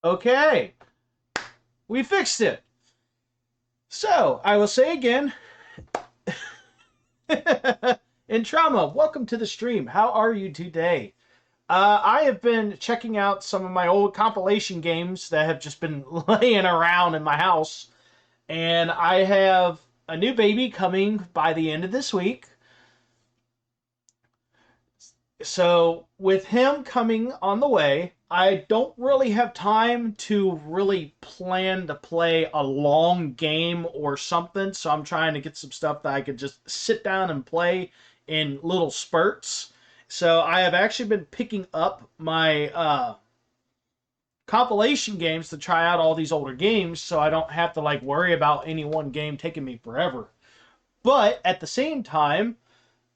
Okay, we fixed it. So, I will say again, in trauma, welcome to the stream. How are you today? I have been checking out some of my old compilation games that have just been laying around in my house, and I have a new baby coming by the end of this week. So, with him coming on the way, I don't really have time to really plan to play a long game or something. So, I'm trying to get some stuff that I could just sit down and play in little spurts. So, I have actually been picking up my compilation games to try out all these older games so I don't have to like worry about any one game taking me forever. But at the same time,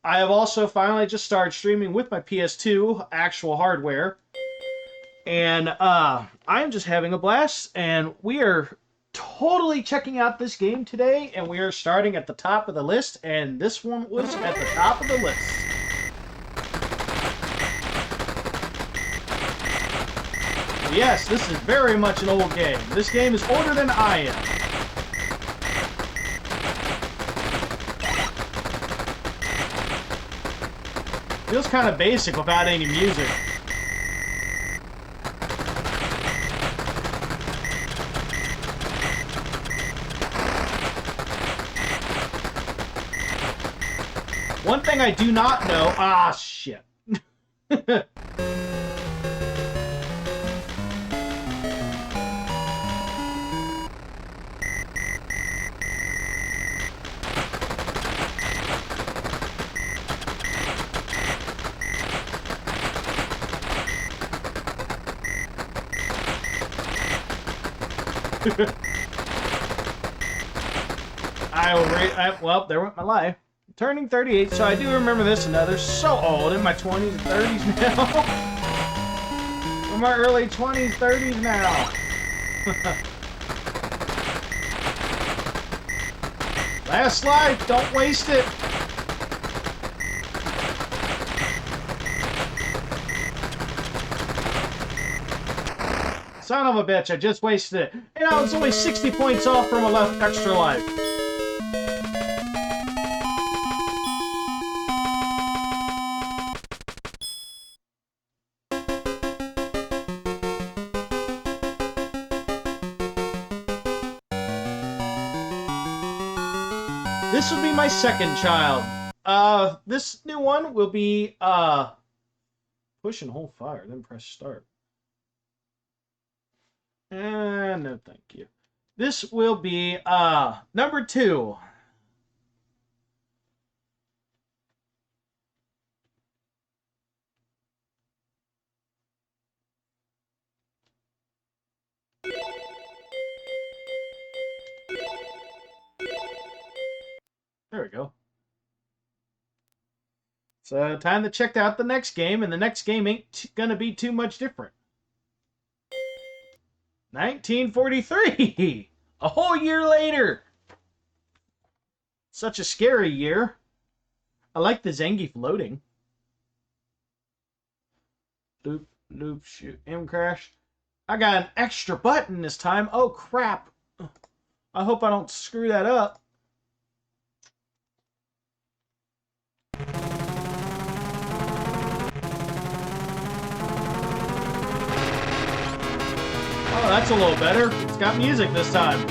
I have also finally just started streaming with my PS2 actual hardware, and I'm just having a blast. And we are totally checking out this game today, and we are starting at the top of the list. And this one was at the top of the list. Yes, this is very much an old game. This game is older than I am. Feels kind of basic without any music. One thing I do not know... Ah, shit. Well, there went my life. Turning 38, so I do remember this and others. So old, in my 20s and 30s now. In my early 20s, 30s now. Last life, don't waste it. Son of a bitch, I just wasted it. You know, it's only 60 points off from a left extra life. This will be my second child. This new one will be, push and hold fire, then press start. No, thank you. This will be, number 2. There we go. So, time to check out the next game, and the next game ain't gonna be too much different. 1943! A whole year later! Such a scary year. I like the Zangief loading. Loop, loop, shoot, crash. I got an extra button this time. Oh, crap. I hope I don't screw that up. Oh, that's a little better. It's got music this time.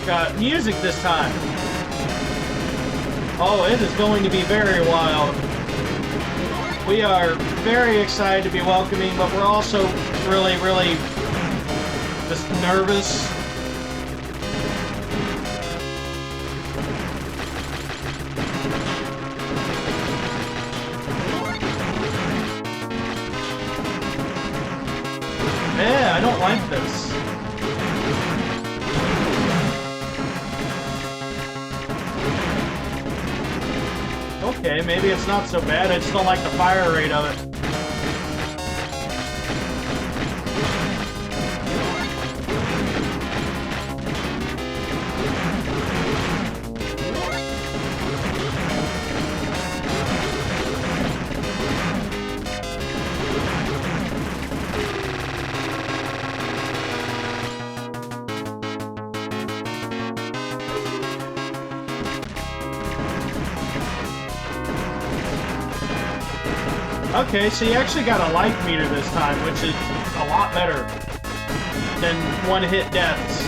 Got music this time. Oh, it is going to be very wild. We are very excited to be welcoming, but we're also really, really just nervous. Yeah, I don't like this. Okay, maybe it's not so bad. I just don't like the fire rate of it. Okay, so you actually got a life meter this time, which is a lot better than one-hit deaths.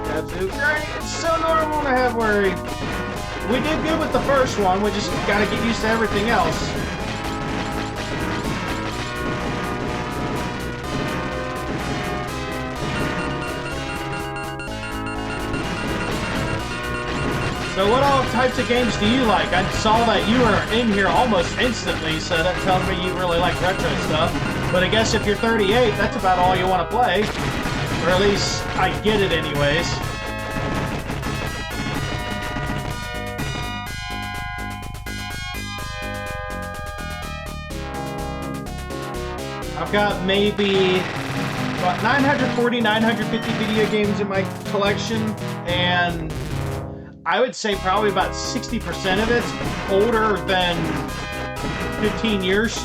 That's great. It's so normal to have worry. We did good with the first one. We just gotta get used to everything else. So what all types of games do you like? I saw that you were in here almost instantly, so that tells me you really like retro stuff. But I guess if you're 38, that's about all you want to play. Or at least I get it anyways. I've got maybe about 940, 950 video games in my collection, and I would say probably about 60% of it's older than 15 years.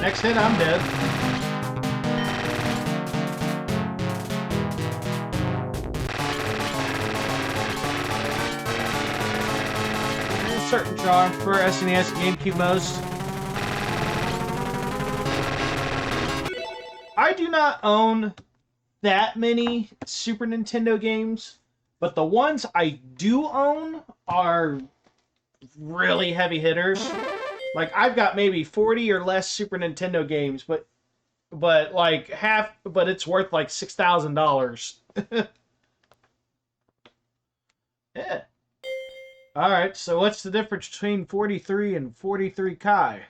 Next hit, I'm dead. Certain charm for SNES and GameCube most. I do not own that many Super Nintendo games, but the ones I do own are really heavy hitters. Like, I've got maybe 40 or less Super Nintendo games, but like but it's worth like $6,000. Yeah. Alright, so what's the difference between 43 and 43 Kai?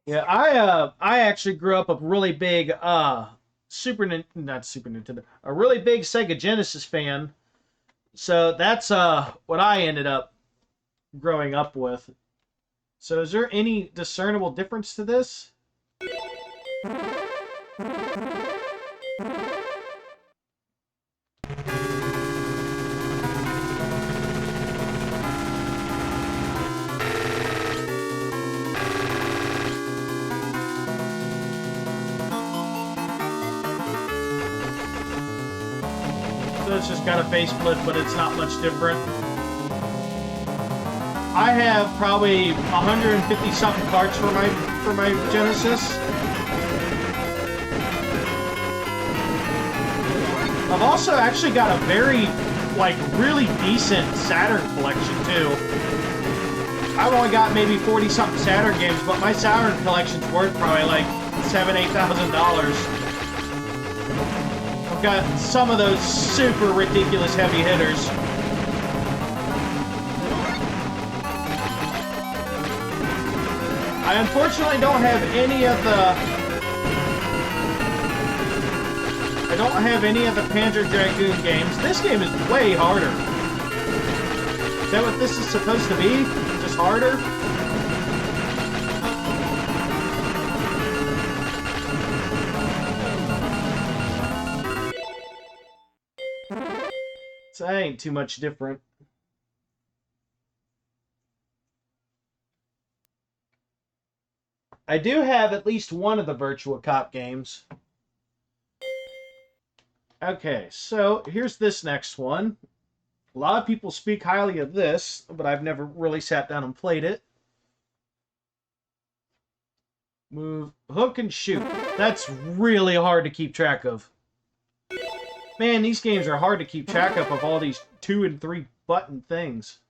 Yeah, I actually grew up a really big not Super Nintendo, a really big Sega Genesis fan. So that's what I ended up growing up with. So is there any discernible difference to this? So it's just got a faceplate, but it's not much different. I have probably 150 something carts for my Genesis. I've also actually got a very, like, really decent Saturn collection too. I've only got maybe 40 something Saturn games, but my Saturn collection's worth probably like $7,000–8,000. I've got some of those super ridiculous heavy hitters. I unfortunately don't have any of the Panzer Dragoon games. This game is way harder. Is that what this is supposed to be? Just harder? So that ain't too much different. I do have at least one of the Virtua Cop games. Okay, so here's this next one. A lot of people speak highly of this, but I've never really sat down and played it. Move, hook, and shoot. That's really hard to keep track of. Man, these games are hard to keep track of all these 2 and 3 button things.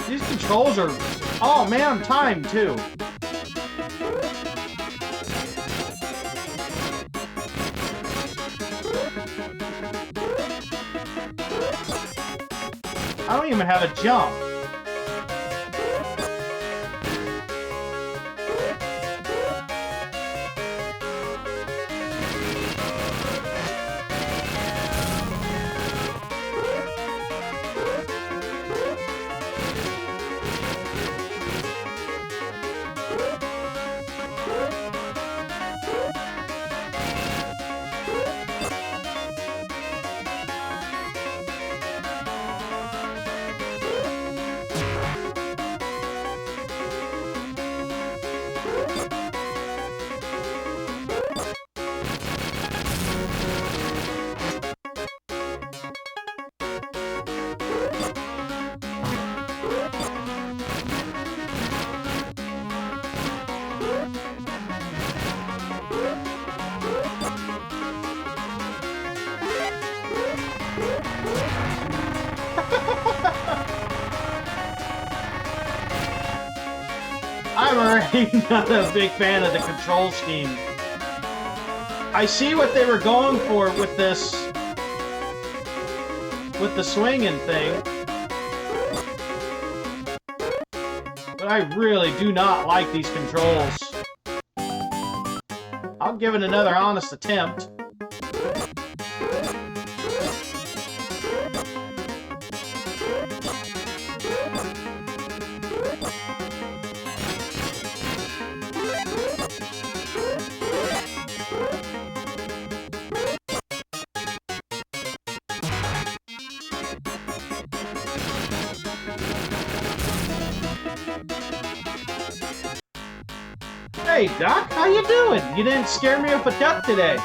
These controls are... Oh man, I'm timed too. I don't even have a jump. sorry, not a big fan of the control scheme. I see what they were going for with this, with the swinging thing. But I really do not like these controls. I'll give it another honest attempt. Hey, Doc, how you doing? You didn't scare me with a duck today.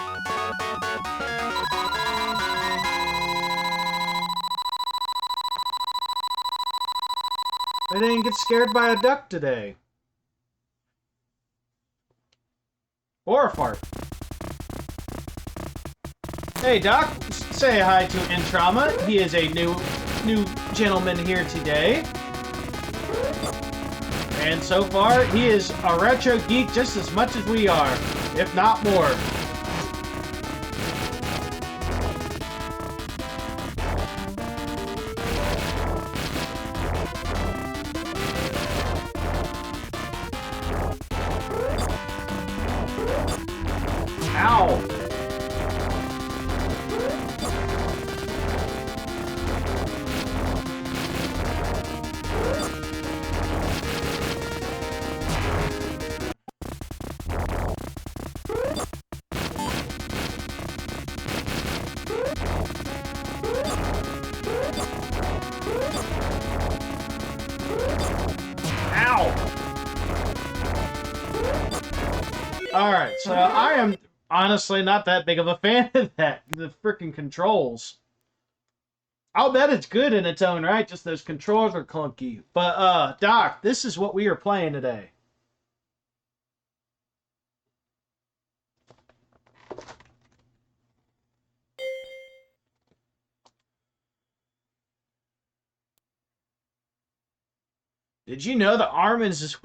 I didn't get scared by a duck today. Or a fart. Hey, Doc, say hi to Intrama. He is a new gentleman here today. And so far, he is a retro geek just as much as we are, if not more. Ow! Alright, so I am honestly not that big of a fan of that, the freaking controls. I'll bet it's good in its own right, just those controls are clunky. But, Doc, this is what we are playing today. Did you know the Armin's is...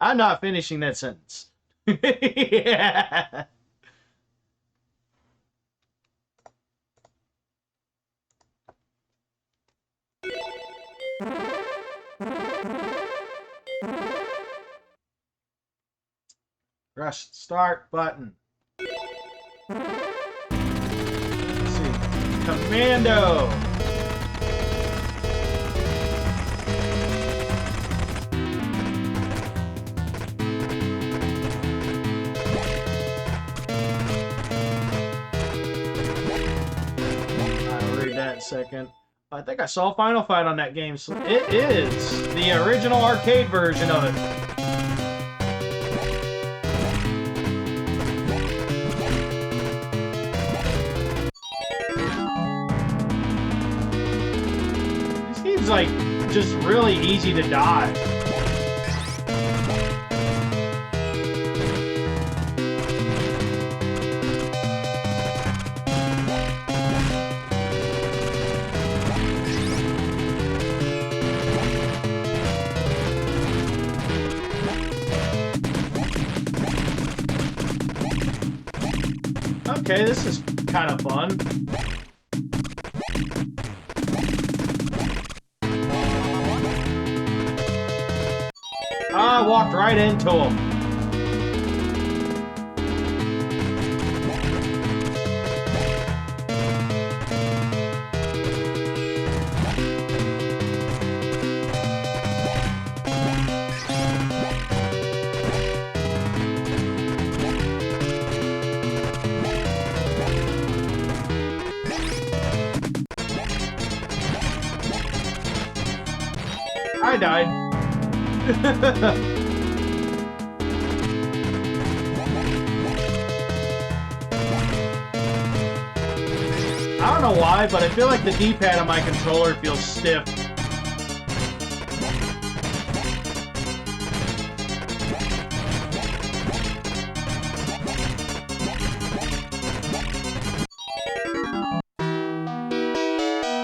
I'm not finishing that sentence. Yeah. Press start button. Let's see. Commando. Second. I think I saw Final Fight on that game. So it is the original arcade version of it. This game's like just really easy to dodge. Okay, this is kind of fun. I walked right into him. I died. I don't know why, but I feel like the D-pad on my controller feels stiff.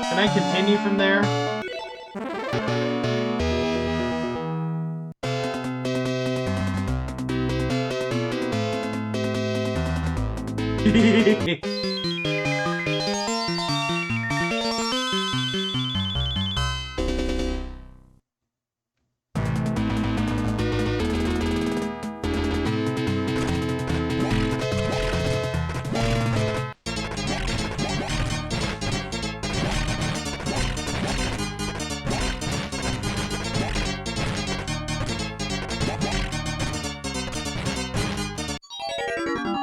Can I continue from there?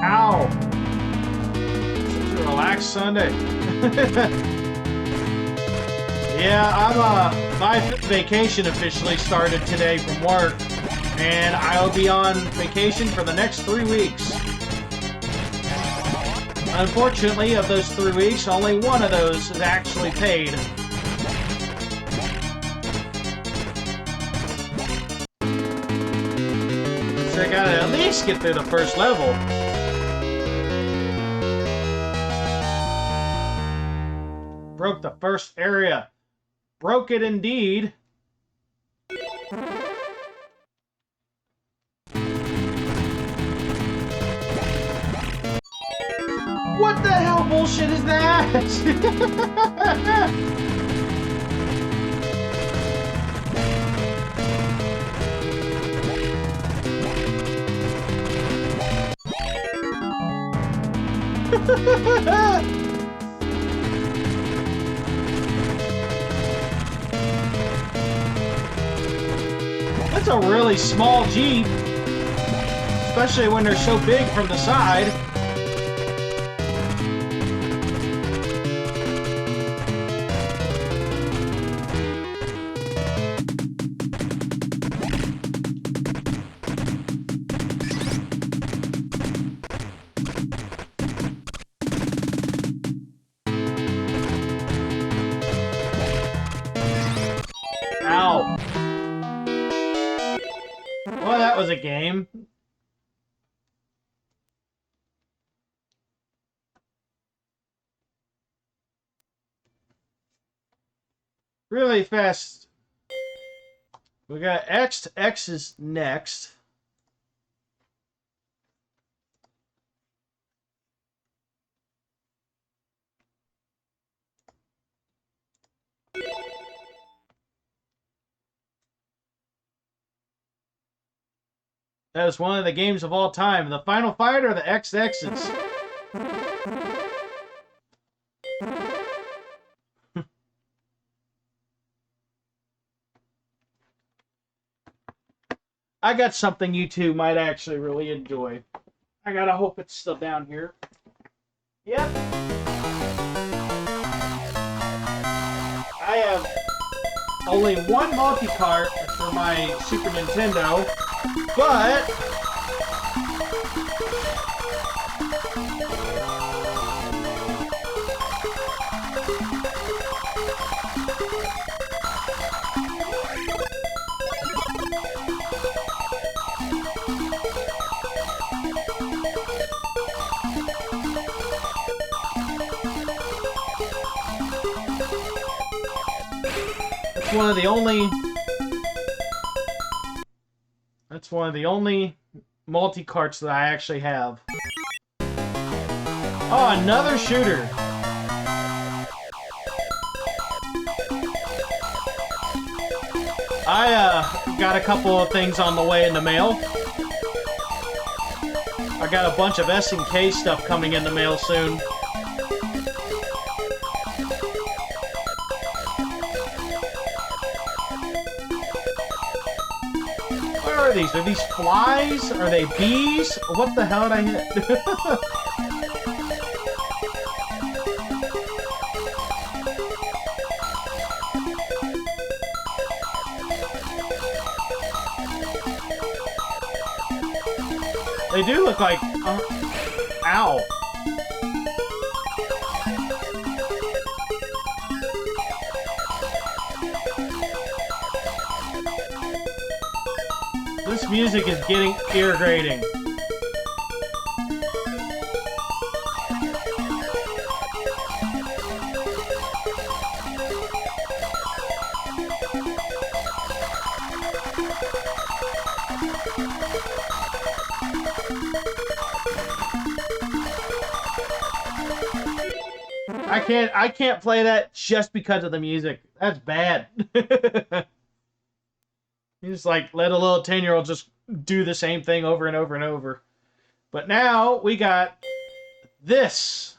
Ow! Such a relaxed Sunday. Yeah, my vacation officially started today from work, and I'll be on vacation for the next 3 weeks. Unfortunately, of those 3 weeks, only one of those is actually paid. So I gotta at least get through the first level. Broke the first area. Broke it indeed. What the hell bullshit is that? That's a really small Jeep, especially when they're so big from the side. Ow. Well, that was a game. Really fast. We got X to X is next. That was one of the games of all time. The Final Fight or the XX's? I got something you two might actually really enjoy. I gotta hope it's still down here. Yep. I have only one multi-cart for my Super Nintendo, but it's one of the only multi-carts that I actually have. Oh, another shooter. I got a couple of things on the way in the mail. I got a bunch of S&K stuff coming in the mail soon. What are these? Are these flies? Are they bees? What the hell did I hit? They do look like... ow. This music is getting irritating. I can't play that just because of the music. That's bad. You just like let a little 10-year-old just do the same thing over and over and over. But now we got this.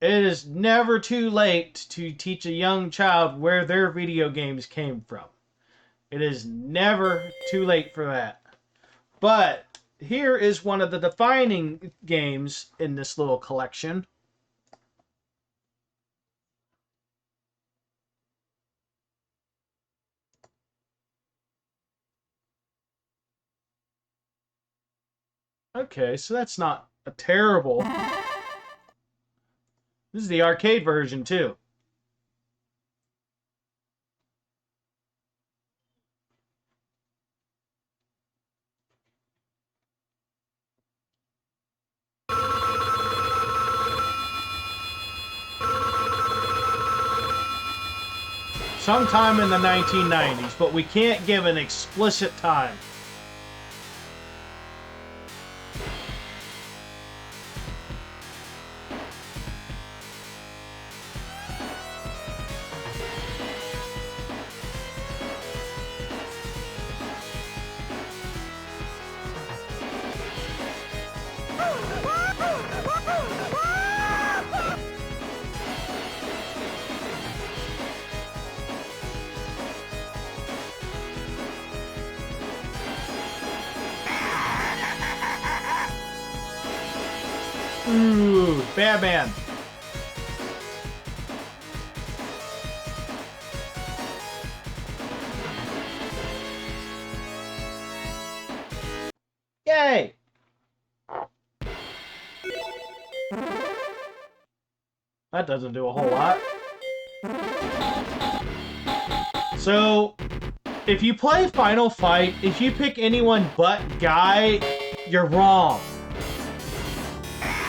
It is never too late to teach a young child where their video games came from. It is never too late for that. But here is one of the defining games in this little collection. Okay, so that's not a terrible... This is the arcade version, too. Sometime in the 1990s, but we can't give an explicit time. Ooh, Batman. Yay! That doesn't do a whole lot. So, if you play Final Fight, if you pick anyone but Guy, you're wrong.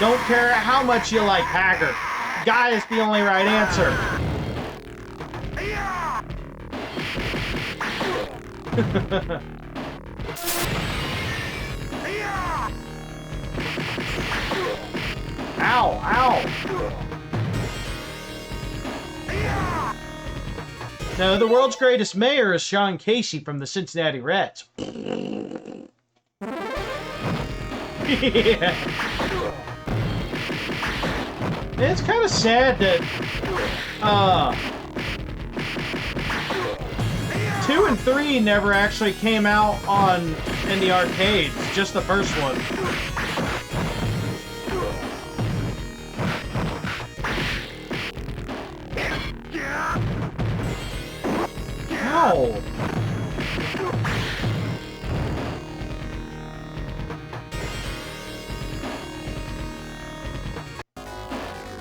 Don't care how much you like Haggard. Guy is the only right answer. Ow, ow. No, the world's greatest mayor is Sean Casey from the Cincinnati Reds. Yeah. It's kind of sad that 2 and 3 never actually came out in the arcades, just the first one. Ow!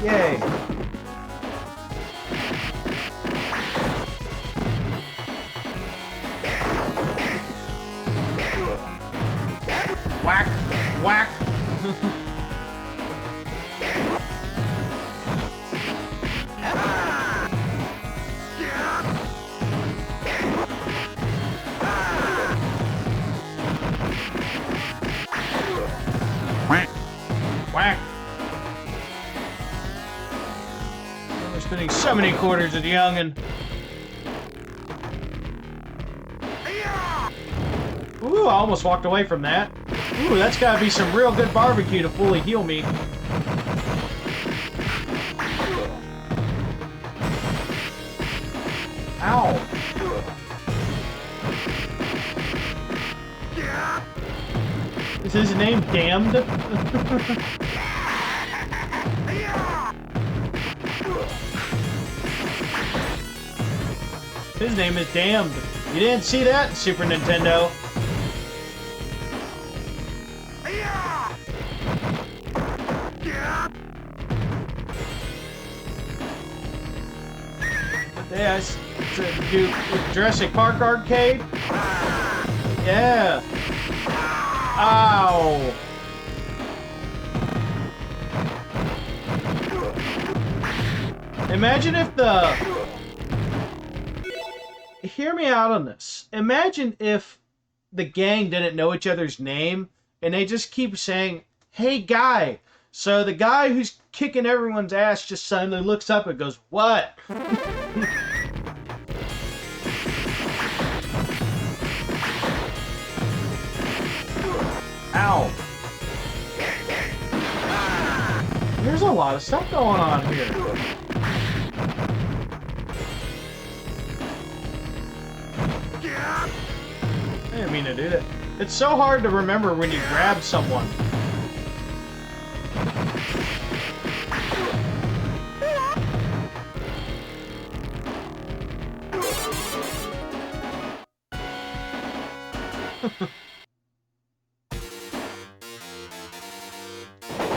Yay! Whack! Whack! Whack! We're spending so many quarters at youngin'. Ooh, I almost walked away from that. Ooh, that's gotta be some real good barbecue to fully heal me. Ow. Is his name Damned? His name is Damned. You didn't see that in Super Nintendo. Yeah, it's a Jurassic Park arcade. Yeah. Ow. Imagine if hear me out on this. Imagine if the gang didn't know each other's name and they just keep saying, "Hey, guy." So the guy who's kicking everyone's ass just suddenly looks up and goes, "What?" Ow. There's a lot of stuff going on here. I didn't mean to do that. It's so hard to remember when you grab someone.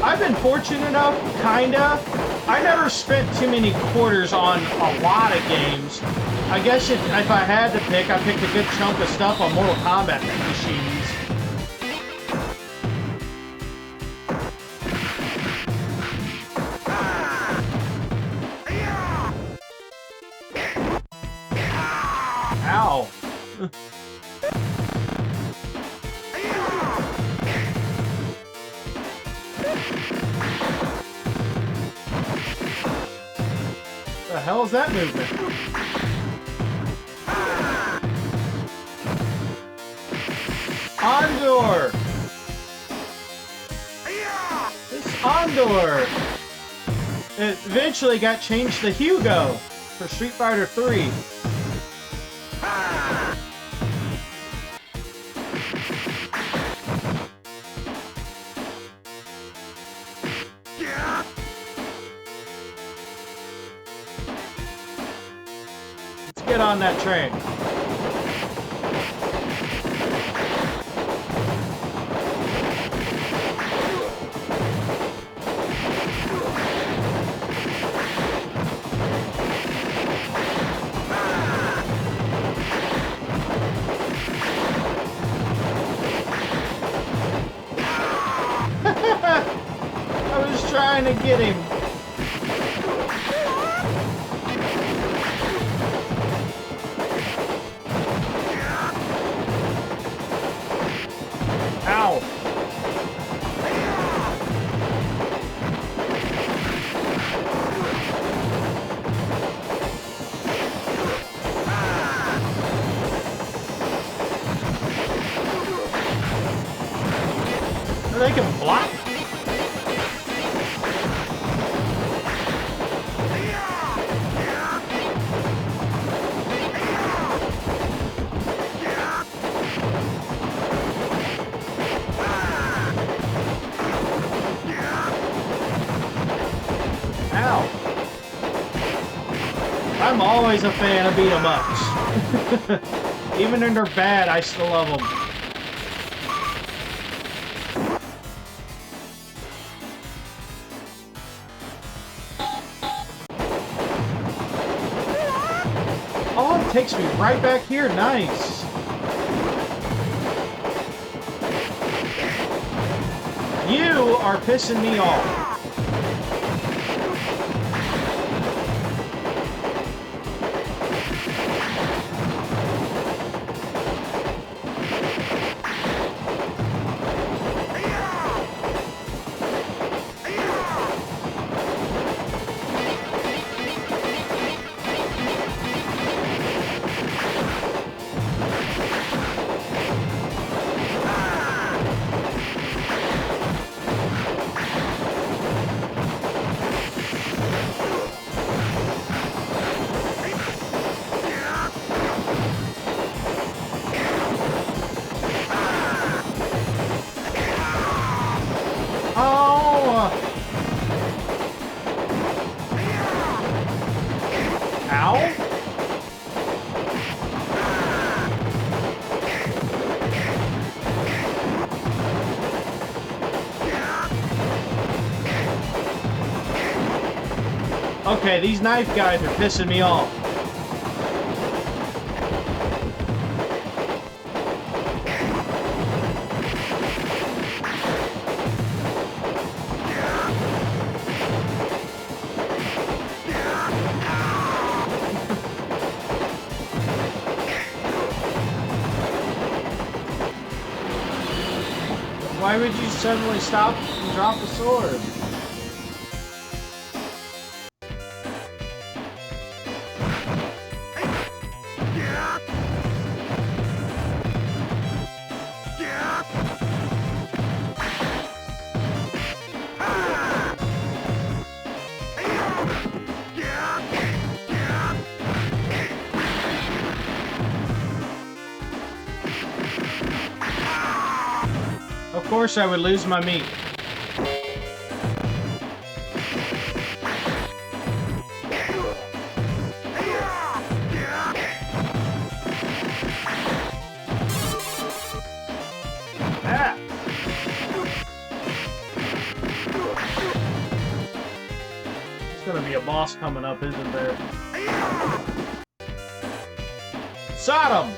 I've been fortunate enough, kinda. I never spent too many quarters on a lot of games. I guess if I had to pick, I picked a good chunk of stuff on Mortal Kombat machines. Ow. The hell is that movement? Andor! This Andor! It eventually got changed to Hugo for Street Fighter 3. Let's get on that train. I was trying to get him. Ow. They can block. Ow. I'm always a fan of beat-em-ups. Even when they're bad, I still love them. Oh, it takes me right back here. Nice. You are pissing me off. Oh! Ow! Okay, these knife guys are pissing me off. Why would you suddenly stop and drop the sword? Of course I would lose my meat. Ah. There's gonna be a boss coming up, isn't there? Sodom!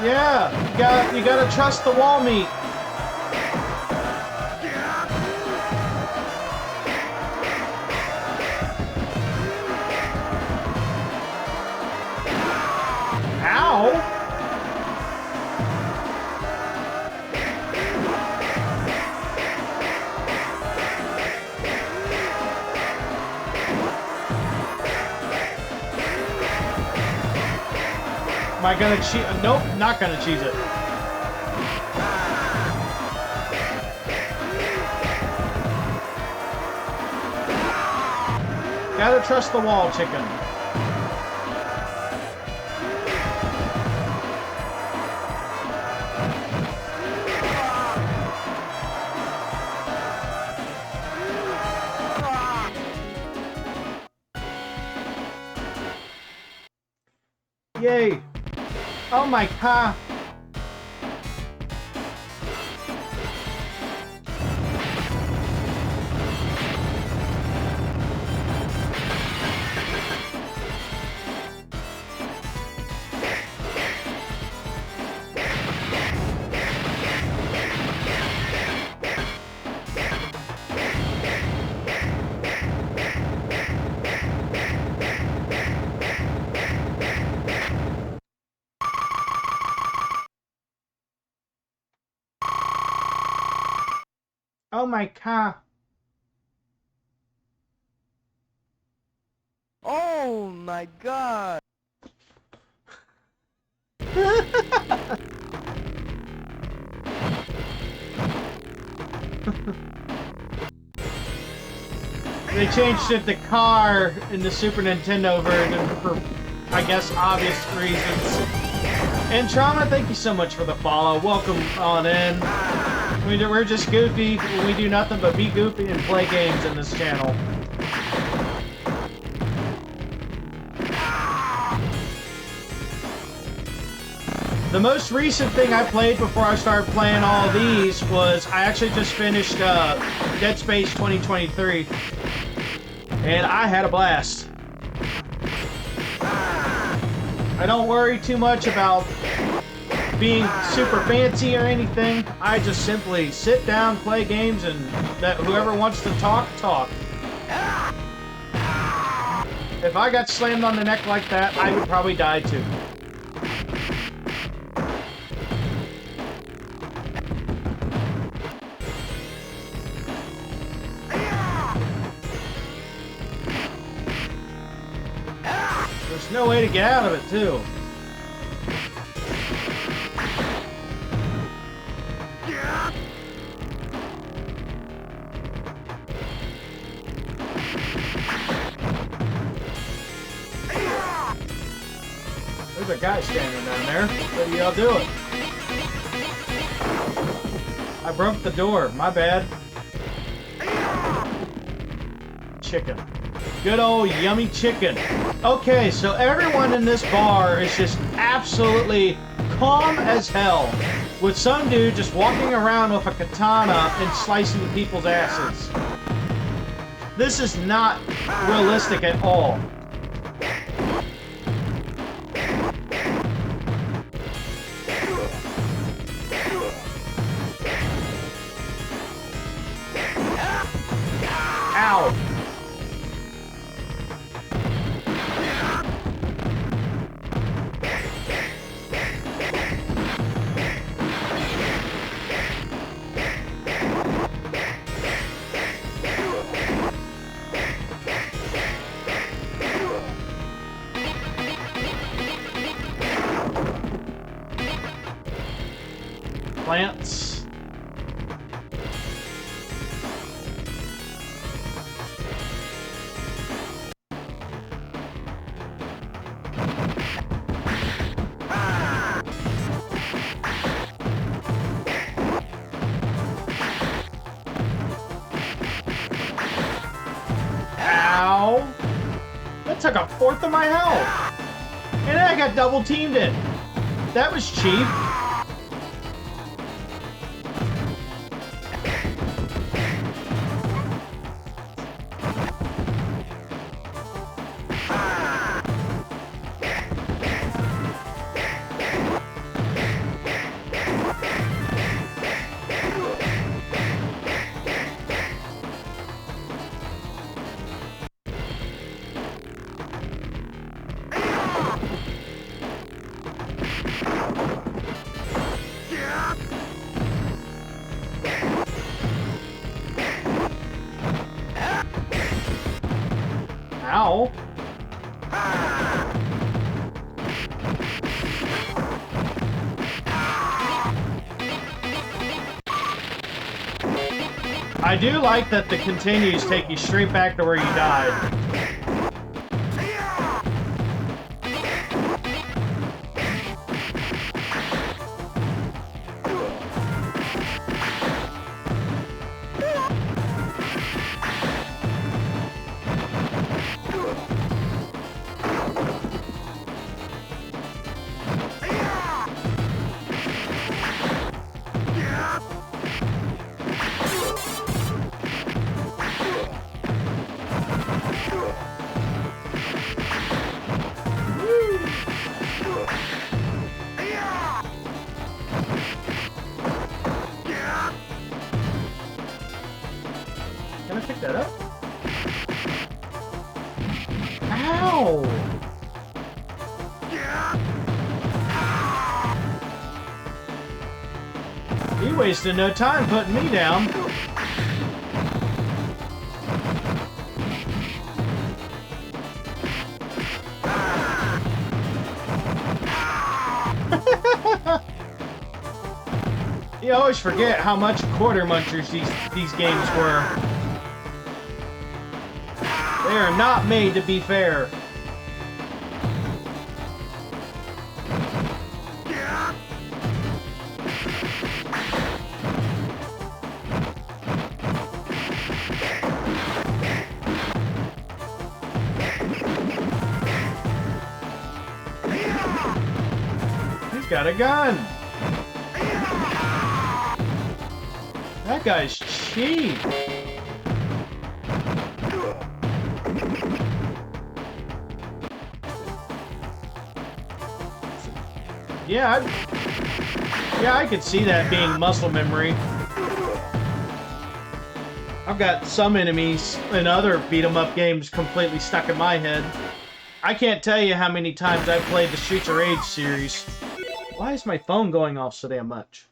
Yeah, you gotta trust the wall meat. Ow! Am I gonna cheat? Nope, not gonna cheese it. Gotta trust the wall, chicken. Yay! Oh my god! Oh my god! Oh my god! They changed it to car in the Super Nintendo version for, I guess, obvious reasons. And Trauma, thank you so much for the follow. Welcome on in. We're just goofy. We do nothing but be goofy and play games in this channel. The most recent thing I played before I started playing all of these was I actually just finished Dead Space 2023. And I had a blast. I don't worry too much about being super fancy or anything. I just simply sit down, play games, and that whoever wants to talk, talk. If I got slammed on the neck like that, I would probably die too. There's no way to get out of it too. There's a guy standing down there. What are y'all doing? I broke the door. My bad. Chicken. Good old yummy chicken. Okay, so everyone in this bar is just absolutely calm as hell, with some dude just walking around with a katana and slicing people's asses. This is not realistic at all. Ow! Plants. Ow! That took a fourth of my health! And I got double teamed it! That was cheap! Ow! I do like that the continues take you straight back to where you died. Can I pick that up? Ow! He wasted no time putting me down. You always forget how much quarter munchers these games were. They are not made to be fair. He's got a gun. That guy's cheap. Yeah, I could see that being muscle memory. I've got some enemies in other beat-em-up games completely stuck in my head. I can't tell you how many times I've played the Streets of Rage series. Why is my phone going off so damn much?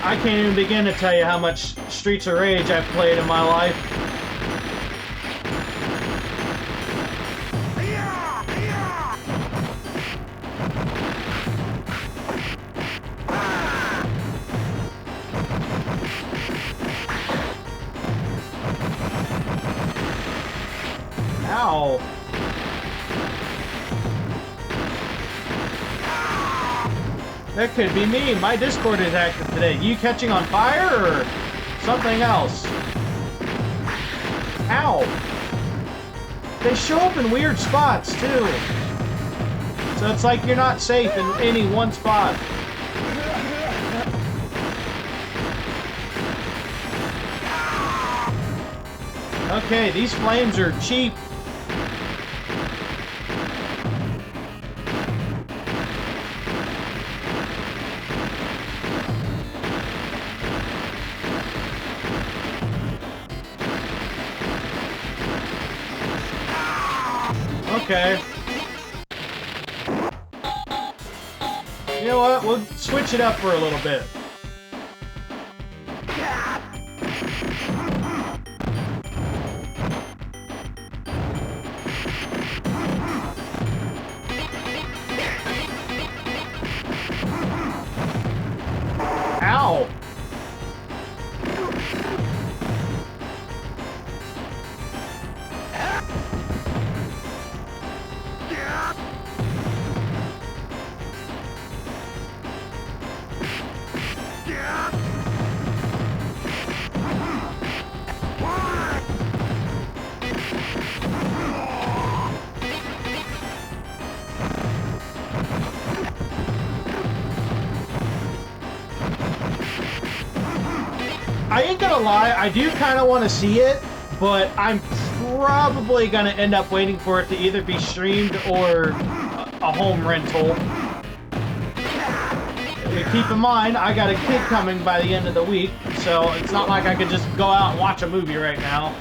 I can't even begin to tell you how much Streets of Rage I've played in my life. Ow. That could be me. My Discord is active today. You catching on fire or something else? Ow. They show up in weird spots too. So it's like you're not safe in any one spot. Okay, these flames are cheap. Okay. You know what? We'll switch it up for a little bit. Ow! I ain't gonna lie, I do kind of want to see it, but I'm probably gonna end up waiting for it to either be streamed or a home rental. Keep in mind, I got a kid coming by the end of the week, so it's not like I could just go out and watch a movie right now.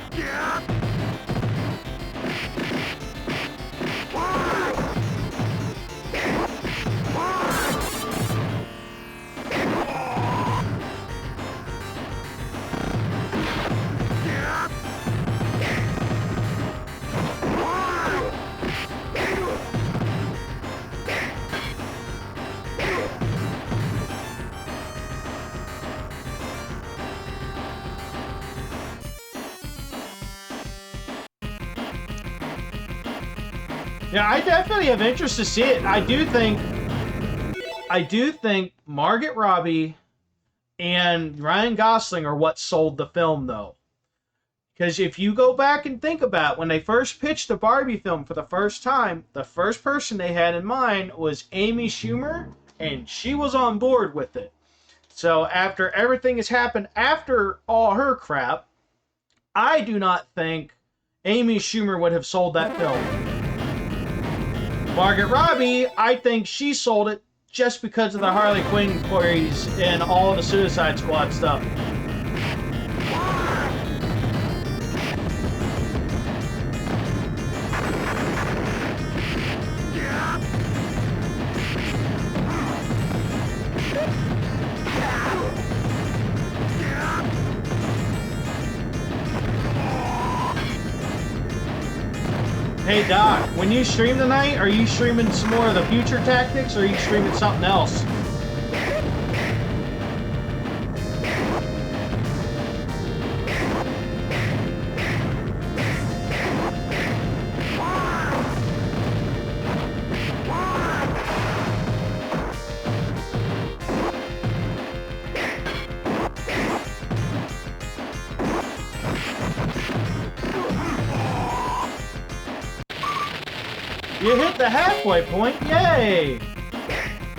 Yeah, I definitely have interest to see it. I do think Margot Robbie and Ryan Gosling are what sold the film, though. Because if you go back and think about it, when they first pitched the Barbie film for the first time, the first person they had in mind was Amy Schumer, and she was on board with it. So after everything has happened, after all her crap, I do not think Amy Schumer would have sold that film. Margot Robbie, I think she sold it just because of the Harley Quinn queries and all the Suicide Squad stuff. Hey Doc, when you stream tonight, are you streaming some more of the Future Tactics, or are you streaming something else? You hit the halfway point, yay!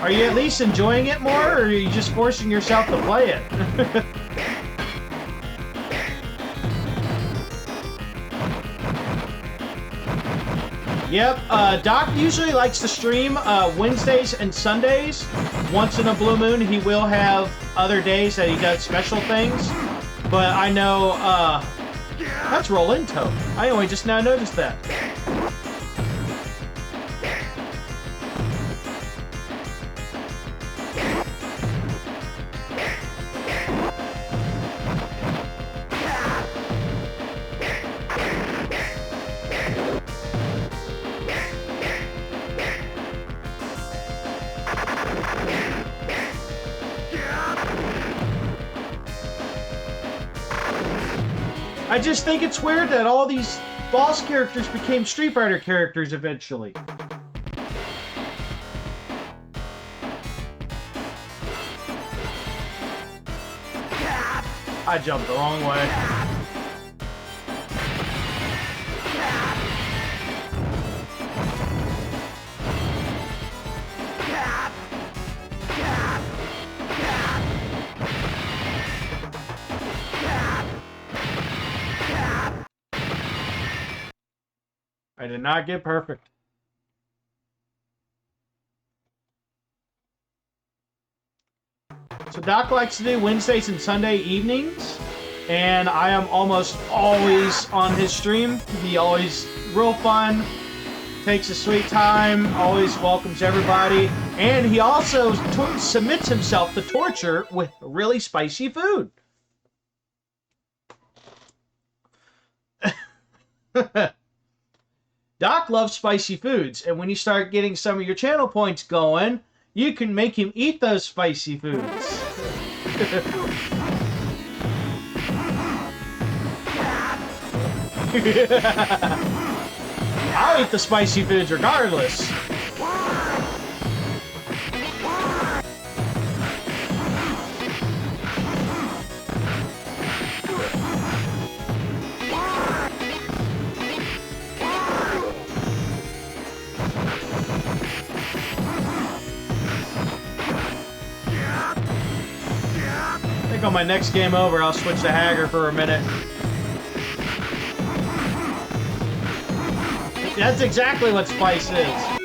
Are you at least enjoying it more, or are you just forcing yourself to play it? Yep, Doc usually likes to stream Wednesdays and Sundays. Once in a blue moon, he will have other days that he does special things. But I know, that's Rolento. I only just now noticed that. I just think it's weird that all these boss characters became Street Fighter characters eventually. I jumped the wrong way. I did not get perfect. So Doc likes to do Wednesdays and Sunday evenings, and I am almost always on his stream. He always real fun. takes a sweet time, always welcomes everybody, and he also submits himself to torture with really spicy food. Doc loves spicy foods, and when you start getting some of your channel points going, you can make him eat those spicy foods. I'll eat the spicy foods regardless. I think on my next game over, I'll switch to Hager for a minute. That's exactly what spice is.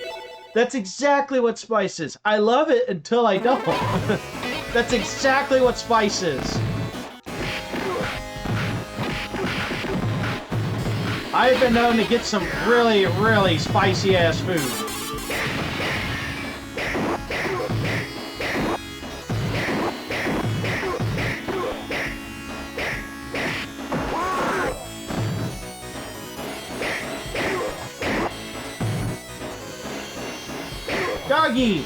That's exactly what spice is. I love it until I don't. That's exactly what spice is. I've been known to get some really, really spicy ass food. Doggy!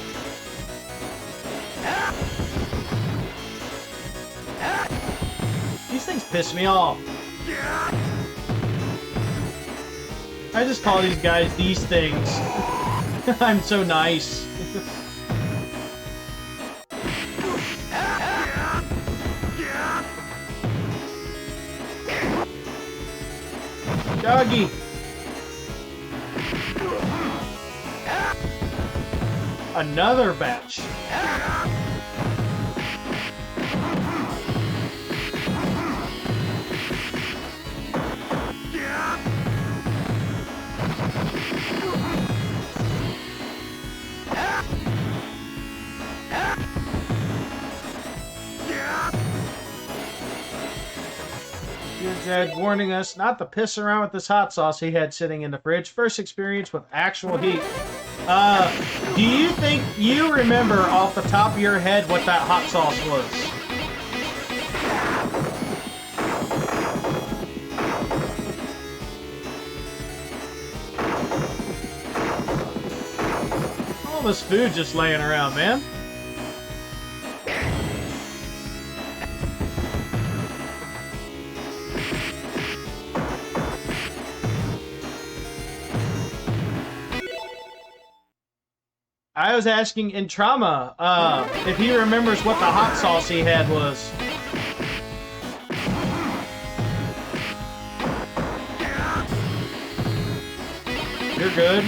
These things piss me off. I just call these guys these things. I'm so nice. Doggy! Another batch. Jed warning us not to piss around with this hot sauce he had sitting in the fridge. First experience with actual heat. Do you think you remember off the top of your head what that hot sauce was? All this food just laying around, man. I was asking in Trauma if he remembers what the hot sauce he had was. You're good.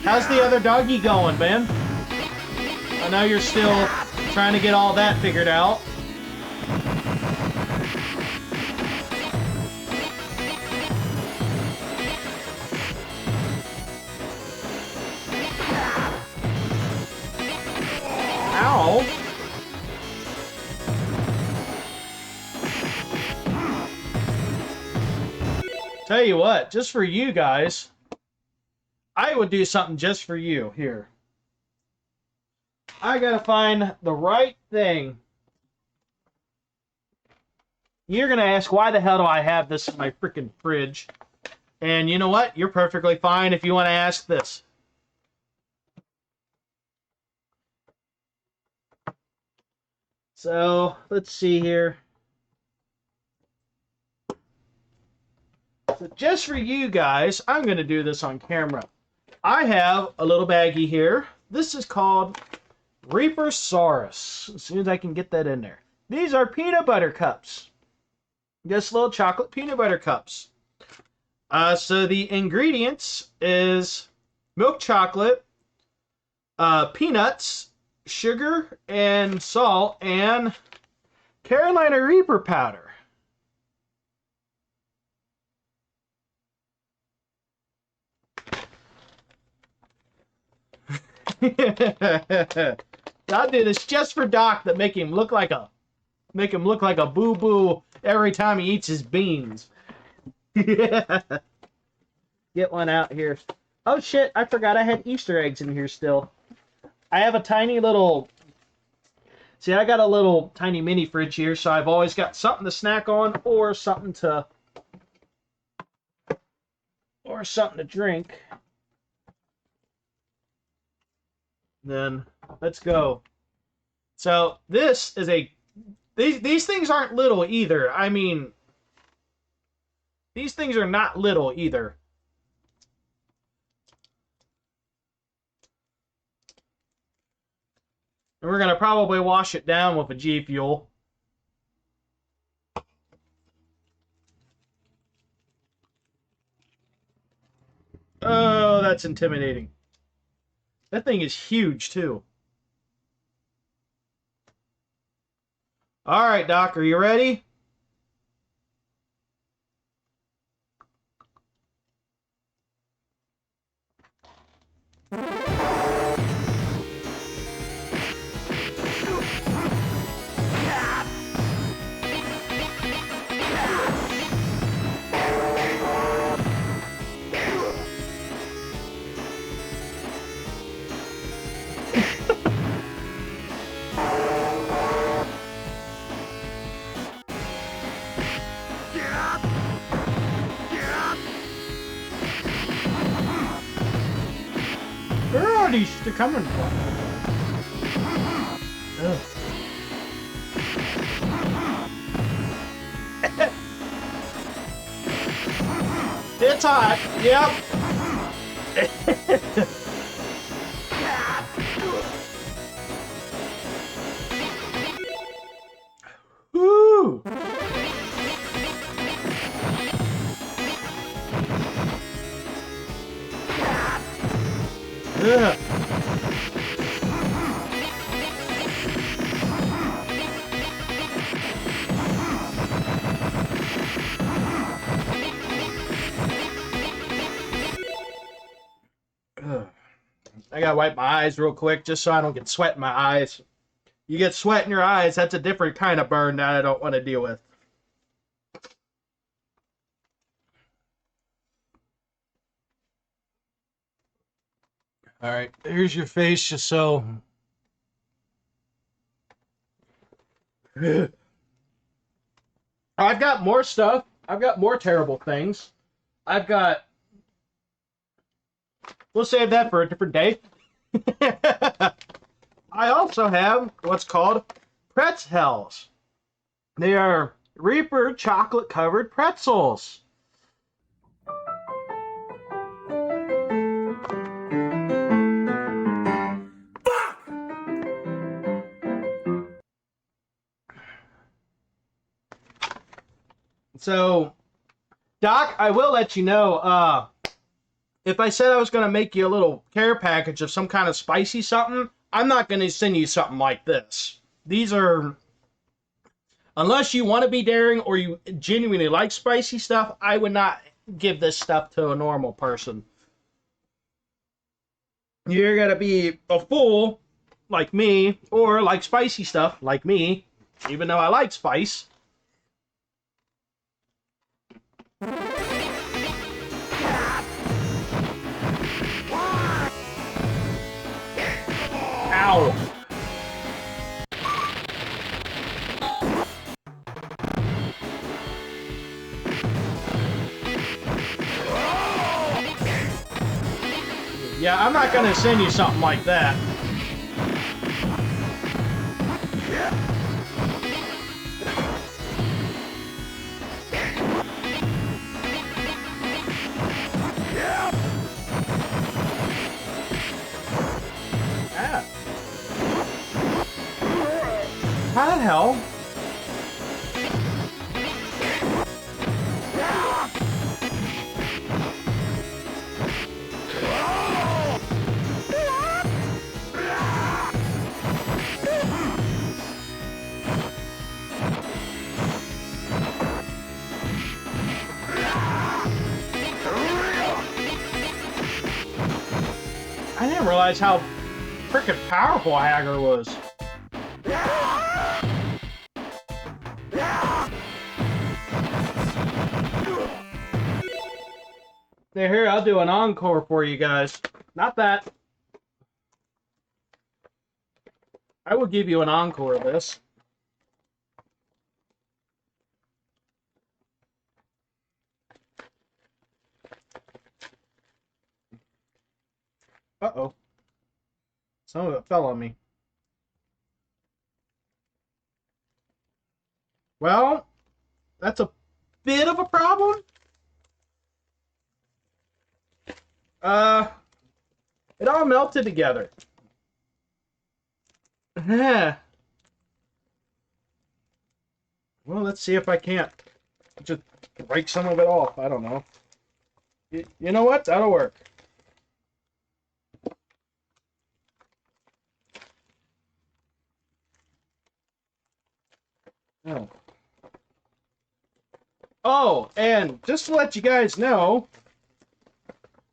How's the other doggy going, man? I know you're still trying to get all that figured out. Ow. Tell you what, just for you guys, I would do something just for you here. I gotta find the right thing. You're gonna ask, why the hell do I have this in my freaking fridge? And you know what? You're perfectly fine if you want to ask this. So, let's see here. So just for you guys, I'm going to do this on camera. I have a little baggie here. This is called Reapersaurus. As soon as I can get that in there. These are peanut butter cups. Just little chocolate peanut butter cups. So the ingredients is milk chocolate, peanuts, sugar and salt, and Carolina Reaper powder. I'll do this just for Doc to make him look like a boo-boo every time he eats his beans. get one out here. Oh shit, I forgot I had Easter eggs in here still. I have a tiny little... See, I got a little tiny mini fridge here, so I've always got something to snack on or something to... or something to drink. Then, let's go. So, this is a... These things aren't little either. I mean... These things are not little either. And we're going to probably wash it down with a G Fuel. Oh, that's intimidating. That thing is huge, too. All right, Doc, are you ready? Where are these coming from? Ugh. It's hot. Yep. Woo! Ugh. Ugh. I gotta wipe my eyes real quick just so I don't get sweat in my eyes. You get sweat in your eyes, that's a different kind of burn that I don't want to deal with. Alright, here's your face just so... I've got more stuff. I've got more terrible things. I've got... We'll save that for a different day. I also have what's called pretzels. They are Reaper chocolate covered pretzels. So, Doc, I will let you know, if I said I was going to make you a little care package of some kind of spicy something, I'm not going to send you something like this. These are, unless you want to be daring or you genuinely like spicy stuff, I would not give this stuff to a normal person. You're going to be a fool like me, or like spicy stuff like me, even though I like spice. Ow! Yeah, I'm not gonna send you something like that. Ah. How the hell? I didn't realize how freaking powerful Hager was. Here, I'll do an encore for you guys. Not that. I will give you an encore of this. Uh-oh. Some of it fell on me. Well, that's a bit of a problem. It all melted together. Well, let's see if I can't just break some of it off. I don't know. You know what? That'll work. Oh. Oh, and just to let you guys know,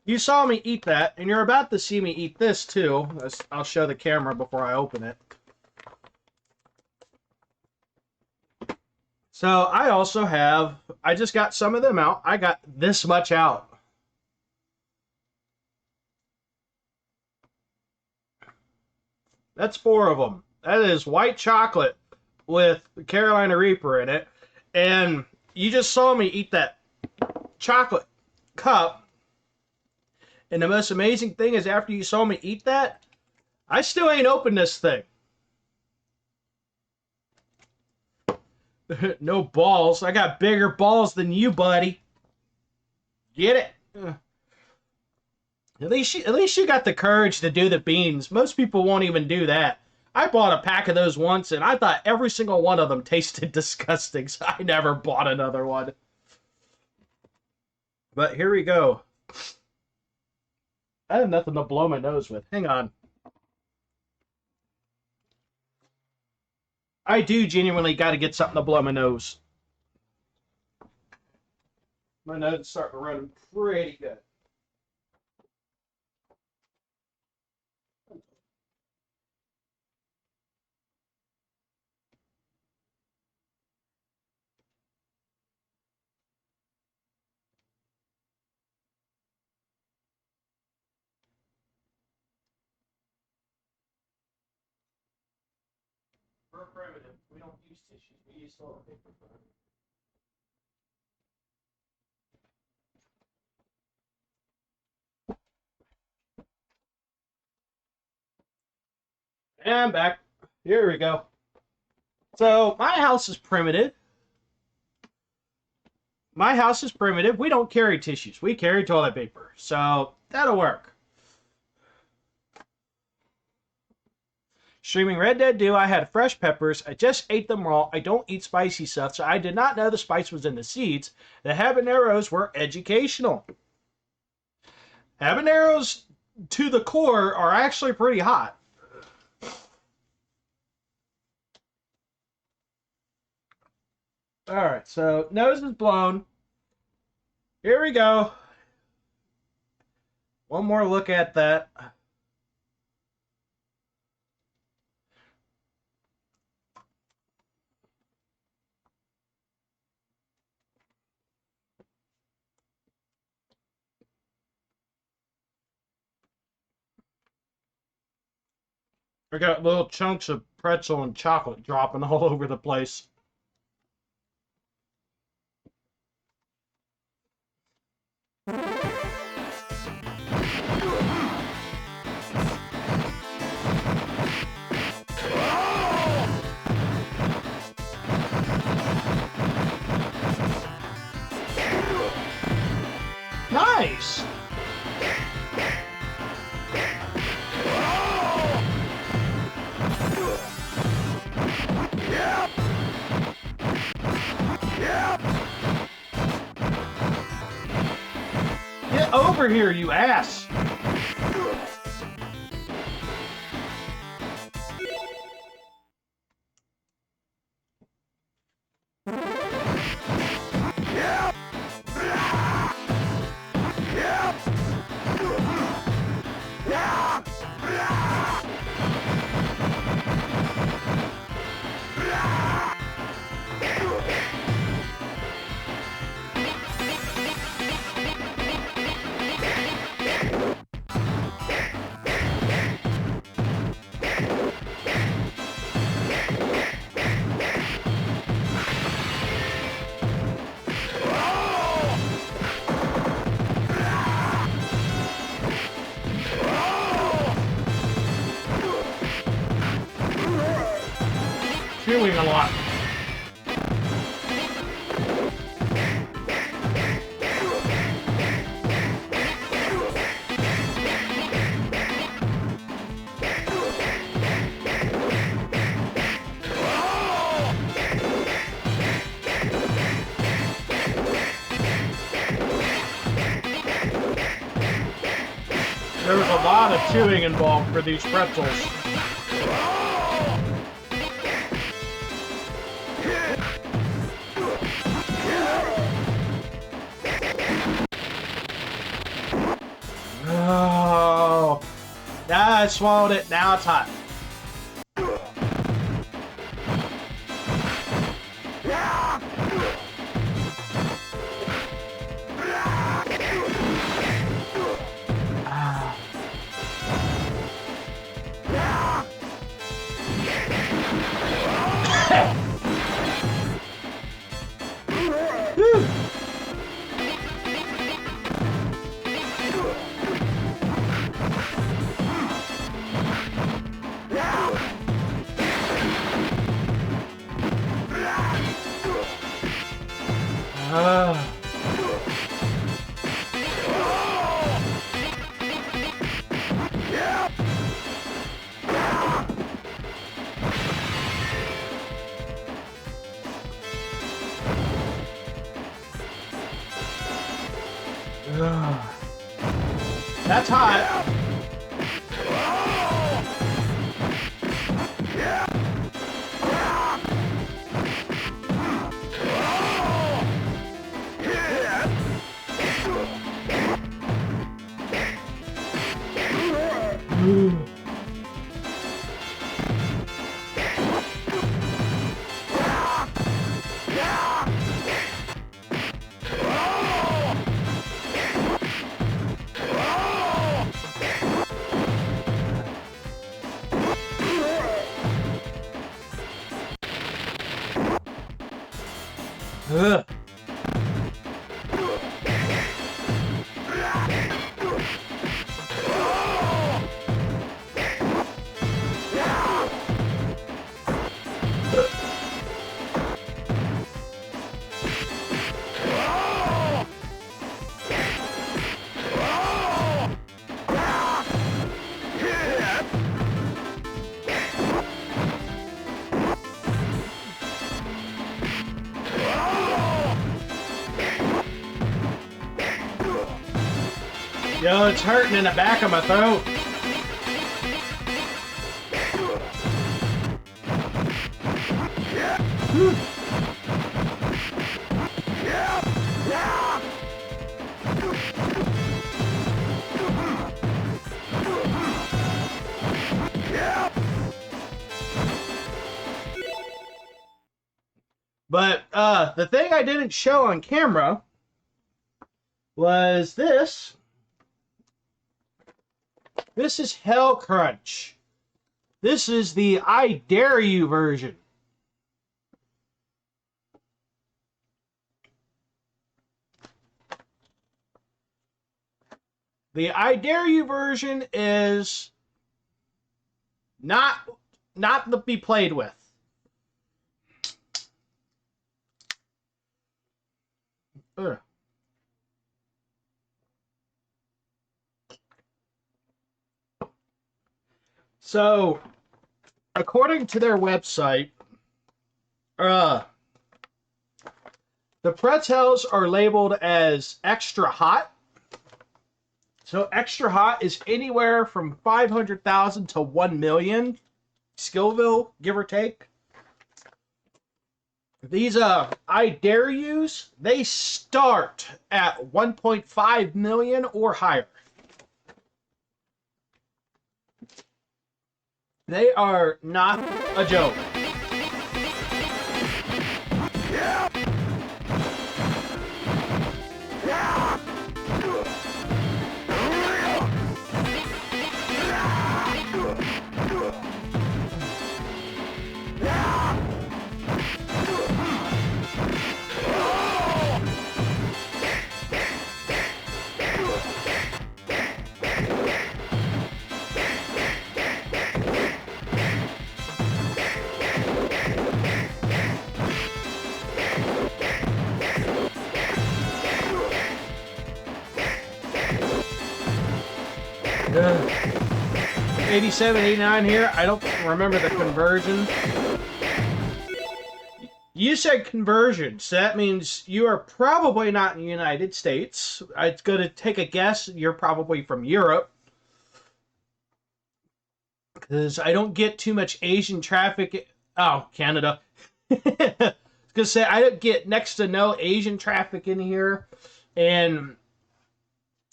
you saw me eat that, and you're about to see me eat this too. I'll show the camera before I open it. So I just got some of them out. I got this much out. That's 4 of them. That is white chocolate with Carolina Reaper in it. And you just saw me eat that chocolate cup. And the most amazing thing is after you saw me eat that, I still ain't opened this thing. No balls. I got bigger balls than you, buddy. Get it? At least you got the courage to do the beans. Most people won't even do that. I bought a pack of those once, and I thought every single one of them tasted disgusting, so I never bought another one. But here we go. I have nothing to blow my nose with. Hang on. I do genuinely got to get something to blow my nose. My nose is starting to run pretty good. We're primitive. We don't use tissues. We use toilet paper. And I'm back. Here we go. So, my house is primitive. My house is primitive. We don't carry tissues. We carry toilet paper. So, that'll work. Streaming Red Dead 2, I had fresh peppers. I just ate them raw. I don't eat spicy stuff, so I did not know the spice was in the seeds. The habaneros were educational. Habaneros, to the core, are actually pretty hot. Alright, so nose is blown. Here we go. One more look at that. I got little chunks of pretzel and chocolate dropping all over the place. Nice! Get over here, you ass! chewing a lot. There was a lot of chewing involved for these pretzels. Oh, now I swallowed it. Now it's hot. That's hot. Ugh. Yo, it's hurting in the back of my throat. But the thing I didn't show on camera was this. This is Hell Crunch. This is the I Dare You version. The I Dare You version is not to be played with. Ugh. So, according to their website, the pretzels are labeled as extra hot. So extra hot is anywhere from 500,000 to 1 million Scoville, give or take. These I Dare Yous, they start at 1.5 million or higher. They are not a joke. Ugh. 87, 89 here. I don't remember the conversion. You said conversion, so that means you are probably not in the United States. I'm going to take a guess. You're probably from Europe. Because I don't get too much Asian traffic. Oh, Canada. I was gonna say I don't get next to no Asian traffic in here, and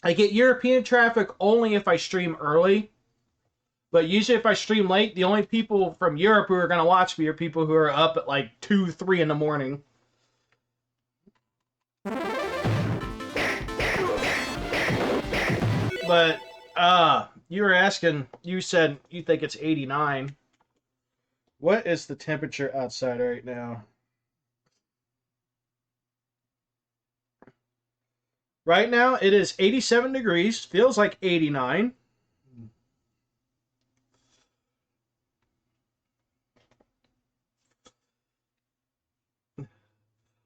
I get European traffic only if I stream early. But usually, if I stream late, the only people from Europe who are gonna watch me are people who are up at like 2, 3 in the morning. But you were asking. You said you think it's 89. What is the temperature outside right now? Right now, it is 87 degrees. Feels like 89.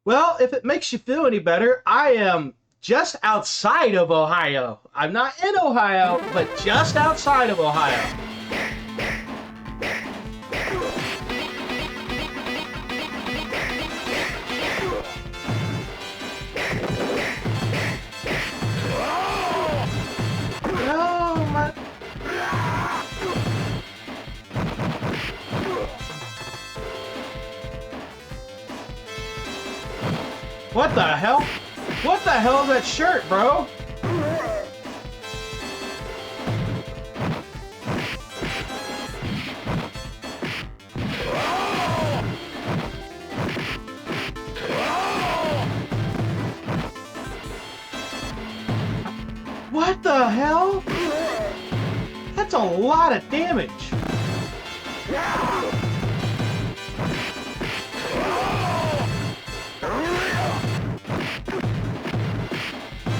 Well, if it makes you feel any better, I am just outside of Ohio. I'm not in Ohio, but just outside of Ohio. Oh, my... What the hell? What the hell is that shirt, bro? What the hell? That's a lot of damage.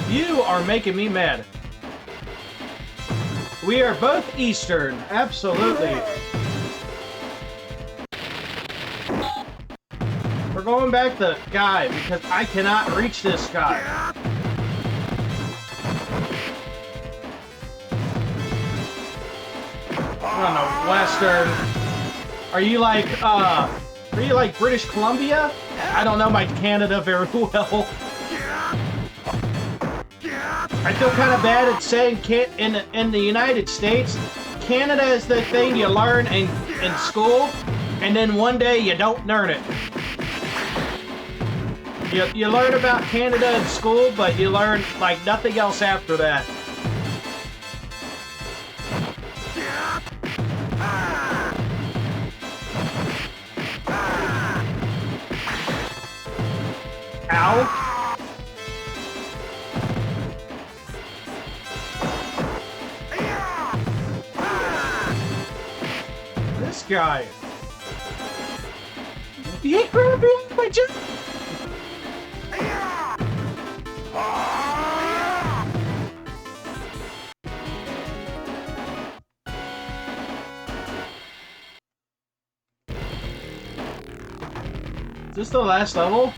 You are making me mad. We are both Eastern, absolutely. We're going back to guy because I cannot reach this guy. I don't know, Western. Are you like British Columbia? I don't know my Canada very well. I feel kind of bad at saying in the United States, Canada is the thing you learn in school, and then one day you don't learn it. You learn about Canada in school, but you learn like nothing else after that. Ow. This guy. He ain't grabbing my jump. Is this the last level?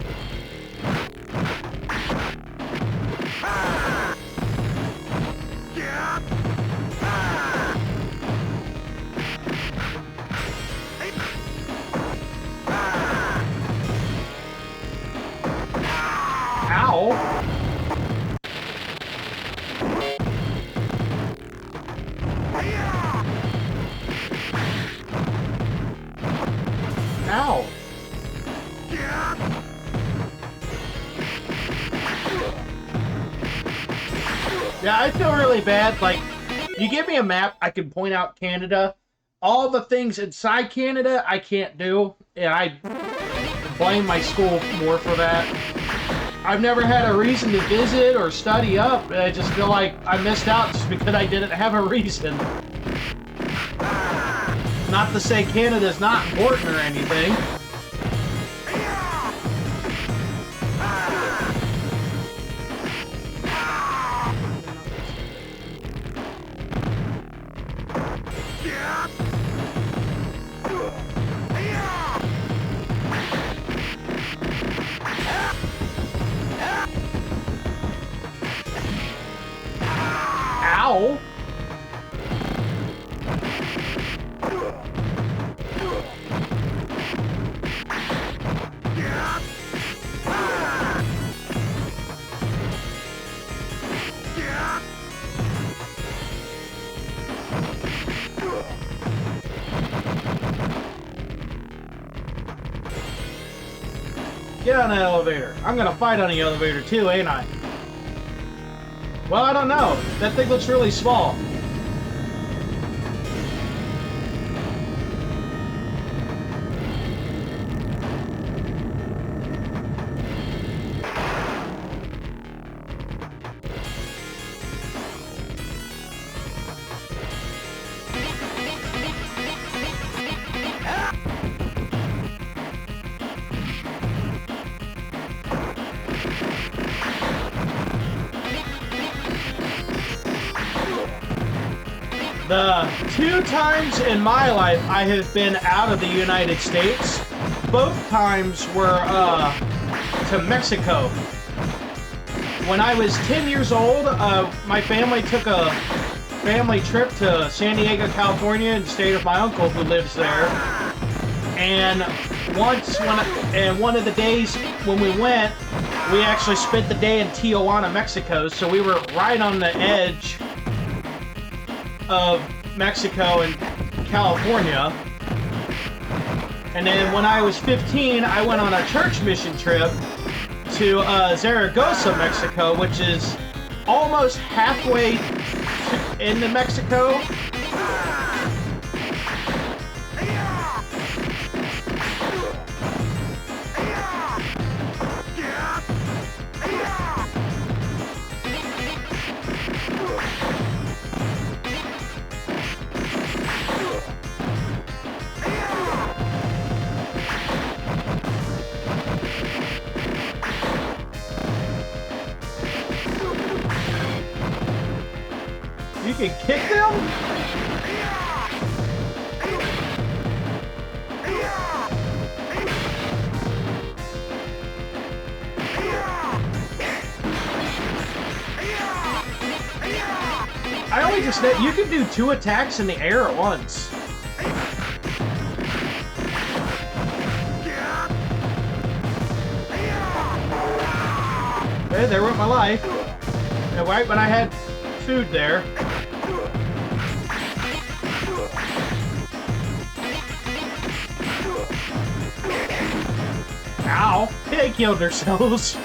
Ow! Yeah, I feel really bad. Like, you give me a map, I can point out Canada. All the things inside Canada, I can't do. And I blame my school more for that. I've never had a reason to visit or study up, and I just feel like I missed out just because I didn't have a reason. Not to say Canada's not important or anything. Ow! Get on that elevator. I'm gonna fight on the elevator too, ain't I? Well, I don't know. That thing looks really small. The 2 times in my life I have been out of the United States, both times were to Mexico. When I was 10 years old, my family took a family trip to San Diego, California, and stayed with my uncle who lives there. And one of the days when we went, we actually spent the day in Tijuana, Mexico. So we were right on the edge of Mexico and California. And then when I was 15, I went on a church mission trip to Zaragoza, Mexico, which is almost halfway into Mexico. You can kick them? I only just know you can do 2 attacks in the air at once. Okay, there went my life. And right when I had food there. Ow! They killed themselves.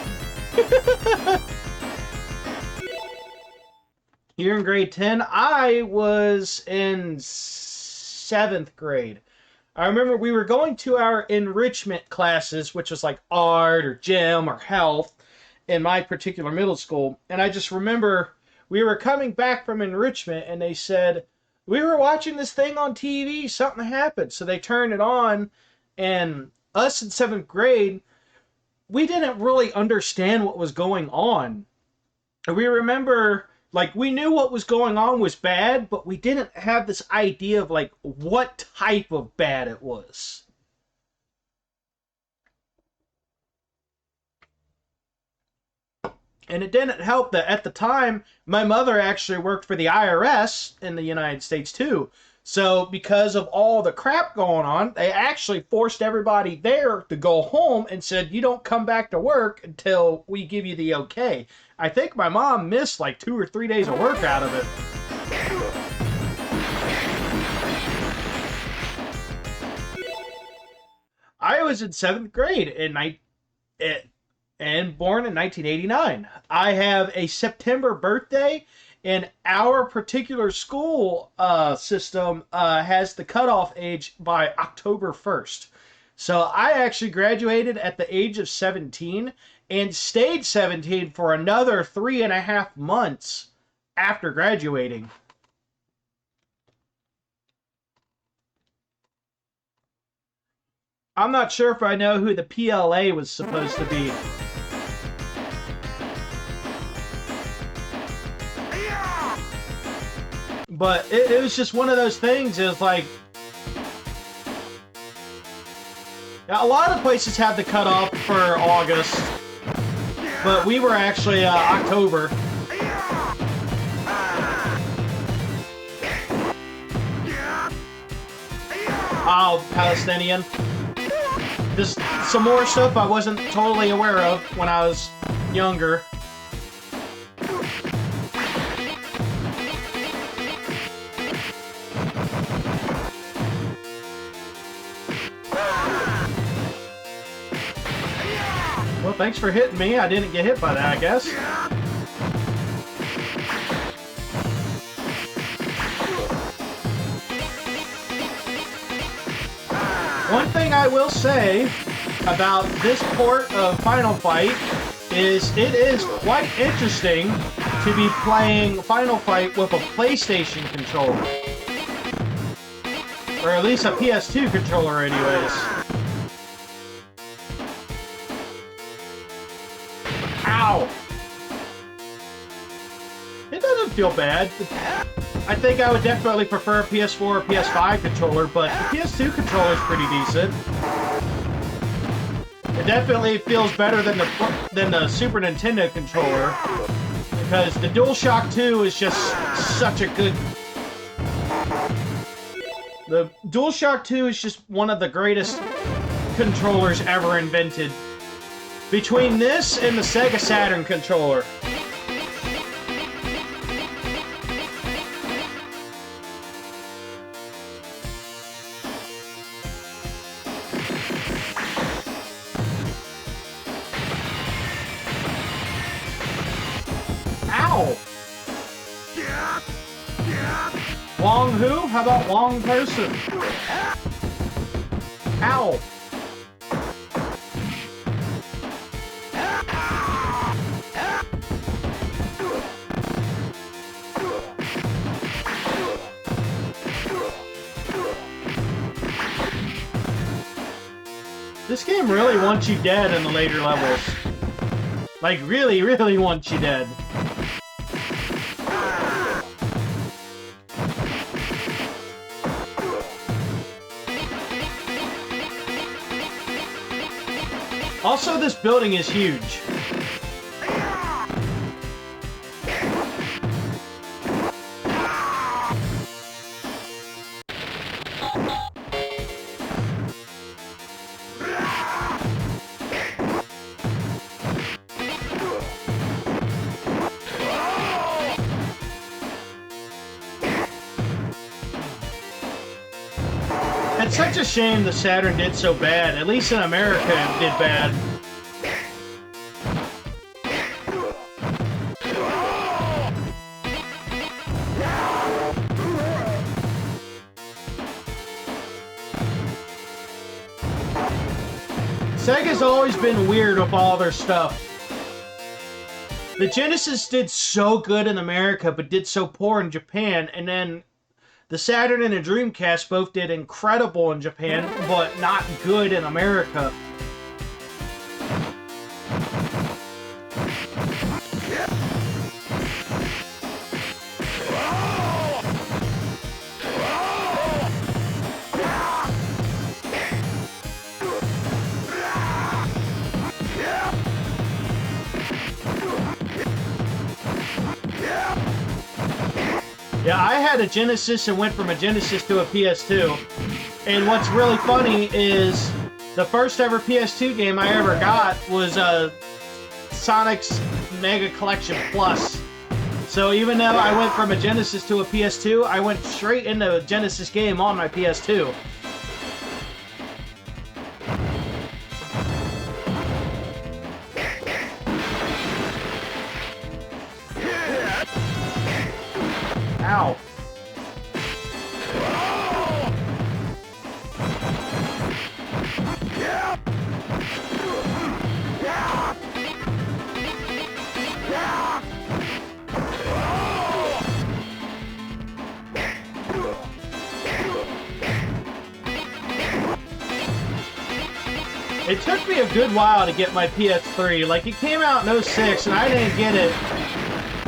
You're in grade 10. I was in 7th grade. I remember we were going to our enrichment classes, which was like art or gym or health in my particular middle school. And I just remember we were coming back from enrichment and they said, we were watching this thing on TV, something happened. So they turned it on, and us in 7th grade, we didn't really understand what was going on. We remember, like, we knew what was going on was bad, but we didn't have this idea of, like, what type of bad it was. And it didn't help that at the time, my mother actually worked for the IRS in the United States too. So because of all the crap going on, they actually forced everybody there to go home and said, you don't come back to work until we give you the okay. I think my mom missed like 2 or 3 days of work out of it. I was in 7th grade and born in 1989. I have a September birthday, and our particular school system has the cutoff age by October 1st. So I actually graduated at the age of 17 and stayed 17 for another 3.5 months after graduating. I'm not sure if I know who the PLA was supposed to be. But it was just one of those things. It was like, a lot of places have the cutoff for August, but we were actually October. Oh, Palestinian. Just some more stuff I wasn't totally aware of when I was younger. thanks for hitting me. I didn't get hit by that, I guess. One thing I will say about this port of Final Fight is it is quite interesting to be playing Final Fight with a PlayStation controller. Or at least a PS2 controller anyways. Ow! It doesn't feel bad. I think I would definitely prefer a PS4 or PS5 controller, but the PS2 controller is pretty decent. It definitely feels better than the Super Nintendo controller, because the DualShock 2 is just such a good... The DualShock 2 is just one of the greatest controllers ever invented. Between this and the Sega Saturn controller. Ow! Wong who? How about Wong person? Ow! This game really wants you dead in the later levels. Like, really, really wants you dead. Also, this building is huge. It's such a shame the Saturn did so bad. At least in America it did bad. Sega's always been weird with all their stuff. The Genesis did so good in America, but did so poor in Japan, and then the Saturn and the Dreamcast both did incredible in Japan, but not good in America. Yeah, I had a Genesis and went from a Genesis to a PS2. And what's really funny is the first ever PS2 game I ever got was Sonic's Mega Collection Plus. So even though I went from a Genesis to a PS2, I went straight into a Genesis game on my PS2. Ow. It took me a good while to get my PS3. Like, it came out in 06 and I didn't get it.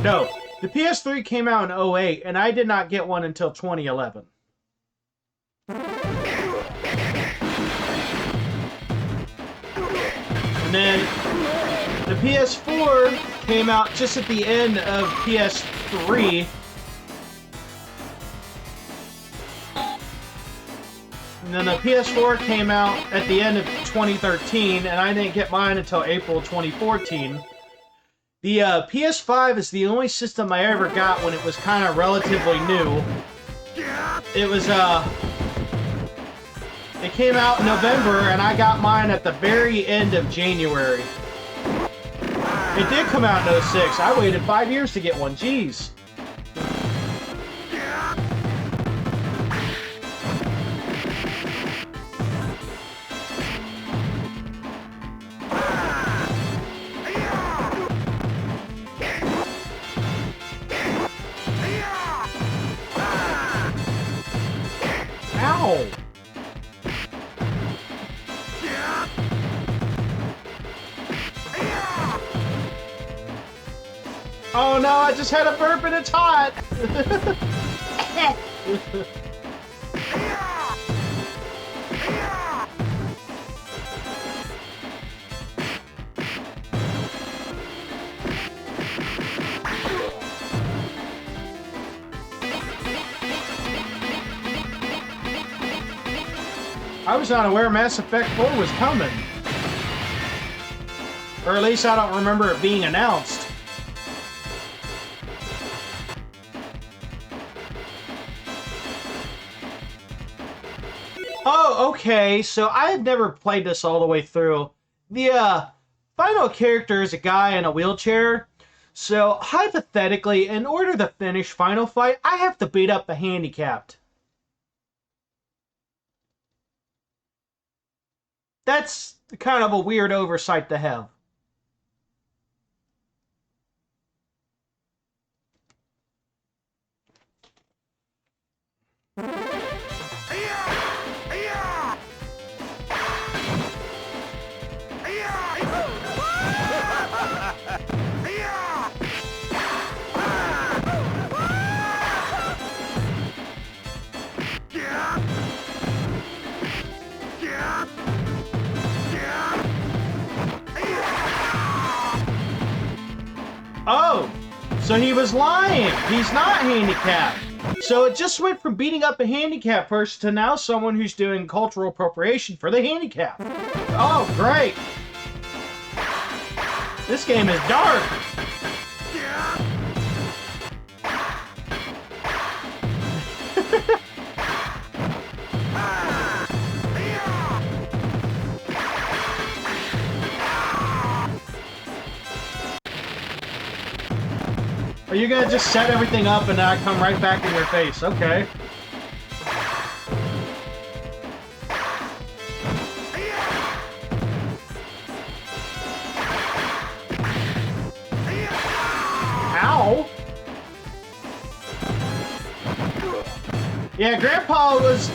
No. The PS3 came out in 08, and I did not get one until 2011. And then the PS4 came out just at the end of PS3. And then the PS4 came out at the end of 2013, and I didn't get mine until April 2014. The PS5 is the only system I ever got when it was kind of relatively new. It was, it came out in November, and I got mine at the very end of January. It did come out in '06. I waited 5 years to get one. Jeez. Ow! Oh no, I just had a burp and it's hot! I was not aware Mass Effect 4 was coming. Or at least I don't remember it being announced. Oh, okay, so I have never played this all the way through. The final character is a guy in a wheelchair. So, hypothetically, in order to finish Final Fight, I have to beat up the handicapped. That's kind of a weird oversight to have. Oh, so he was lying. He's not handicapped. So it just went from beating up a handicapped person to now someone who's doing cultural appropriation for the handicapped. Oh, great. This game is dark. Are you gonna just set everything up and I come right back in your face? Okay. Ow! Yeah, Grandpa was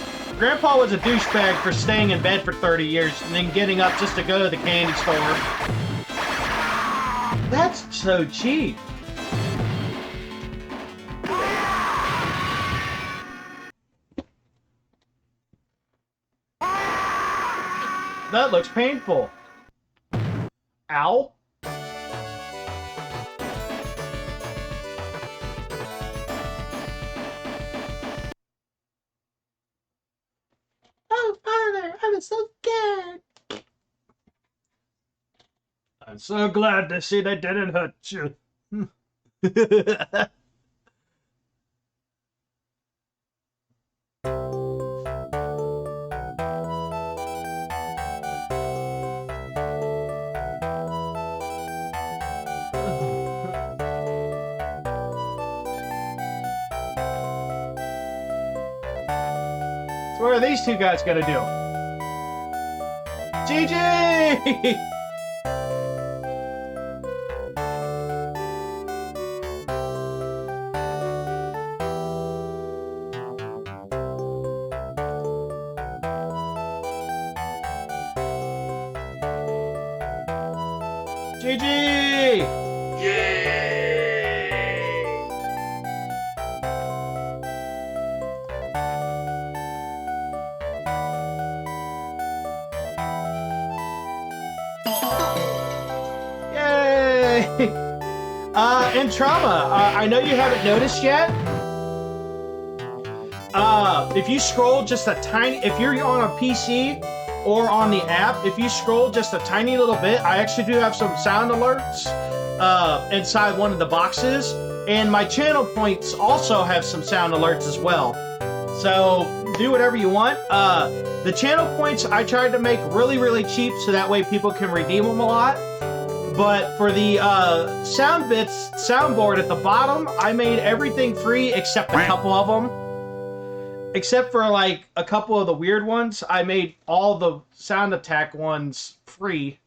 a douchebag for staying in bed for 30 years and then getting up just to go to the candy store. That's so cheap. That looks painful. Ow. Oh, Father, I'm so scared. I'm so glad to see they didn't hurt you. So what are these two guys gonna do? GG! GG! Yay! And Trauma, I know you haven't noticed yet. If you scroll just a tiny, if you're on a PC or on the app, if you scroll just a tiny little bit, I actually do have some sound alerts inside one of the boxes, and my channel points also have some sound alerts as well. So do whatever you want. The channel points I tried to make really, really cheap so that way people can redeem them a lot. But for the sound bits, soundboard at the bottom, I made everything free except a couple of them. Except for like a couple of the weird ones, I made all the sound attack ones free.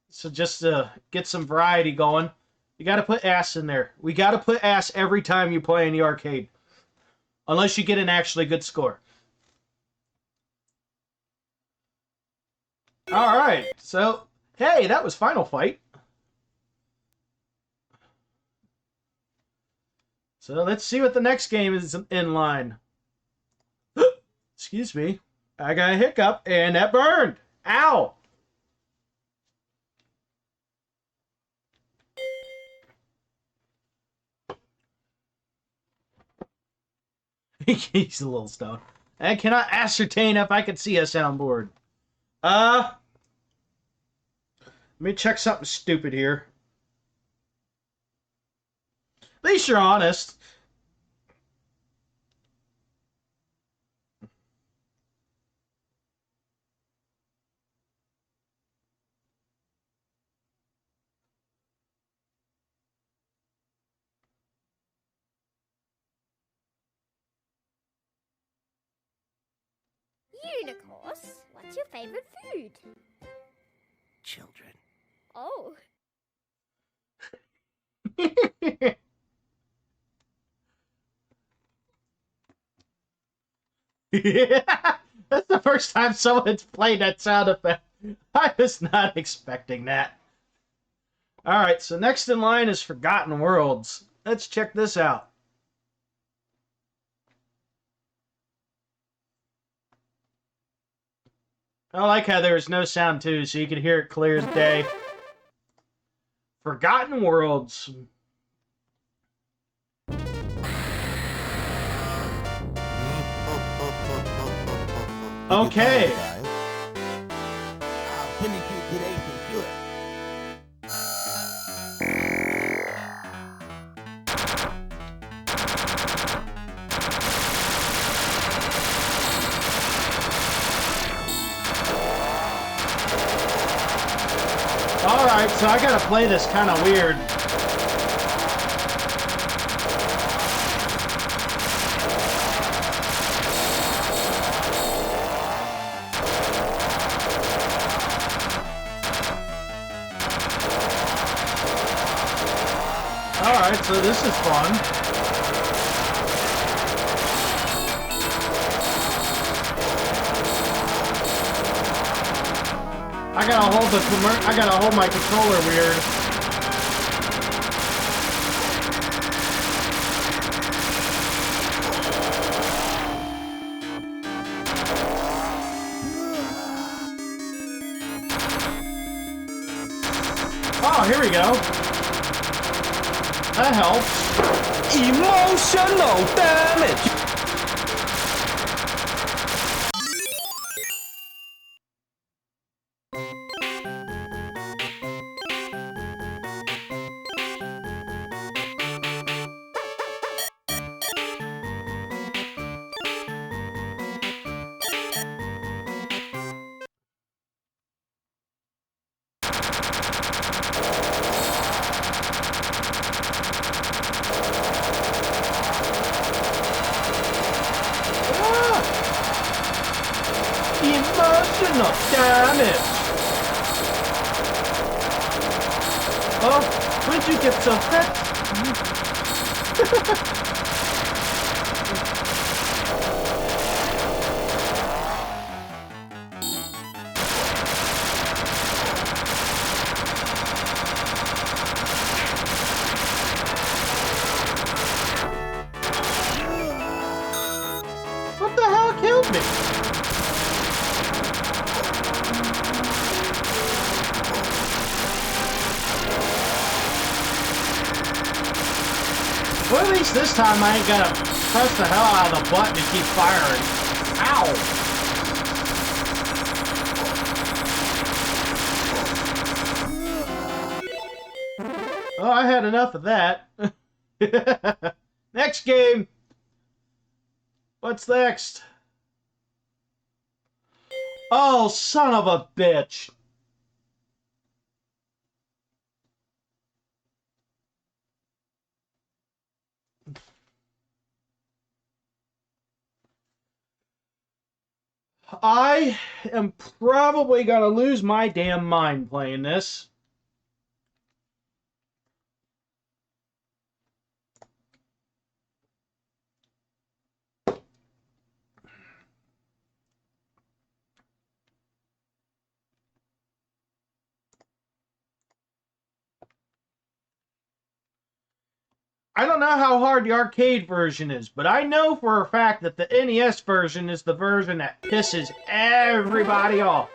So just to get some variety going, you got to put ass in there. We got to put ass every time you play in the arcade. Unless you get an actually good score. Alright, so, hey, that was Final Fight. So let's see what the next game is in line. Excuse me. I got a hiccup, and that burned. Ow! He's a little stoned. I cannot ascertain if I can see a soundboard. Let me check something stupid here. At least you're honest. Unicorns, what's your favorite food? Children. Oh. Yeah, that's the first time someone's played that sound effect. I was not expecting that. Alright, so next in line is Forgotten Worlds. Let's check this out. I like how there was no sound too, so you could hear it clear as day. Forgotten Worlds. Okay. Pinning you today for sure. Alright, so I gotta play this kind of weird. Alright, so this is fun. I gotta hold my controller weird. Oh, here we go. That helps. Emotional damage! Emotional damage! Oh, where'd you get so fat? What the hell killed me? Well, at least this time I ain't gotta press the hell out of the button to keep firing. Ow! Oh, I had enough of that. Next game! What's next? Oh, son of a bitch! I am probably gonna lose my damn mind playing this. I don't know how hard the arcade version is, but I know for a fact that the NES version is the version that pisses everybody off.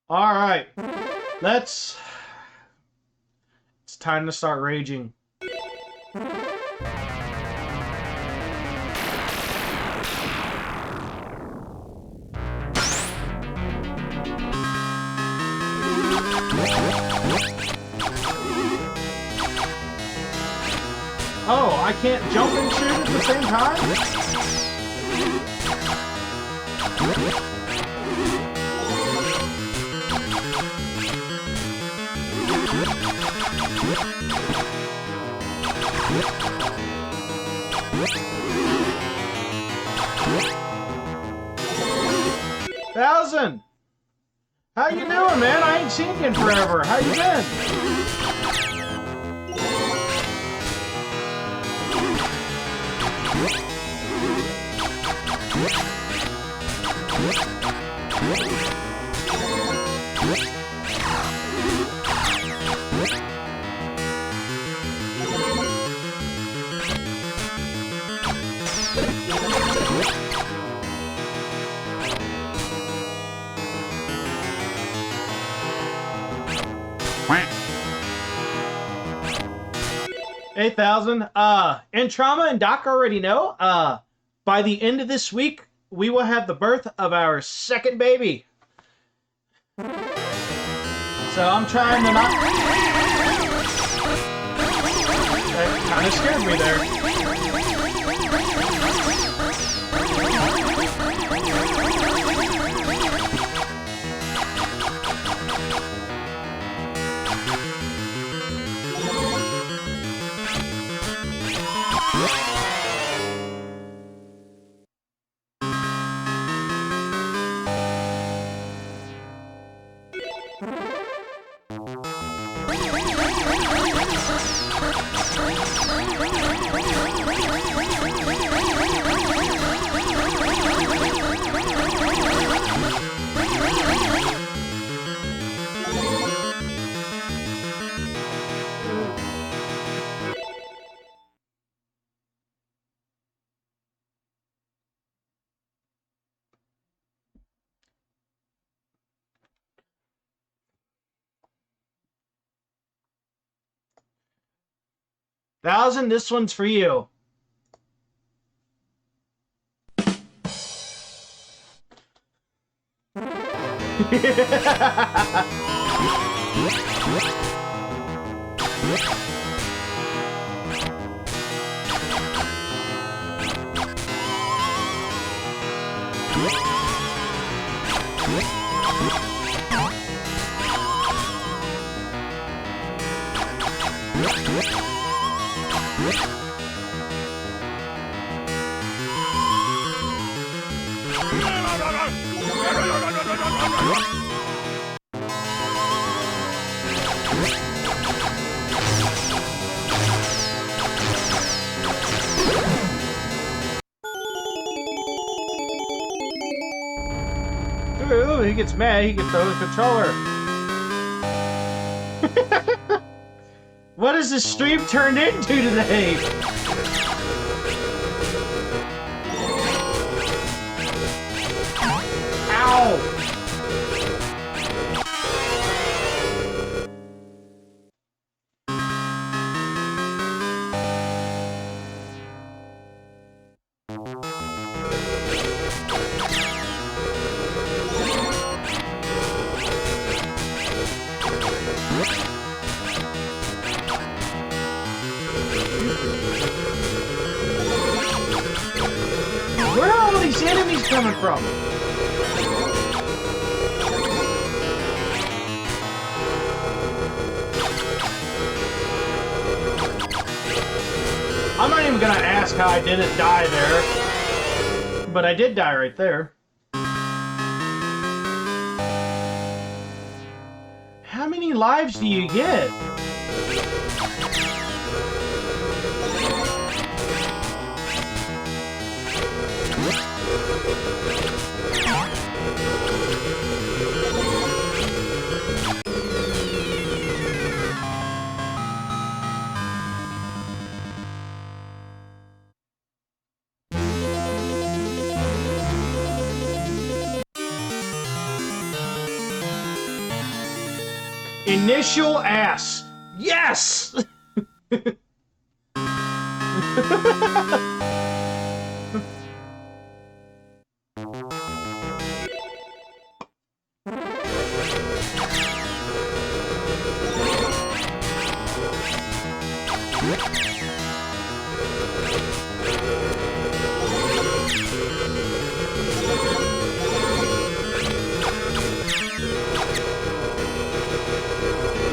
Alright, it's time to start raging. Oh, I can't jump and shoot at the same time? 1000! How you doing, man? I ain't seen you in forever. How you been? Hey, 1000. And Trauma and Doc already know, by the end of this week, we will have the birth of our second baby. So I'm trying to not... That kind of scared me there. 1000, this one's for you. Ooh, he gets mad, he can throw the controller. What has this stream turned into today? Ow! Where are all these enemies coming from? I'm not even gonna ask how I didn't die there. But I did die right there. How many lives do you get? Initial ass. Yes!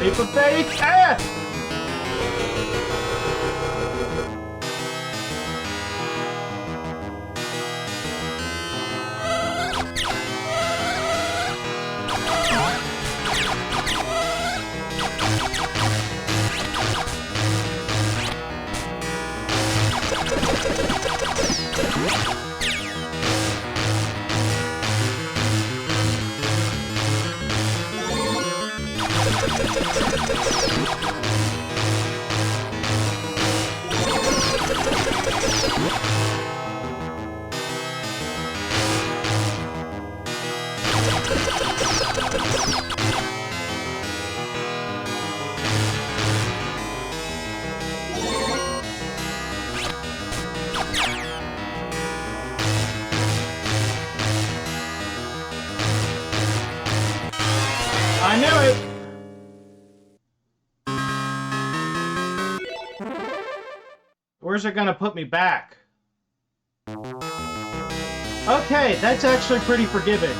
Leap of faith, ah! I knew it! Where's it gonna put me back? Okay, that's actually pretty forgiving.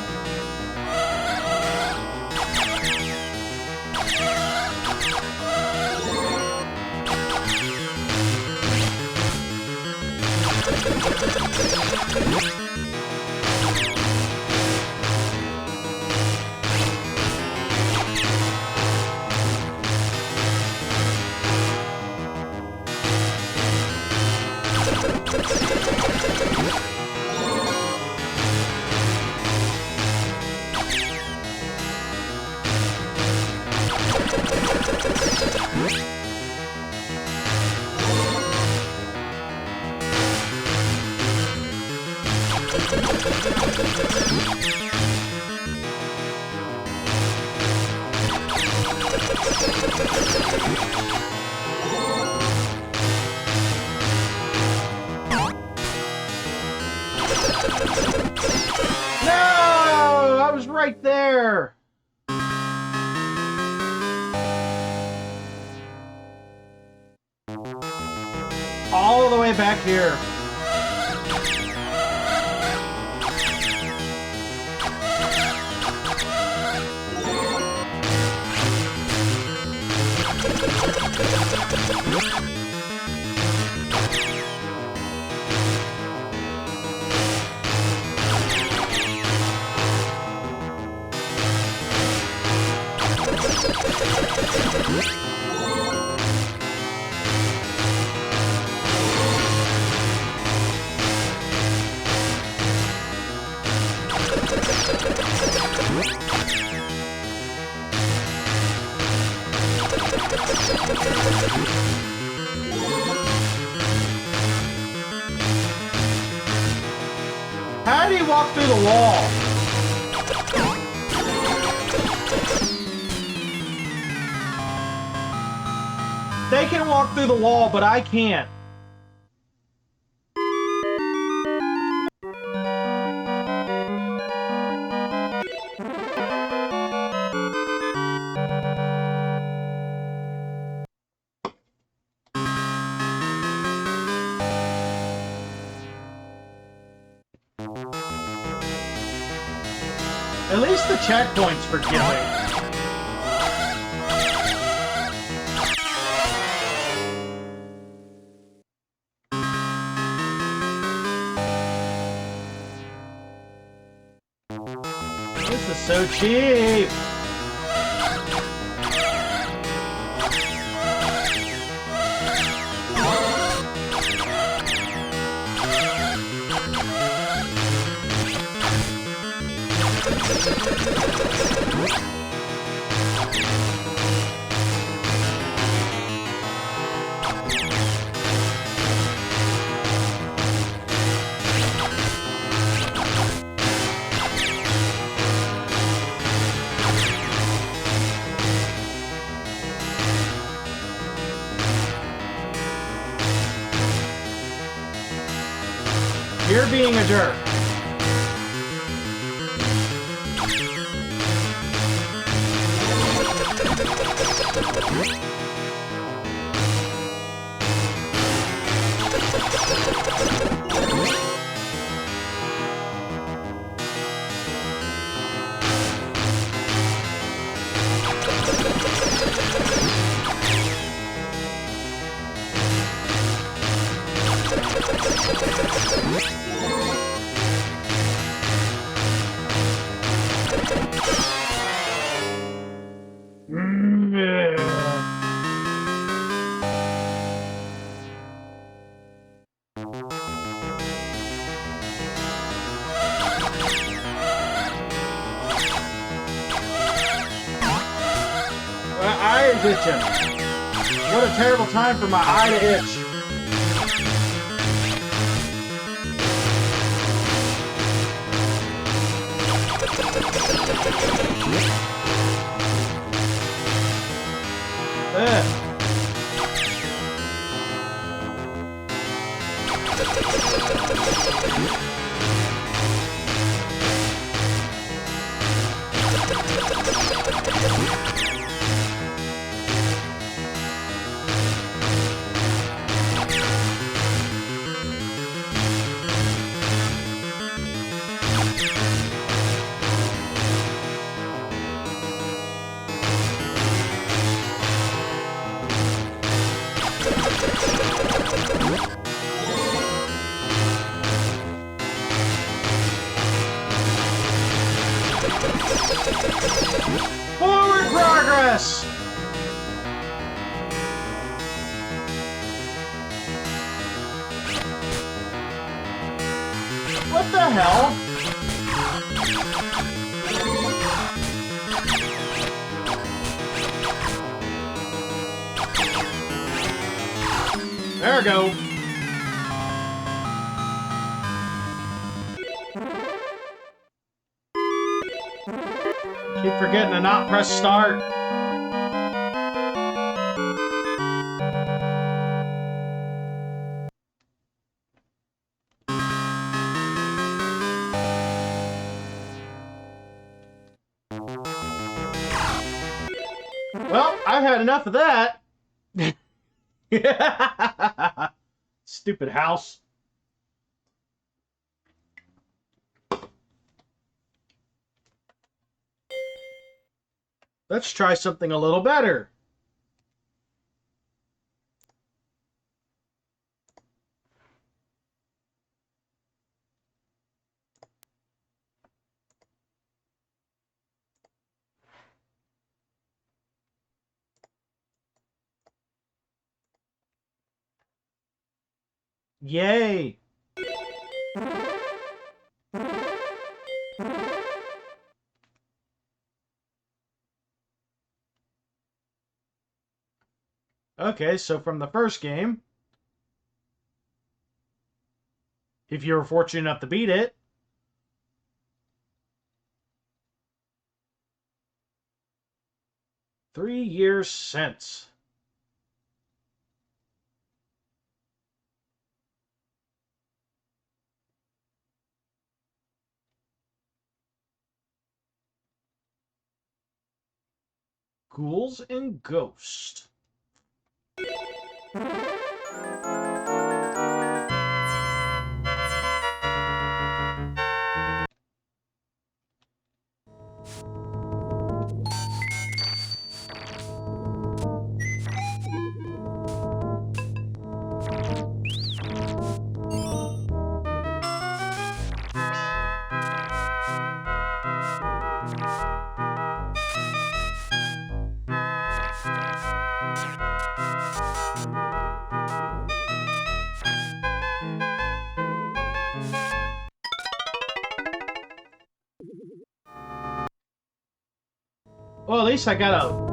No! I was right there! All the way back here. How did he walk through the wall? They can walk through the wall, but I can't. At least the checkpoint's forgiving. is so cheap. You're being a jerk. My eye is itching. What a terrible time for my eye to itch. Forward progress! What the hell? There we go. Keep forgetting to not press start. Well, I've had enough of that. Stupid house. Let's try something a little better. Yay! Okay, so from the first game, if you were fortunate enough to beat it, "3 years since." Ghouls and Ghosts. Well, at least I got a...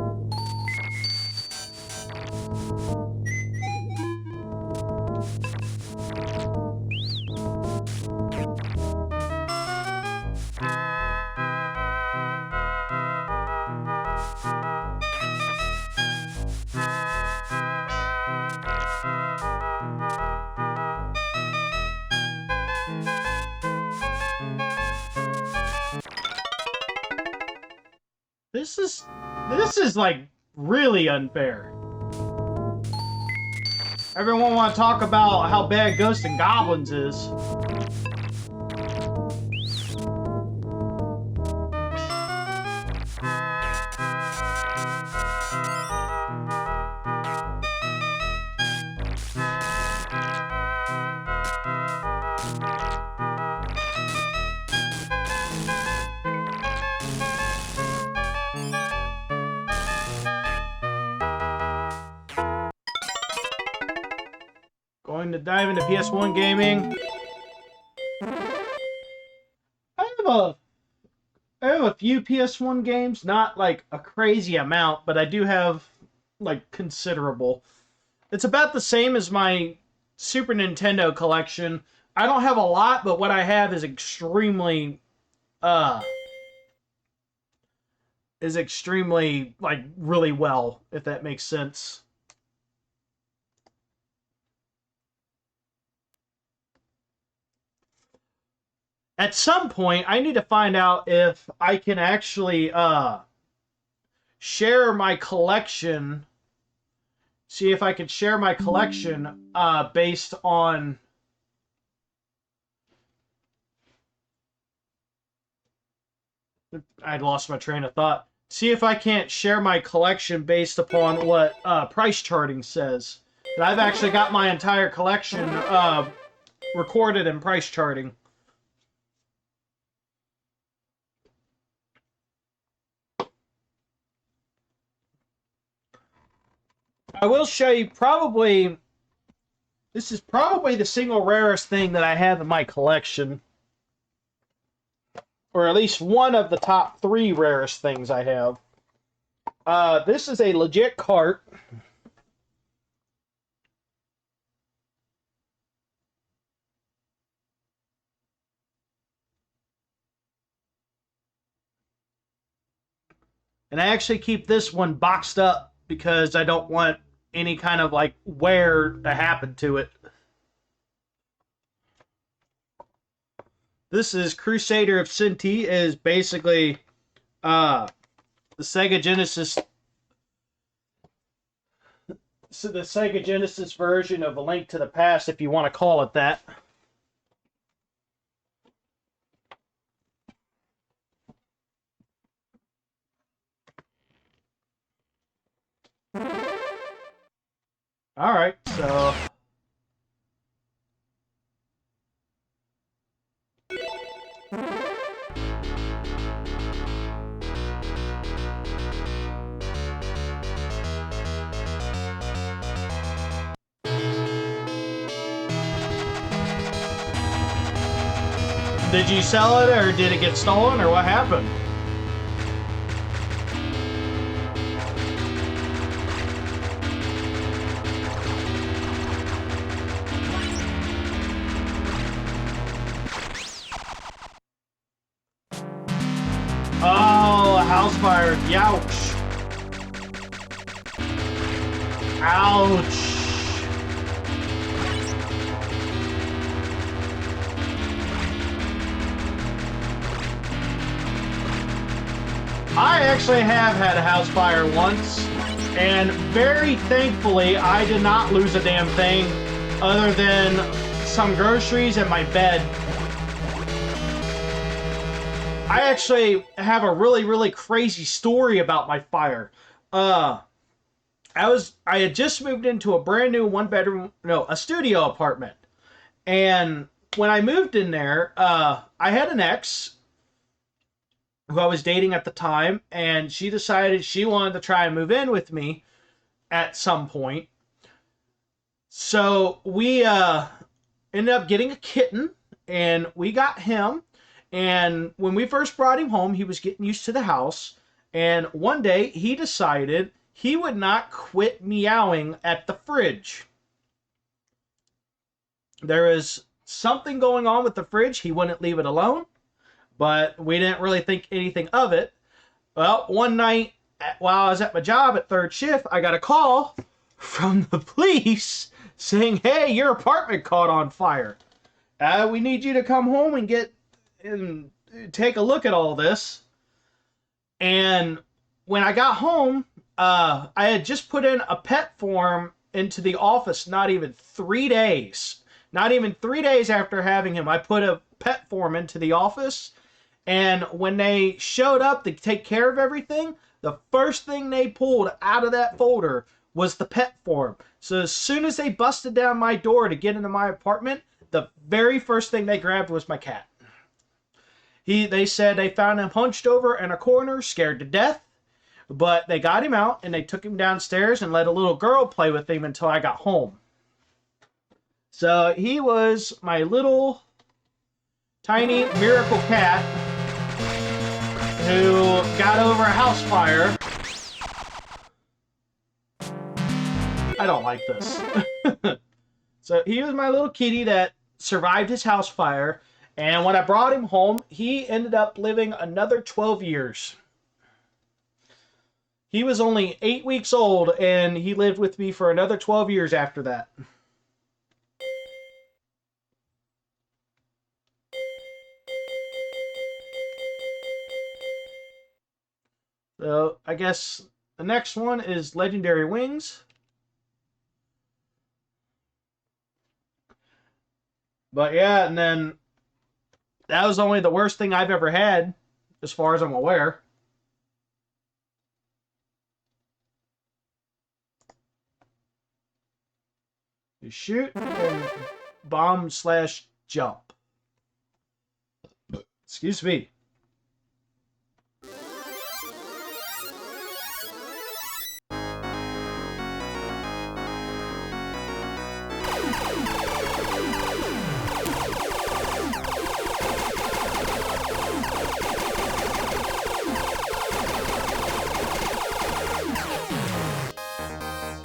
This is like really unfair. Everyone want to talk about how bad Ghosts and Goblins is. Going to dive into PS1 gaming. I have a few PS1 games, not like a crazy amount, but I do have like considerable. It's about the same as my Super Nintendo collection. I don't have a lot, but what I have is extremely like really well, if that makes sense. At some point, I need to find out if I can actually share my collection. See if I can share my collection based on... I'd lost my train of thought. See if I can't share my collection based upon what price charting says. And I've actually got my entire collection recorded in price charting. I will show you probably... This is probably the single rarest thing that I have in my collection. Or at least one of the top 3 rarest things I have. This is a legit cart. And I actually keep this one boxed up because I don't want any kind of like wear to happen to it. This is Crusader of Sinti, is basically the Sega Genesis, so the Sega Genesis version of A Link to the Past, if you want to call it that. All right, so did you sell it, or did it get stolen, or what happened? Oh, a house fire. Youch. Ouch. I actually have had a house fire once, and very thankfully I did not lose a damn thing other than some groceries and my bed. I actually have a really crazy story about my fire. I had just moved into a brand new a studio apartment. And when I moved in there, I had an ex who I was dating at the time, and she decided she wanted to try and move in with me at some point. So we ended up getting a kitten, and we got him. And when we first brought him home, he was getting used to the house. And one day he decided he would not quit meowing at the fridge. There was something going on with the fridge. He wouldn't leave it alone, but we didn't really think anything of it. Well, one night while I was at my job at third shift, I got a call from the police saying, "Hey, your apartment caught on fire. We need you to come home and take a look at all this." And when I got home, I had just put in a pet form into the office. Not even 3 days. Not even 3 days after having him, I put a pet form into the office. And when they showed up to take care of everything, the first thing they pulled out of that folder was the pet form. So as soon as they busted down my door to get into my apartment, the very first thing they grabbed was my cat. They said they found him hunched over in a corner, scared to death. But they got him out and they took him downstairs and let a little girl play with him until I got home. So he was my little tiny miracle cat who got over a house fire. I don't like this. So he was my little kitty that survived his house fire. And when I brought him home, he ended up living another 12 years. He was only 8 weeks old, and he lived with me for another 12 years after that. So, I guess the next one is Legendary Wings. But yeah, and then that was only the worst thing I've ever had, as far as I'm aware. You shoot and bomb/jump. Excuse me.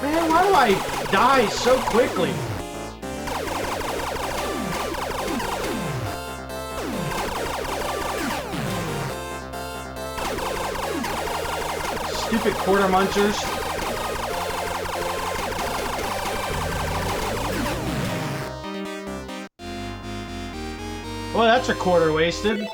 Man, why do I die so quickly? Stupid quarter munchers. Well, that's a quarter wasted.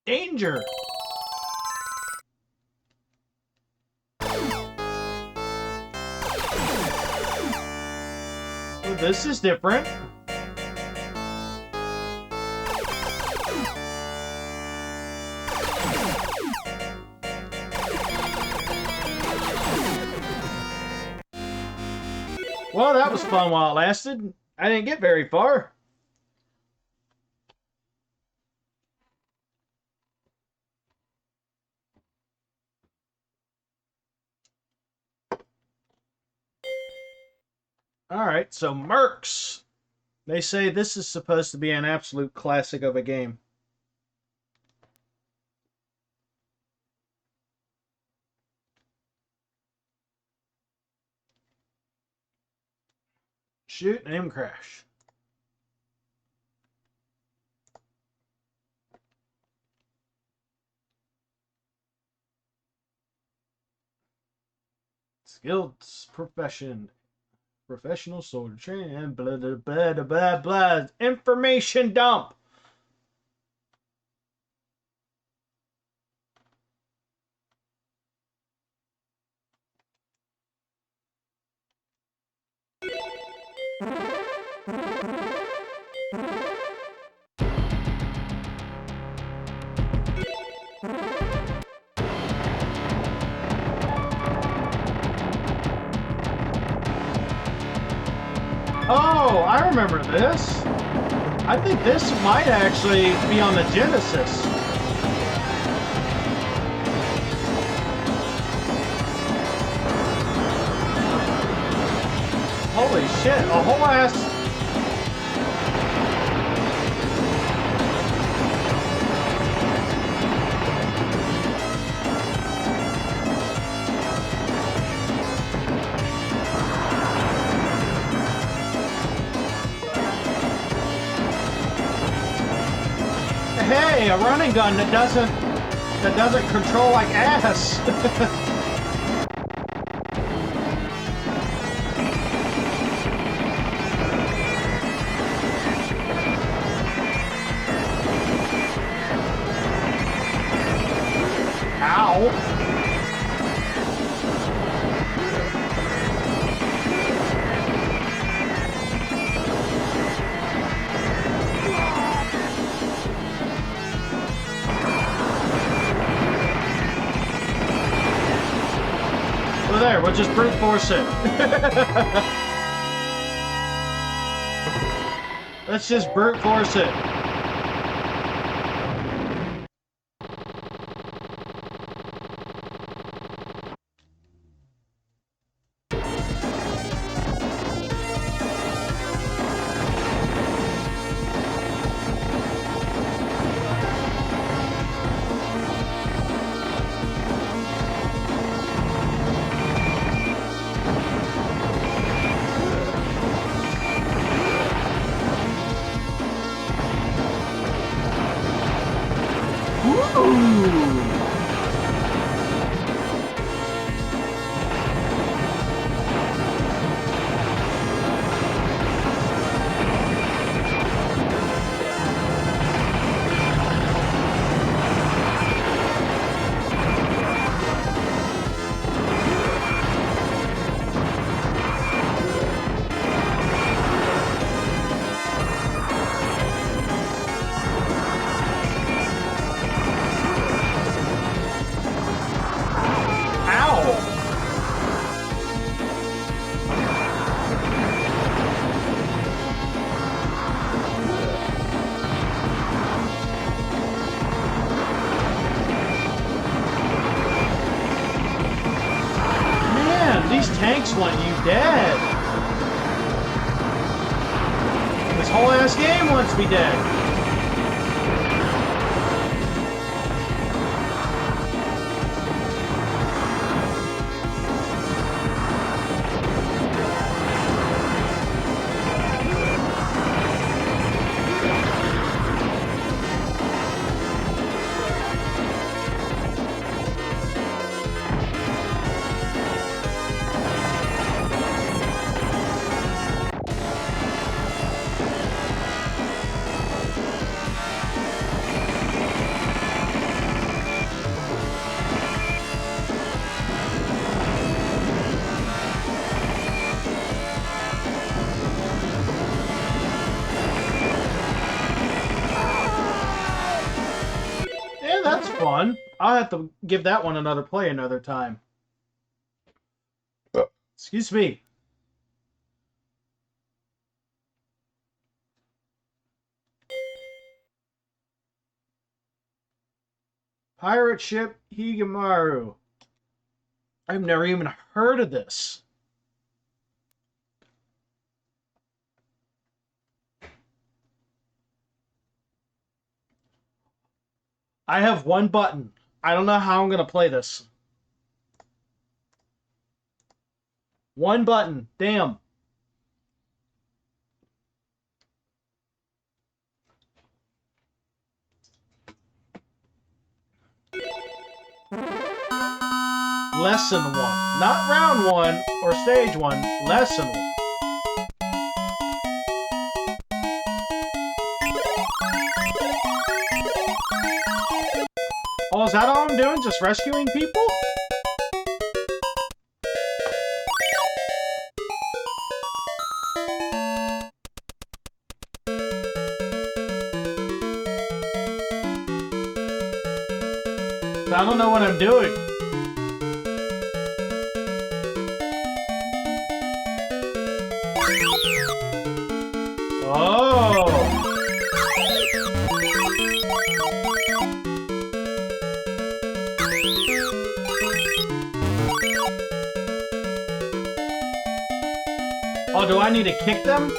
Danger! Well, this is different. Well, that was fun while it lasted. I didn't get very far. Alright, so Mercs. They say this is supposed to be an absolute classic of a game. Shoot, aim, crash. Skilled profession. Professional soldier training and blah blah blah blah blah. Information dump. Oh, I remember this. I think this might actually be on the Genesis. Holy shit, a whole ass... Hey, a running gun that doesn't control like ass. Ow. Well, there, we'll just brute force it. Let's just brute force it. Tanks want you dead. This whole ass game wants me dead. That's fun. I'll have to give that one another play another time. Excuse me. Pirate ship Higemaru. I've never even heard of this. I have one button. I don't know how I'm going to play this. One button. Damn. Lesson 1. Not round 1 or stage 1. Lesson 1. Oh, is that all I'm doing? Just rescuing people? So I don't know what I'm doing. Oh! Oh, do I need to kick them?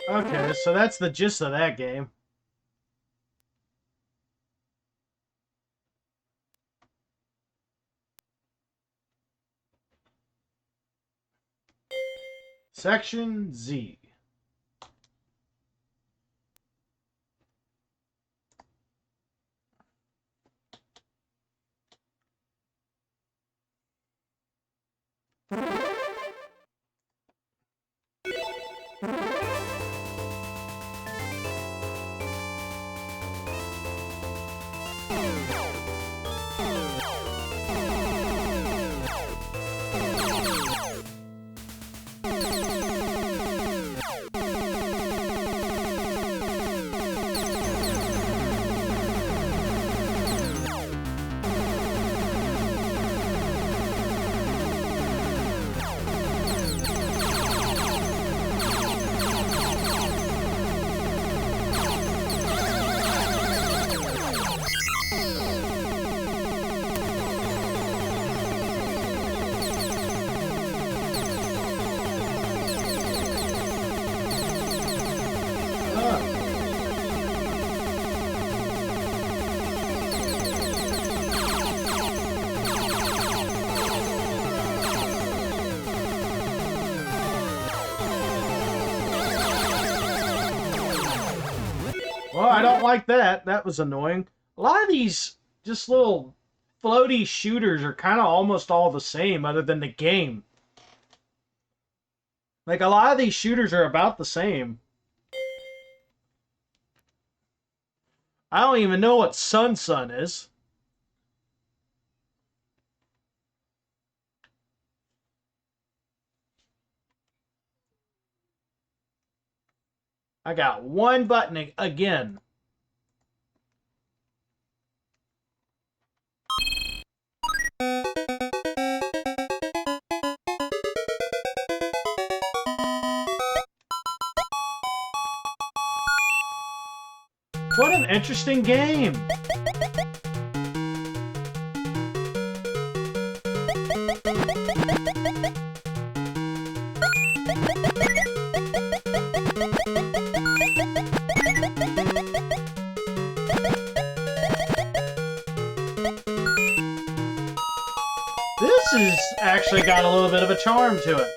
Okay, so that's the gist of that game. Section Z. Well, I don't like that. That was annoying. A lot of these just little floaty shooters are kind of almost all the same other than the game. Like, a lot of these shooters are about the same. I don't even know what Sun Sun is. I got one button again. What an interesting game. This has actually got a little bit of a charm to it.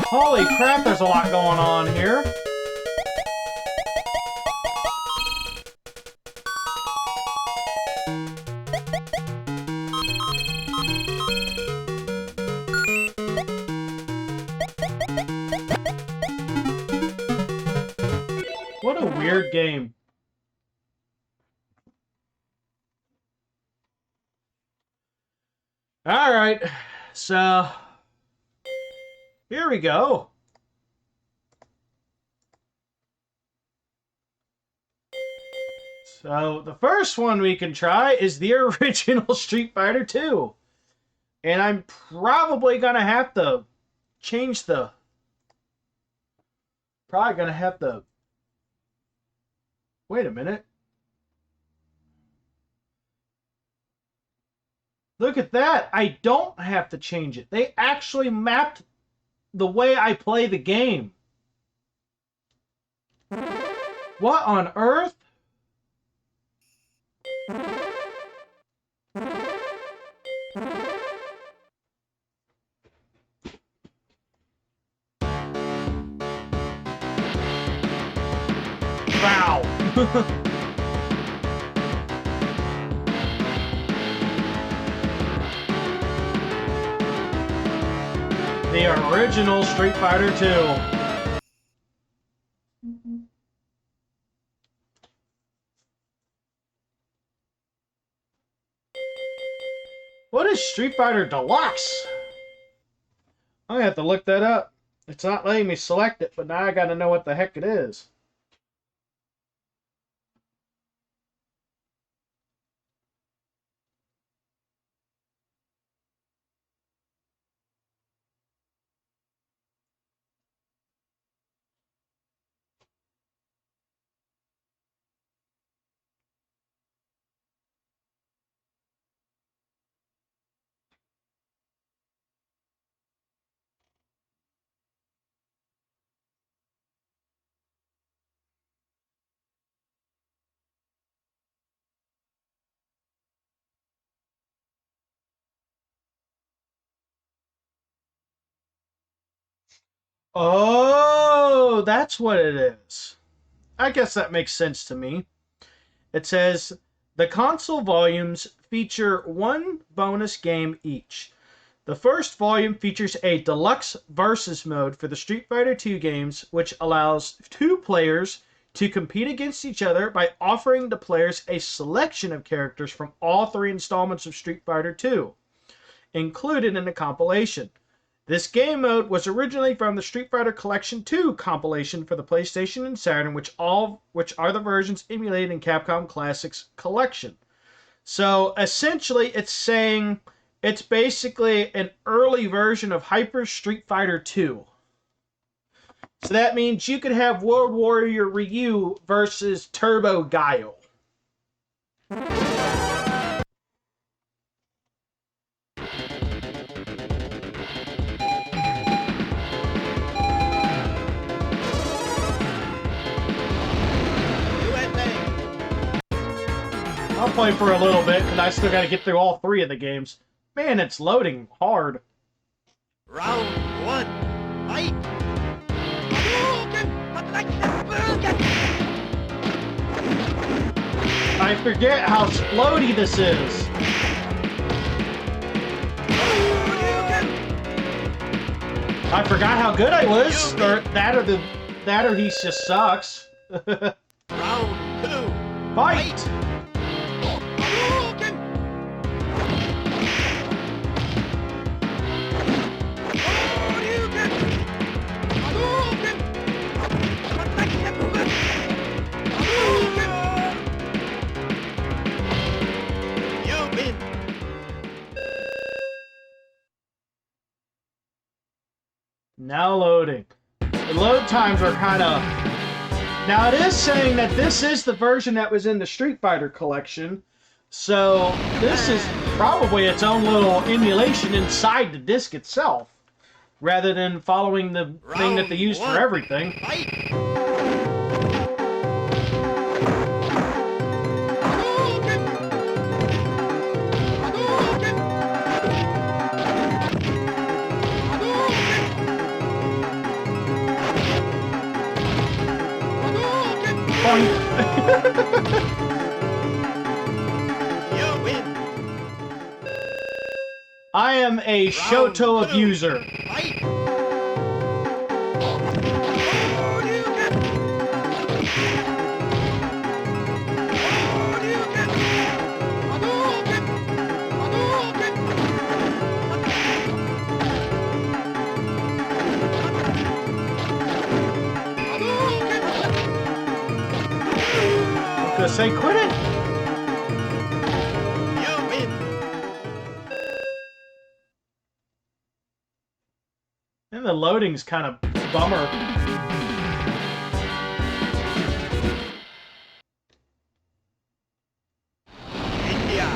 Holy crap, there's a lot going on here. What a weird game. Alright, so here we go. So the first one we can try is the original Street Fighter 2. And I'm probably gonna have to change the... Probably gonna have to... Wait a minute. Look at that. I don't have to change it. They actually mapped the way I play the game. What on earth? Wow. The original Street Fighter 2. What is Street Fighter Deluxe? I'm gonna have to look that up. It's not letting me select it, but now I gotta know what the heck it is. Oh, that's what it is. I guess that makes sense to me. It says the console volumes feature one bonus game each. The first volume features a deluxe versus mode for the Street Fighter II games, which allows two players to compete against each other by offering the players a selection of characters from all three installments of Street Fighter II, included in the compilation. This game mode was originally from the Street Fighter Collection 2 compilation for the PlayStation and Saturn, which are the versions emulated in Capcom Classics Collection. So essentially, it's saying it's basically an early version of Hyper Street Fighter 2. So that means you could have World Warrior Ryu versus Turbo Guile. I'll play for a little bit, because I still got to get through all three of the games. Man, it's loading hard. Round one, fight! I forget how explodey this is. I forgot how good I was, or that or he just sucks. Round two, Fight! Now loading. The load times are kind of... Now it is saying that this is the version that was in the Street Fighter collection. So this is probably its own little emulation inside the disc itself. Rather than following the thing that they use for everything. You win. I am a Shoto abuser. Fight. Say quit it. You win. And the loading's kind of bummer. India.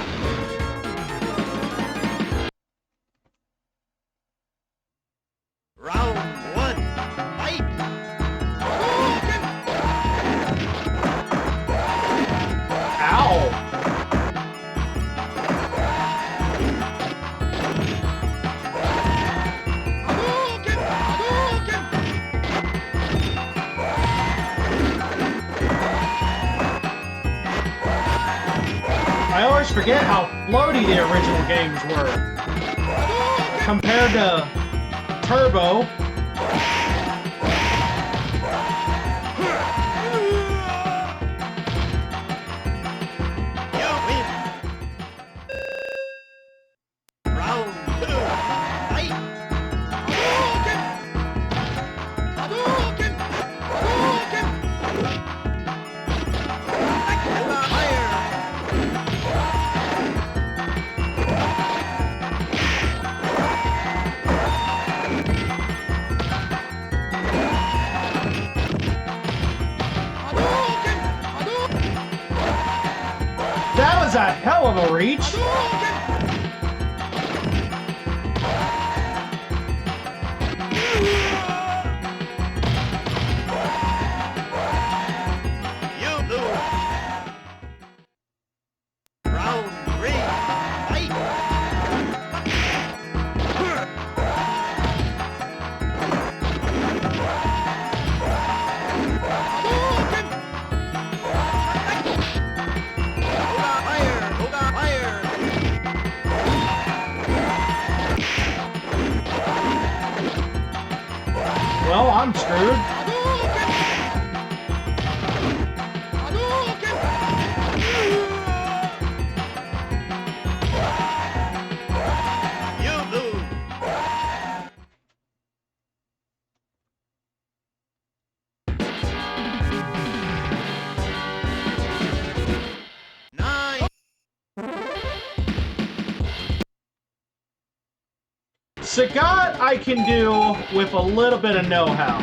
I always forget how floaty the original games were. Compared to Turbo. You win. Round 2. Fight. That was a hell of a reach. You lose. Round 3. Fight. Well, I'm screwed. You lose. Nine. Sagat I can do with a little bit of know-how.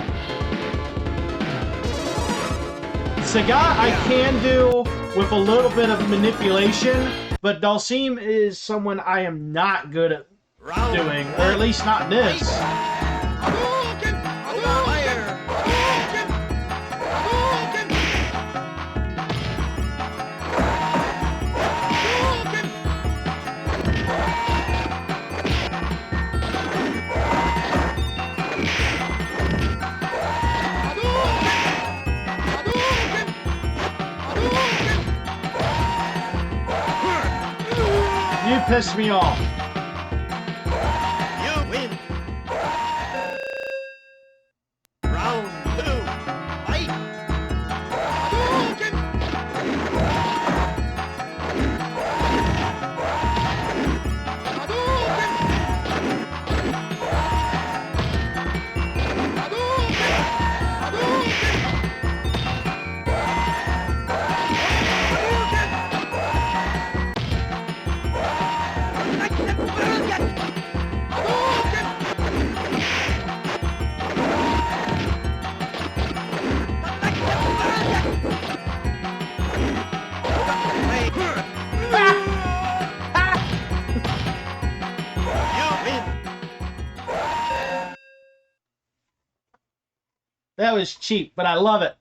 Sagat I can do with a little bit of manipulation, but Dalsim is someone I am not good at Round doing, or at least not this. You pissed me off. You win. Round 2. Fight. You win. That was cheap, but I love it.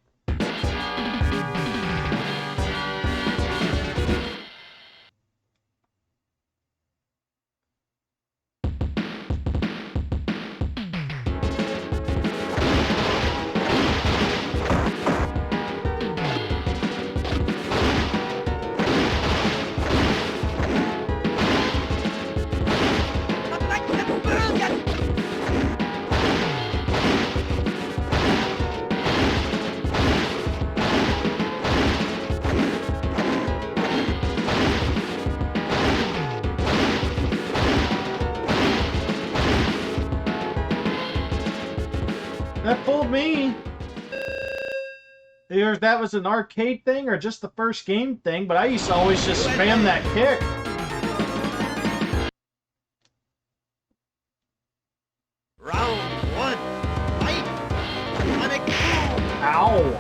That fooled me. Either if that was an arcade thing or just the first game thing, but I used to always just spam that kick. Round 1. Fight. Sonic Boom. Ow.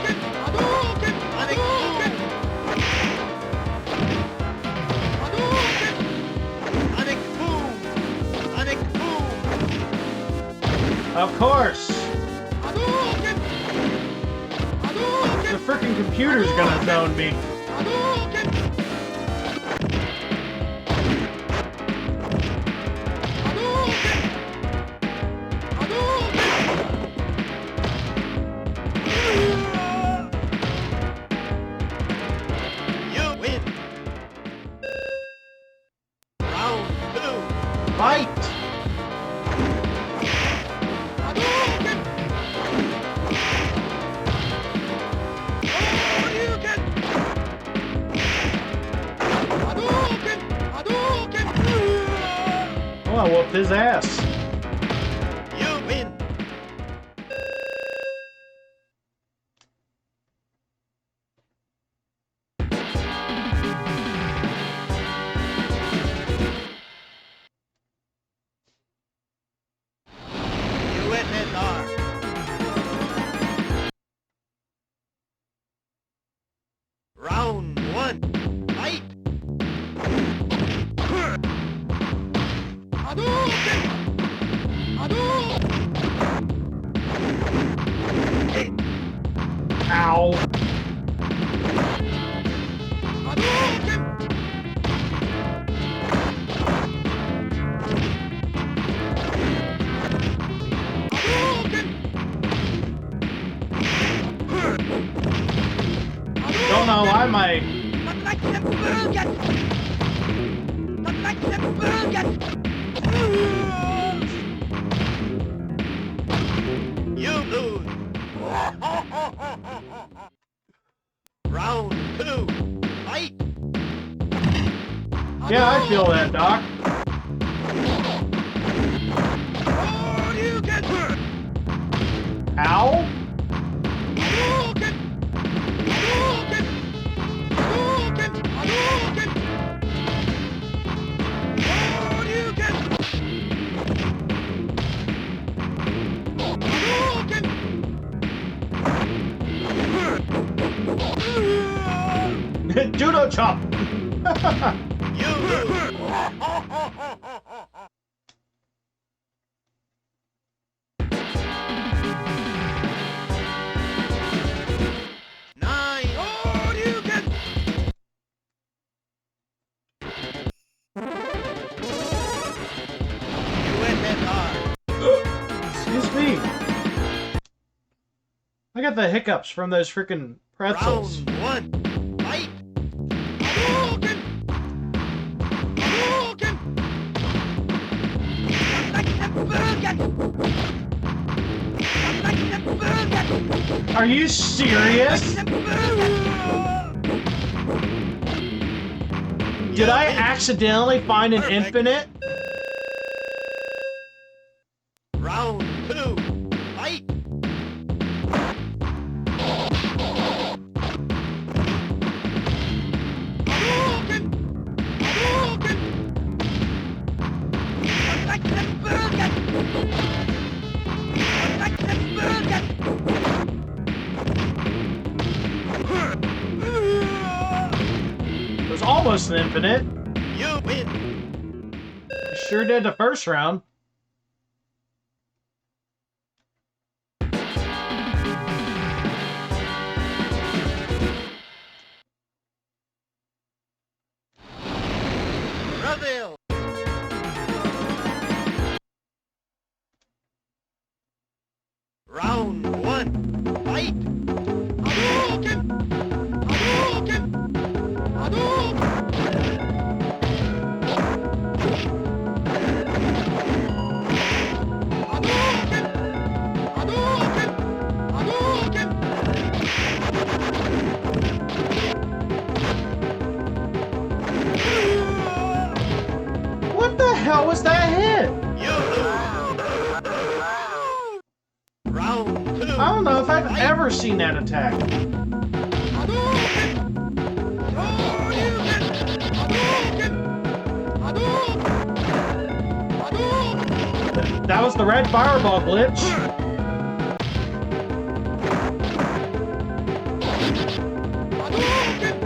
Sonic Boom. Sonic Boom. Sonic Boom. Of course. The freaking computer's gonna zone me. gonna whoop his ass. You win. USSR. Round one. Fight. Hadouken! Hadouken! Ow. Hadouken! Hadouken! Don't know why my... You lose. Round two. Fight. Yeah, I feel that, Doc. Hadouken! Ow. Hadouken! Hadouken! Hadouken! Hadouken! Hadouken! Hadouken! Judo chop. You lose. 9. Hadouken! USSR. Excuse me. I got the hiccups from those freaking pretzels. Round one. Fight. Hadouken! Hadouken! Are you serious? Did I accidentally find an Perfect. infinite? Round two. Fight. Hadouken! Hadouken! It was almost an infinite. You win. Sure did the first round. Brazil. Round one. Fight. Hadouken! Hadouken! Hadouken! Hadouken! Hadouken! Hadouken! What the hell was that hit? You lose. Round two. I don't know if I've ever seen that attack. Hadouken! Hadouken! Hadouken! Hadouken! Hadouken! That was the red fireball glitch. Hadouken!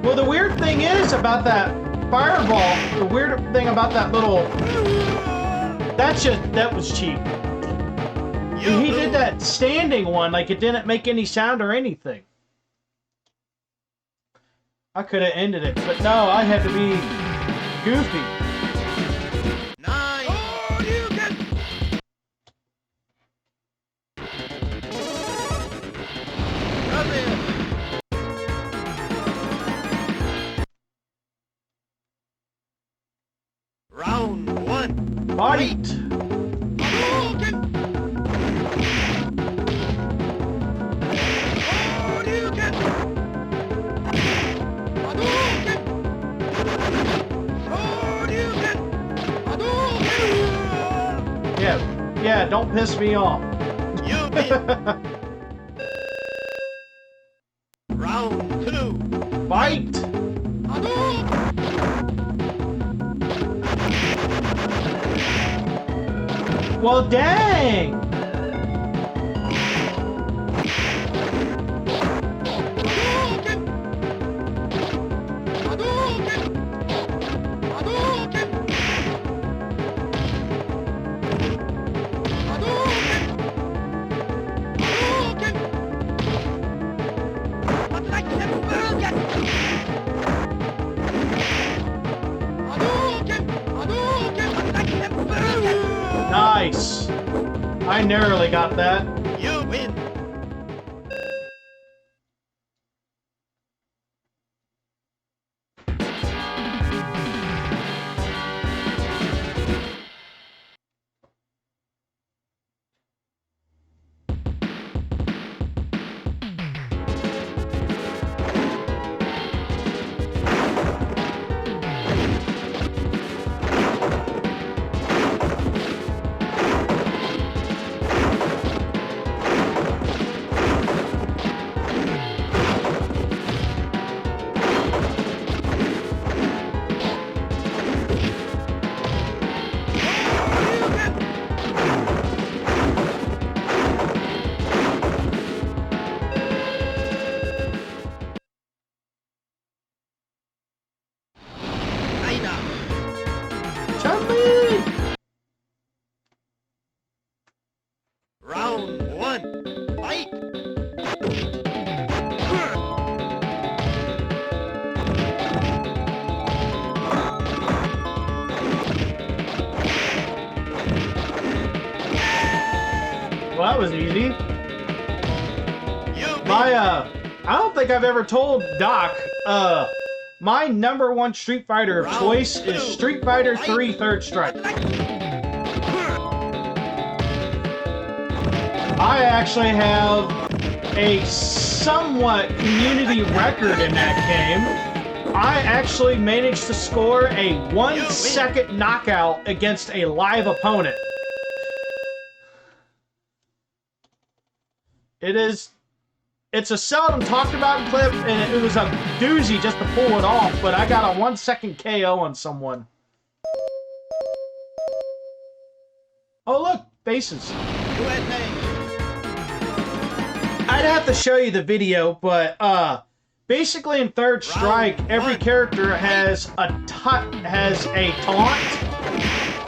Well, the weird thing is about that fireball, the weird thing about that little... That was cheap. He did that standing one like it didn't make any sound or anything. I could have ended it, but no, I had to be goofy. 9. Hadouken! Brazil. Round one. Fight! Hadouken! Hadouken! Hadouken! Yeah, don't piss me off. You win. Round 2. Fight! Well, dang! Nice! I narrowly got that. You win. Chun-Li! Round 1. Fight. Well, that was easy. You win. I don't think I've ever told Doc, my number one Street Fighter of choice is Street Fighter 3 Third Strike. I actually have a somewhat community record in that game. I actually managed to score a 1-second knockout against a live opponent. It's a seldom talked about clip, and it was a doozy just to pull it off, but I got a 1-second KO on someone. Oh look, faces. USA. I'd have to show you the video, but basically in Third Strike, every character has a taunt,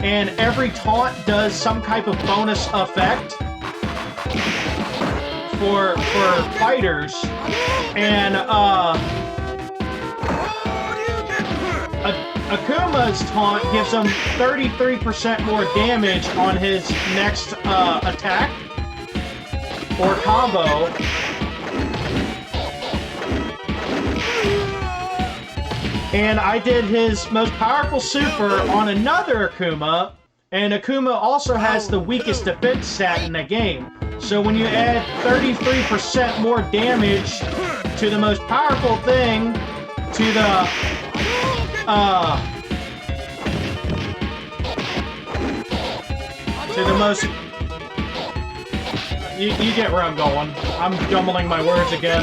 and every taunt does some type of bonus effect for fighters, and Akuma's taunt gives him 33% more damage on his next attack or combo. And I did his most powerful super on another Akuma, and Akuma also has the weakest defense stat in the game. So when you add 33% more damage to the most powerful thing, to the most, you get where I'm going. I'm jumbling my words again.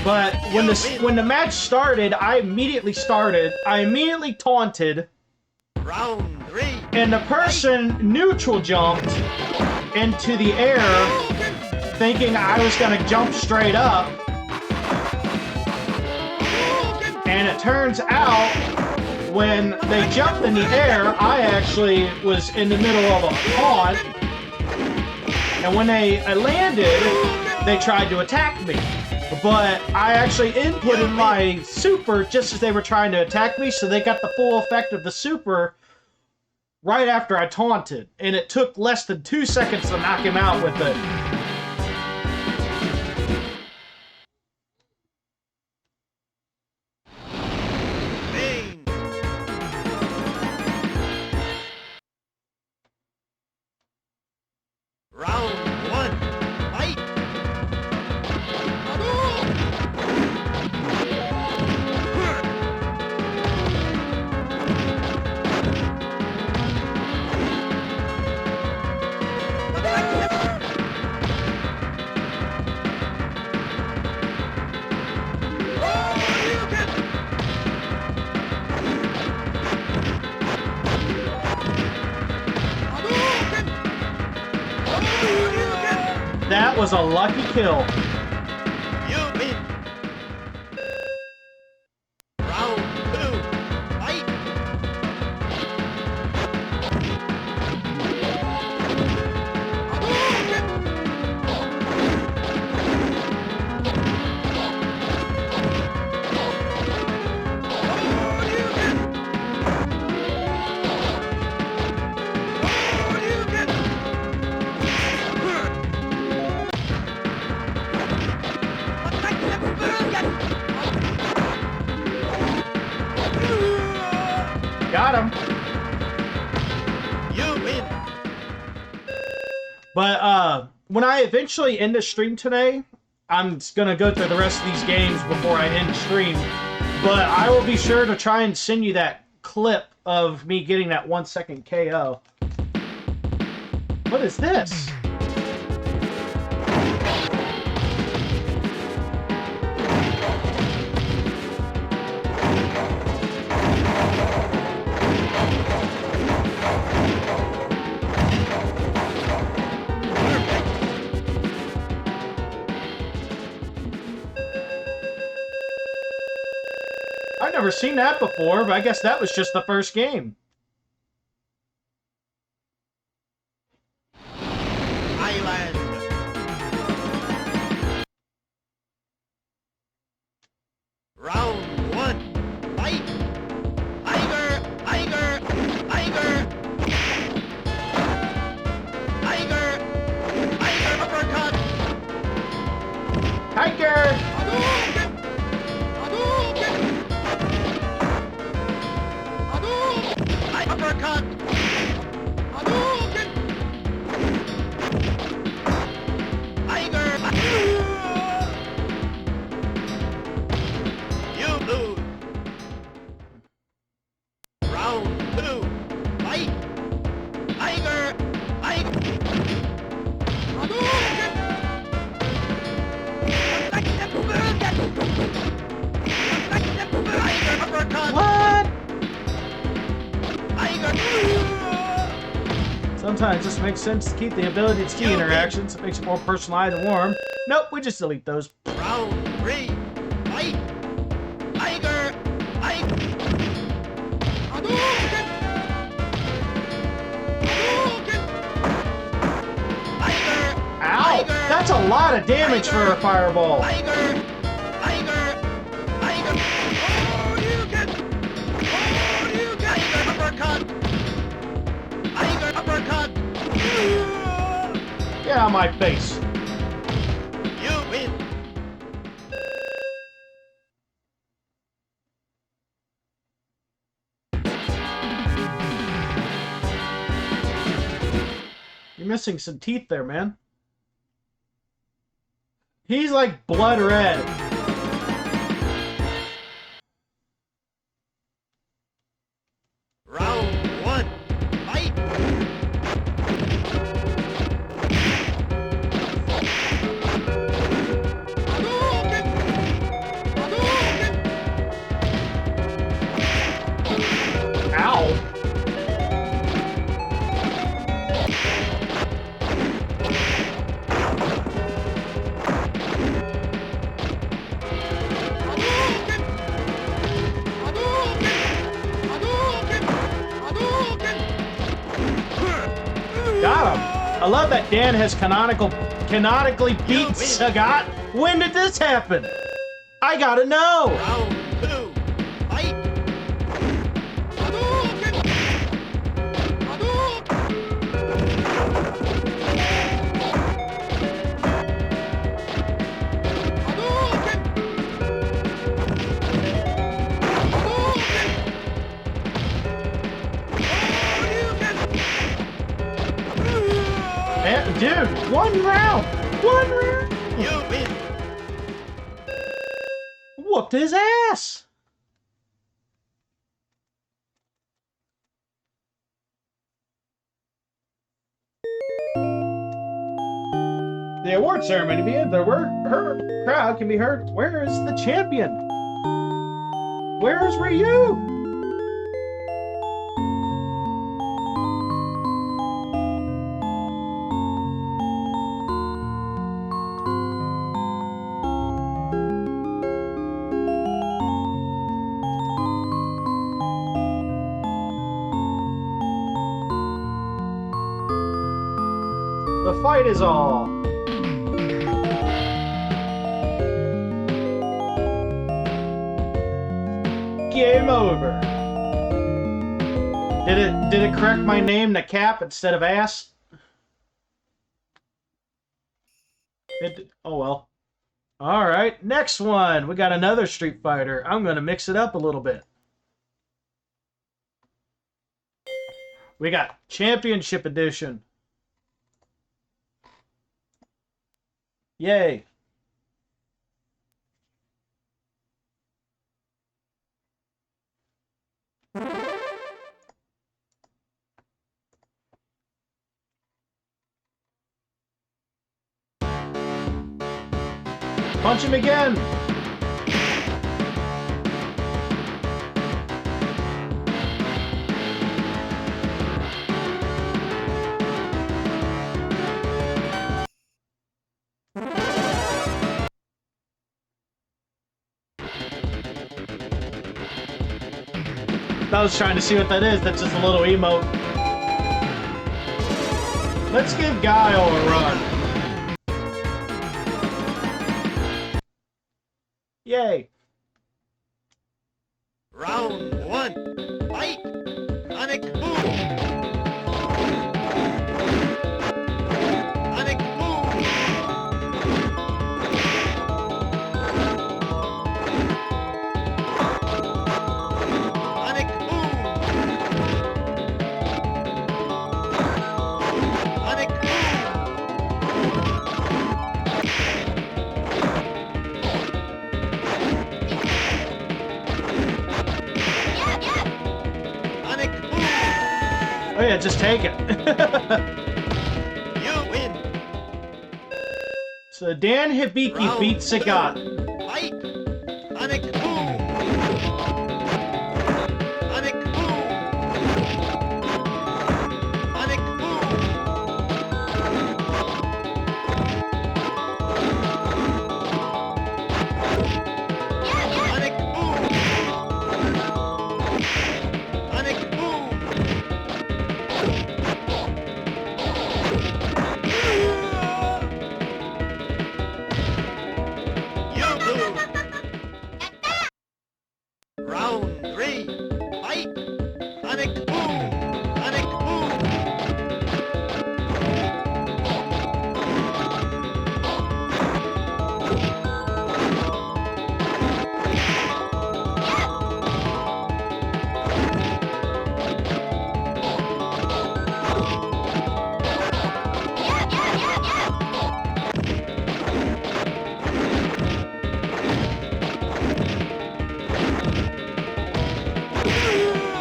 But when the match started, I immediately taunted. Round 3. And the person neutral jumped into the air, thinking I was gonna jump straight up. And it turns out, when they jumped in the air, I actually was in the middle of a taunt. And when I landed, they tried to attack me. But I actually inputted my super just as they were trying to attack me, so they got the full effect of the super right after I taunted. And it took less than 2 seconds to knock him out with it. Main. Round 1. Fight. that was a lucky kill. You win. Round 2. Fight. Got him. You win. But when I eventually end the stream today, I'm gonna go through the rest of these games before I end stream. But I will be sure to try and send you that clip of me getting that 1 second KO. What is this? I've never seen that before, but I guess that was just the first game. Island. Round 1. Fight. Tiger. Tiger. Tiger. Tiger. Tiger uppercut. Tiger! Hadouken. Hadouken. Hadouken. Uppercut. Hadouken. Tiger. You lose. Round 2. Fight. Tiger. Tiger. Hadouken. Tiger uppercut. What? Tiger. Sometimes it just makes sense to keep the ability to key interactions. It makes it more personalized and warm. Nope, we just delete those. Round 3. Fight. Tiger. Tiger. Hadouken. Hadouken. Tiger. Ow! That's a lot of damage for a fireball. Tiger. Tiger. Tiger. Hadouken. Hadouken. Tiger uppercut. Tiger uppercut. Get out of my face. You win. You're missing some teeth there, man. He's like blood red. Round 1. Fight. Hadouken. Hadouken. Ow! Hadouken. Hadouken. Hadouken. Hadouken. Got him. I love that Dan has canonically beat Sagat. When did this happen? I gotta know. Round 2. Fight. Hadouken. Hadouken. Hadouken. Hadouken. And, dude, one round. One round. You win. Whooped his ass. The award ceremony begins. The crowd can be heard. Where is the champion? Where is Ryu? fight is all. Game over. Did it correct my name to Cap instead of Ass? Oh well. Alright, next one. We got another Street Fighter. I'm gonna mix it up a little bit. We got Championship Edition. Yay. Punch him again! I was trying to see what that is. That's just a little emote. Let's give Guile a run. Yay. Round 1. Fight! Sonic boom! Sonic boom! Sonic boom! Sonic Sonic boom! Oh yeah, just take it. You win! So Dan Hibiki beat Sagat. Fight! Sonic boom! Sonic boom! Sonic boom! Sonic boom! Sonic boom! You lose! Round 3. Fight! Sonic boom! Sonic boom!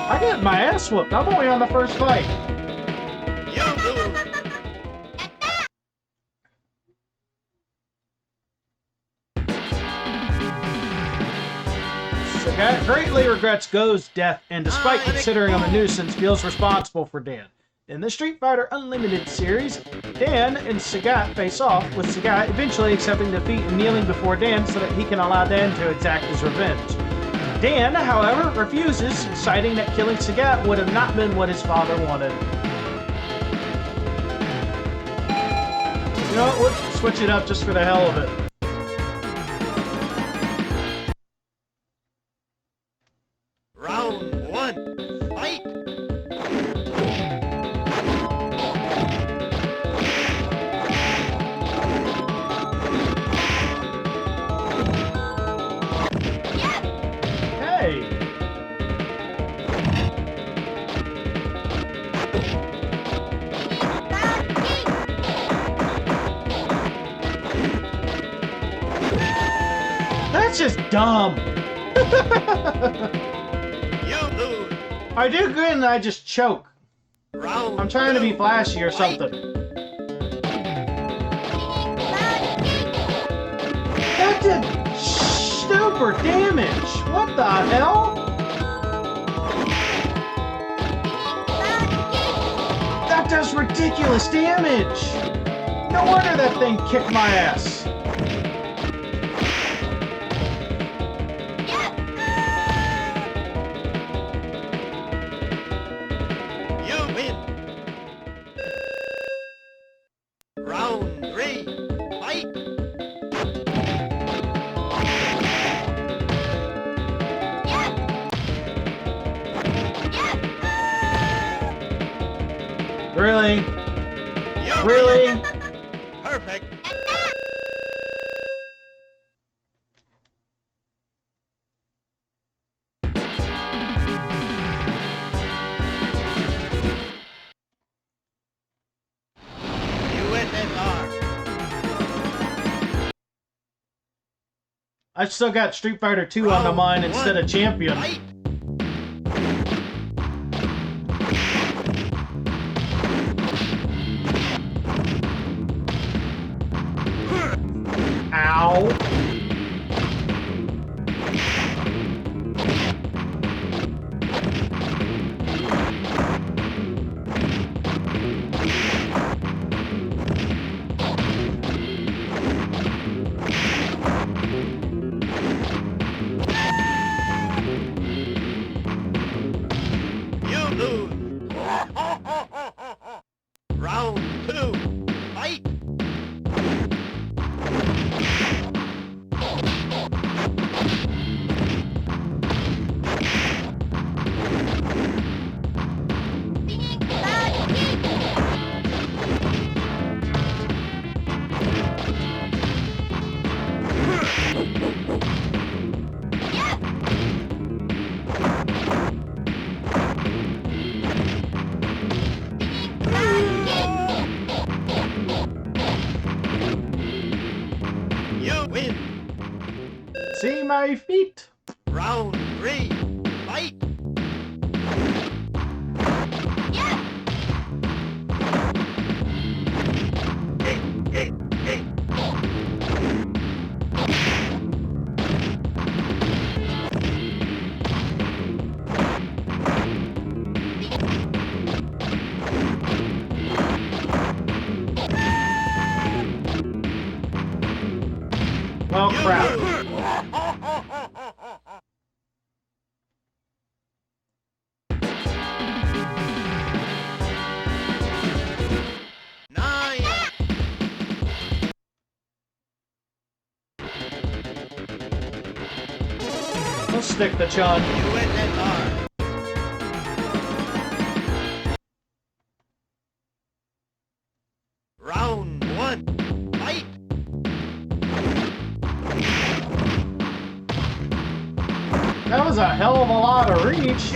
I got my ass whooped. I'm only on the first fight. You lose! Sagat greatly regrets Go's death and despite considering him a nuisance, feels responsible for Dan. In the Street Fighter Unlimited series, Dan and Sagat face off, with Sagat eventually accepting defeat and kneeling before Dan so that he can allow Dan to exact his revenge. Dan, however, refuses, citing that killing Sagat would have not been what his father wanted. You know what, let's switch it up just for the hell of it. Round 1. Fight! Hey! That's just dumb! You lose! I do good and I just choke. Round I'm trying to be 2. flashy or Fight! something. That did super damage! What the hell? That does ridiculous damage! No wonder that thing kicked my ass. You win! Round 3. Fight! Really? You Really? win. Perfect. USSR. I've still got Street Fighter 2 on the Round mind instead 1. of Champion. Fight! Ow. You lose. Round 2. Fight! You win. See my feet? Round 3. Fight! Well, You crap. lose. 9. We'll stick the chun. USSR. Round 1. Fight! That was a hell of a lot of reach.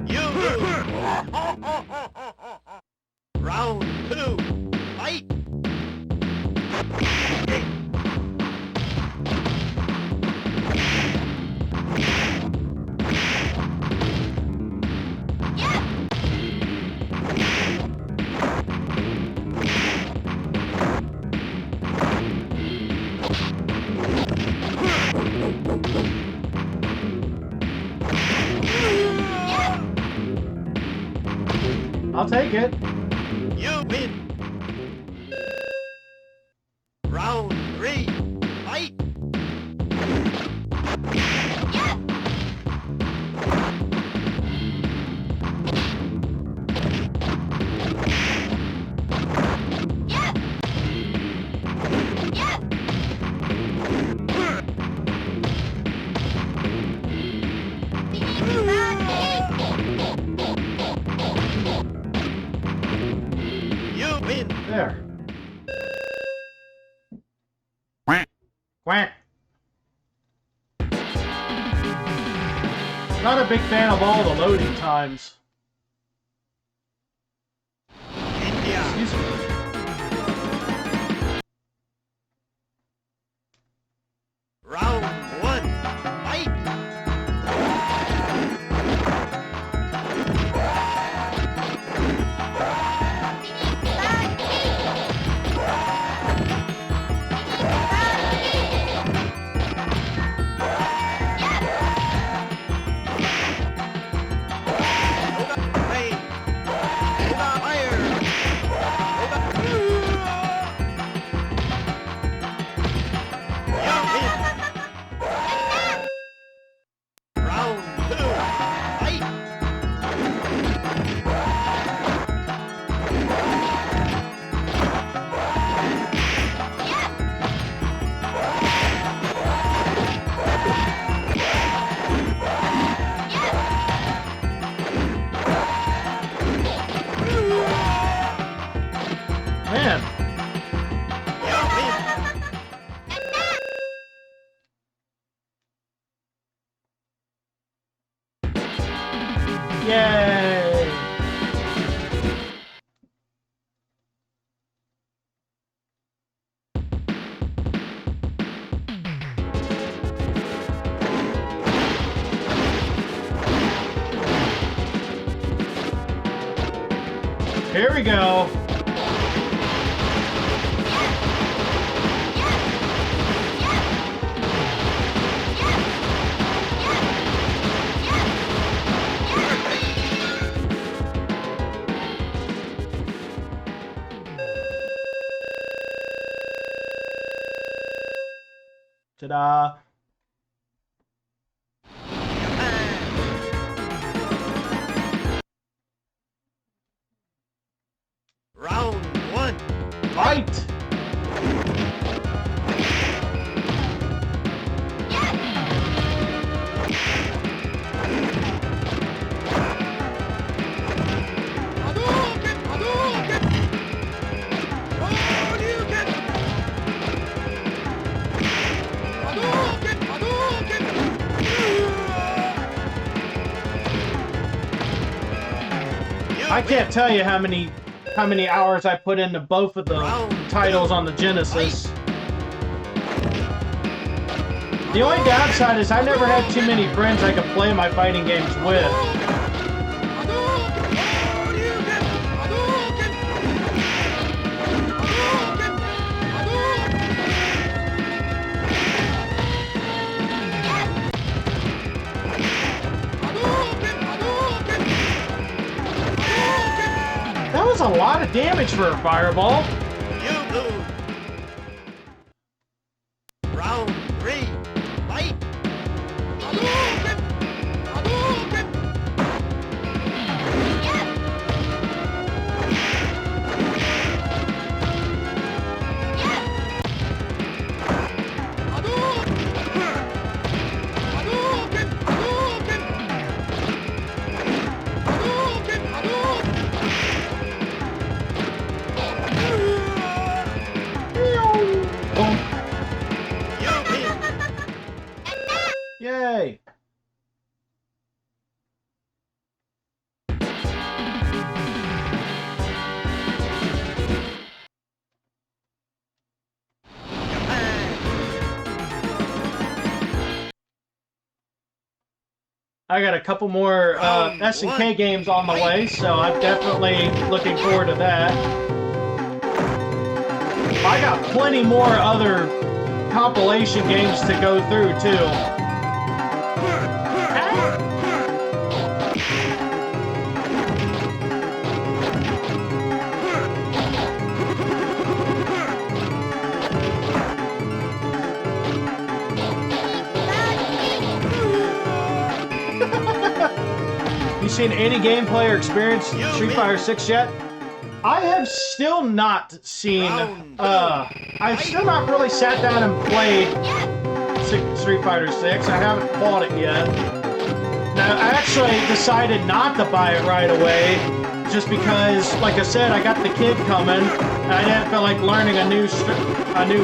You lose. Round 2. Fight! I'll take it. You win. Round 3. Fight! You win. There. Quack. Not a big fan of all the loading times. India. Excuse me. Round 1. Fight! Yay! Here we go. Ta-da. Round one. Fight! I can't tell you how many hours I put into both of the titles on the Genesis. The only downside is I never had too many friends I could play my fighting games with. That was a lot of damage for a fireball. You lose. Round three. Fight. You win. Yay! I got a couple more S&K games on the way, so I'm definitely looking forward to that. I got plenty more other compilation games to go through, too. You seen any gameplay or experience Street Fighter 6 yet? I have still not seen, I've still not really sat down and played Street Fighter 6. I haven't bought it yet. Now, I actually decided not to buy it right away, just because, like I said, I got the kid coming, and I didn't feel like learning a new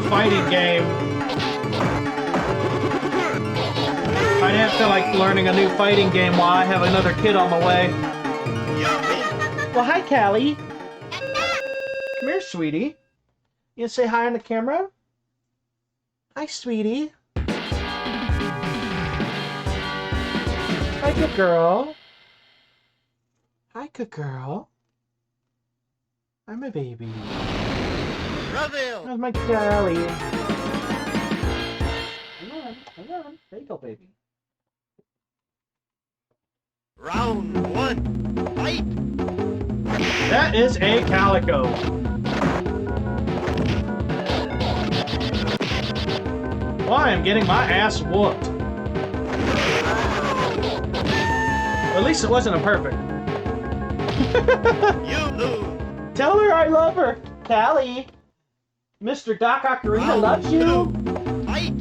fighting game. I didn't feel like learning a new fighting game while I have another kid on the way. Well, hi, Callie. Come here, sweetie. You gonna say hi on the camera? Hi, sweetie. Hi, good girl. Hi, good girl. I'm a baby. Brazil. How's my Callie? Hang on. There you go, baby. Round one. Fight. That is a Calico. Well, I am getting my ass whooped. At least it wasn't a perfect. You lose. Tell her I love her, Callie. Mr. Doc Ocarina loves you. Fight.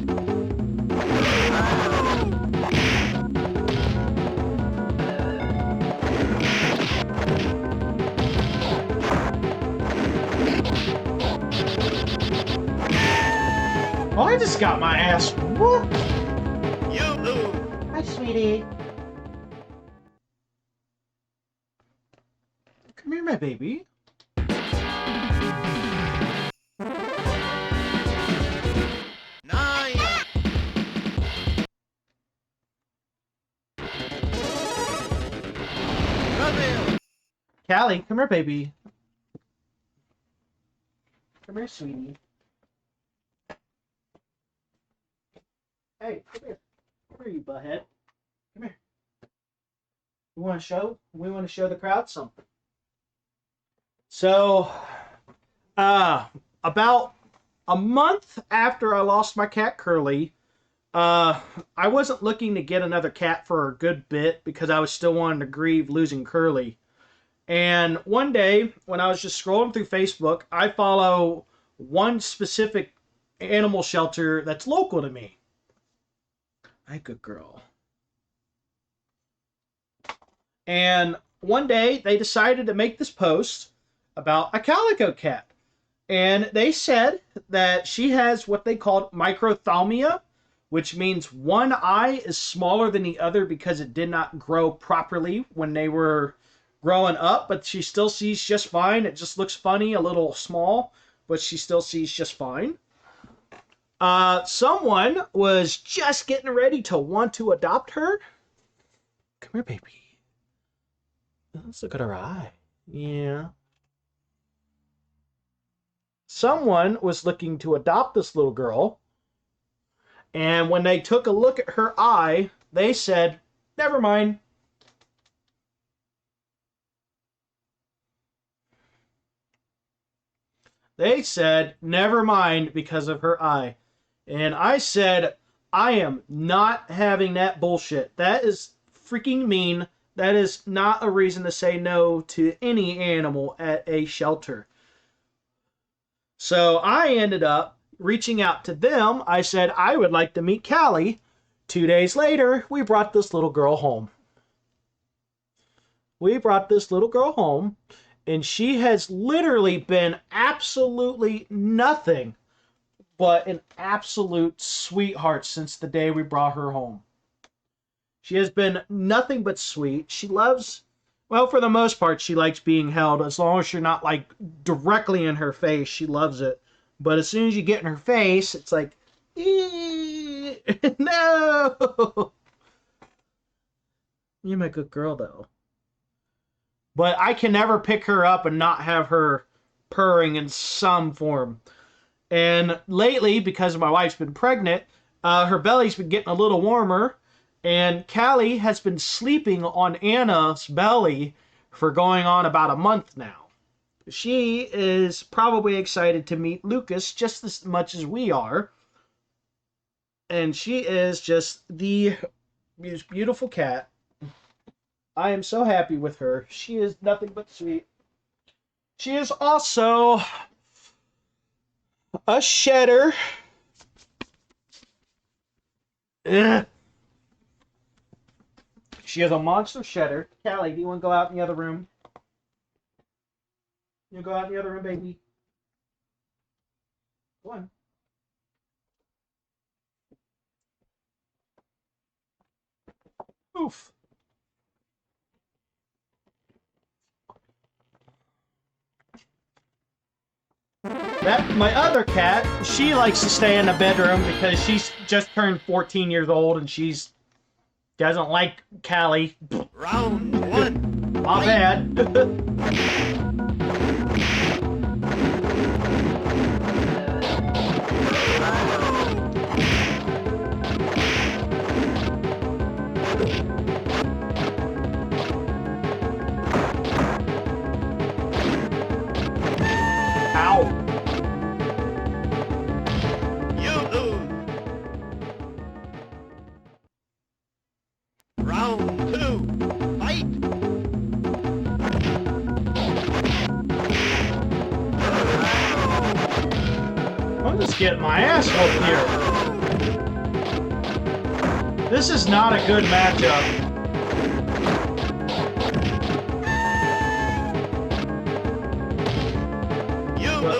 Oh, I just got my ass whooped. You lose. Hi, sweetie. Come here, my baby. Nine. Reveal. Callie, come here, baby. Come here, sweetie. Hey, come here. Come here, you butthead. Come here. We want to show the crowd something. So, about a month after I lost my cat Curly, I wasn't looking to get another cat for a good bit because I was still wanting to grieve losing Curly. And one day, when I was just scrolling through Facebook, I follow one specific animal shelter that's local to me. Hi, good girl. And one day, they decided to make this post about a calico cat. And they said that she has what they called microphthalmia, which means one eye is smaller than the other because it did not grow properly when they were growing up, but she still sees just fine. It just looks funny, a little small, but she still sees just fine. Someone was just getting ready to want to adopt her. Come here, baby. Let's look at her eye. Yeah. Someone was looking to adopt this little girl, and when they took a look at her eye, they said, never mind. They said, never mind because of her eye. And I said, I am not having that bullshit. That is freaking mean. That is not a reason to say no to any animal at a shelter. So I ended up reaching out to them. I said, I would like to meet Callie. 2 days later, we brought this little girl home. And she has literally been absolutely nothing but an absolute sweetheart since the day we brought her home. She has been nothing but sweet. She loves, well, for the most part, she likes being held. As long as you're not, like, directly in her face, she loves it. But as soon as you get in her face, it's like, no! You're my good girl, though. But I can never pick her up and not have her purring in some form. And lately, because my wife's been pregnant, her belly's been getting a little warmer. And Callie has been sleeping on Anna's belly for going on about a month now. She is probably excited to meet Lucas just as much as we are. And she is just the most beautiful cat. I am so happy with her. She is nothing but sweet. She is also a shedder. Ugh. She is a monster shedder. Callie, do you want to go out in the other room? You go out in the other room, baby? Go on. Oof. That my other cat, she likes to stay in the bedroom because she's just turned 14 years old and she's doesn't like Callie. Round one. My bad. Ow. You lose. Round two. Fight. I'm just getting my ass whooped here. This is not a good matchup.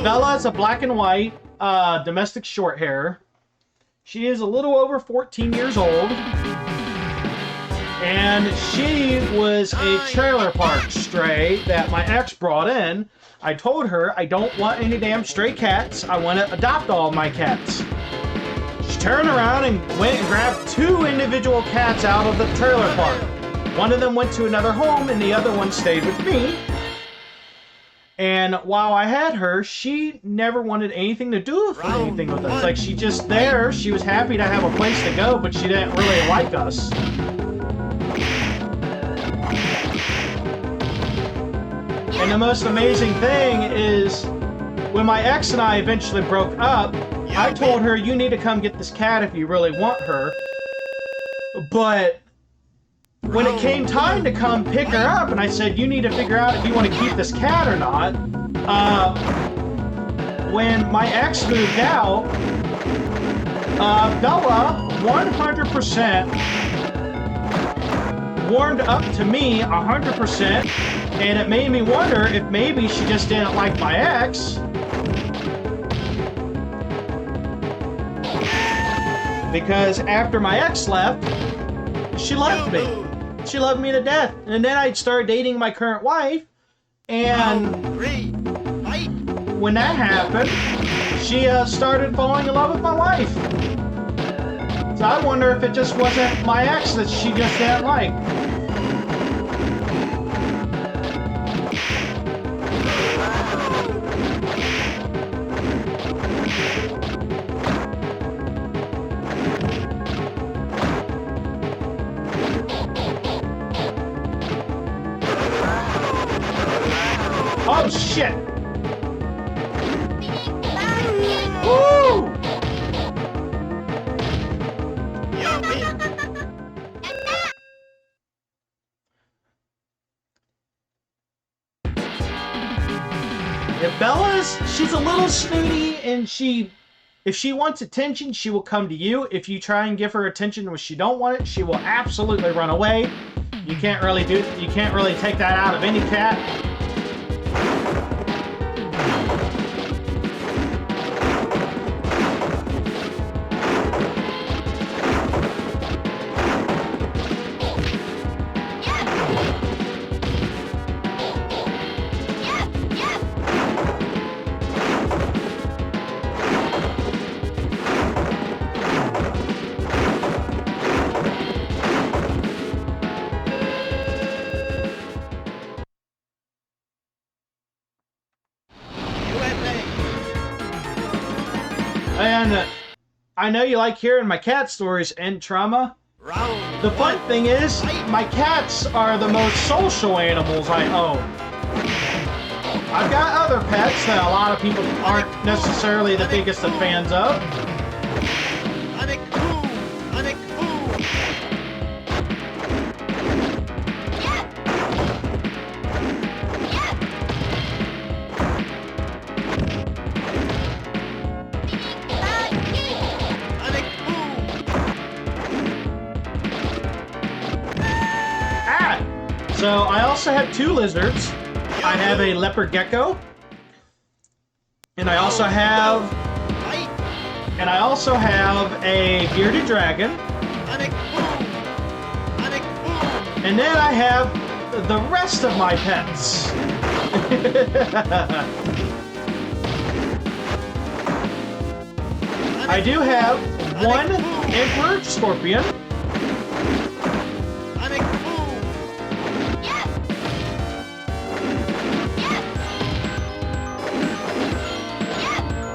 Bella is a black and white domestic short hair. She is a little over 14 years old. And she was a trailer park stray that my ex brought in. I told her I don't want any damn stray cats. I want to adopt all my cats. She turned around and went and grabbed 2 individual cats out of the trailer park. One of them went to another home and the other one stayed with me. And while I had her, she never wanted anything to do with anything with us. Like, she just there, she was happy to have a place to go, but she didn't really like us. And the most amazing thing is, when my ex and I eventually broke up, I told her, you need to come get this cat if you really want her. But when it came time to come pick her up, and I said, you need to figure out if you want to keep this cat or not, when my ex moved out, Bella 100% warmed up to me 100%, and it made me wonder if maybe she just didn't like my ex. Because after my ex left, she loved me. She loved me to death. And then I started dating my current wife, and when that happened, she started falling in love with my wife. So I wonder if it just wasn't my ex that she just didn't like. Oh shit! Woo! Yeah, she's a little snooty, and if she wants attention, she will come to you. If you try and give her attention when she don't want it, she will absolutely run away. You can't really take that out of any cat. And I know you like hearing my cat stories and trauma. The fun thing is, my cats are the most social animals I own. I've got other pets that a lot of people aren't necessarily the biggest of fans of. So I also have 2 lizards. I have a leopard gecko, and I also have a bearded dragon, and then I have the rest of my pets. I do have 1 emperor scorpion.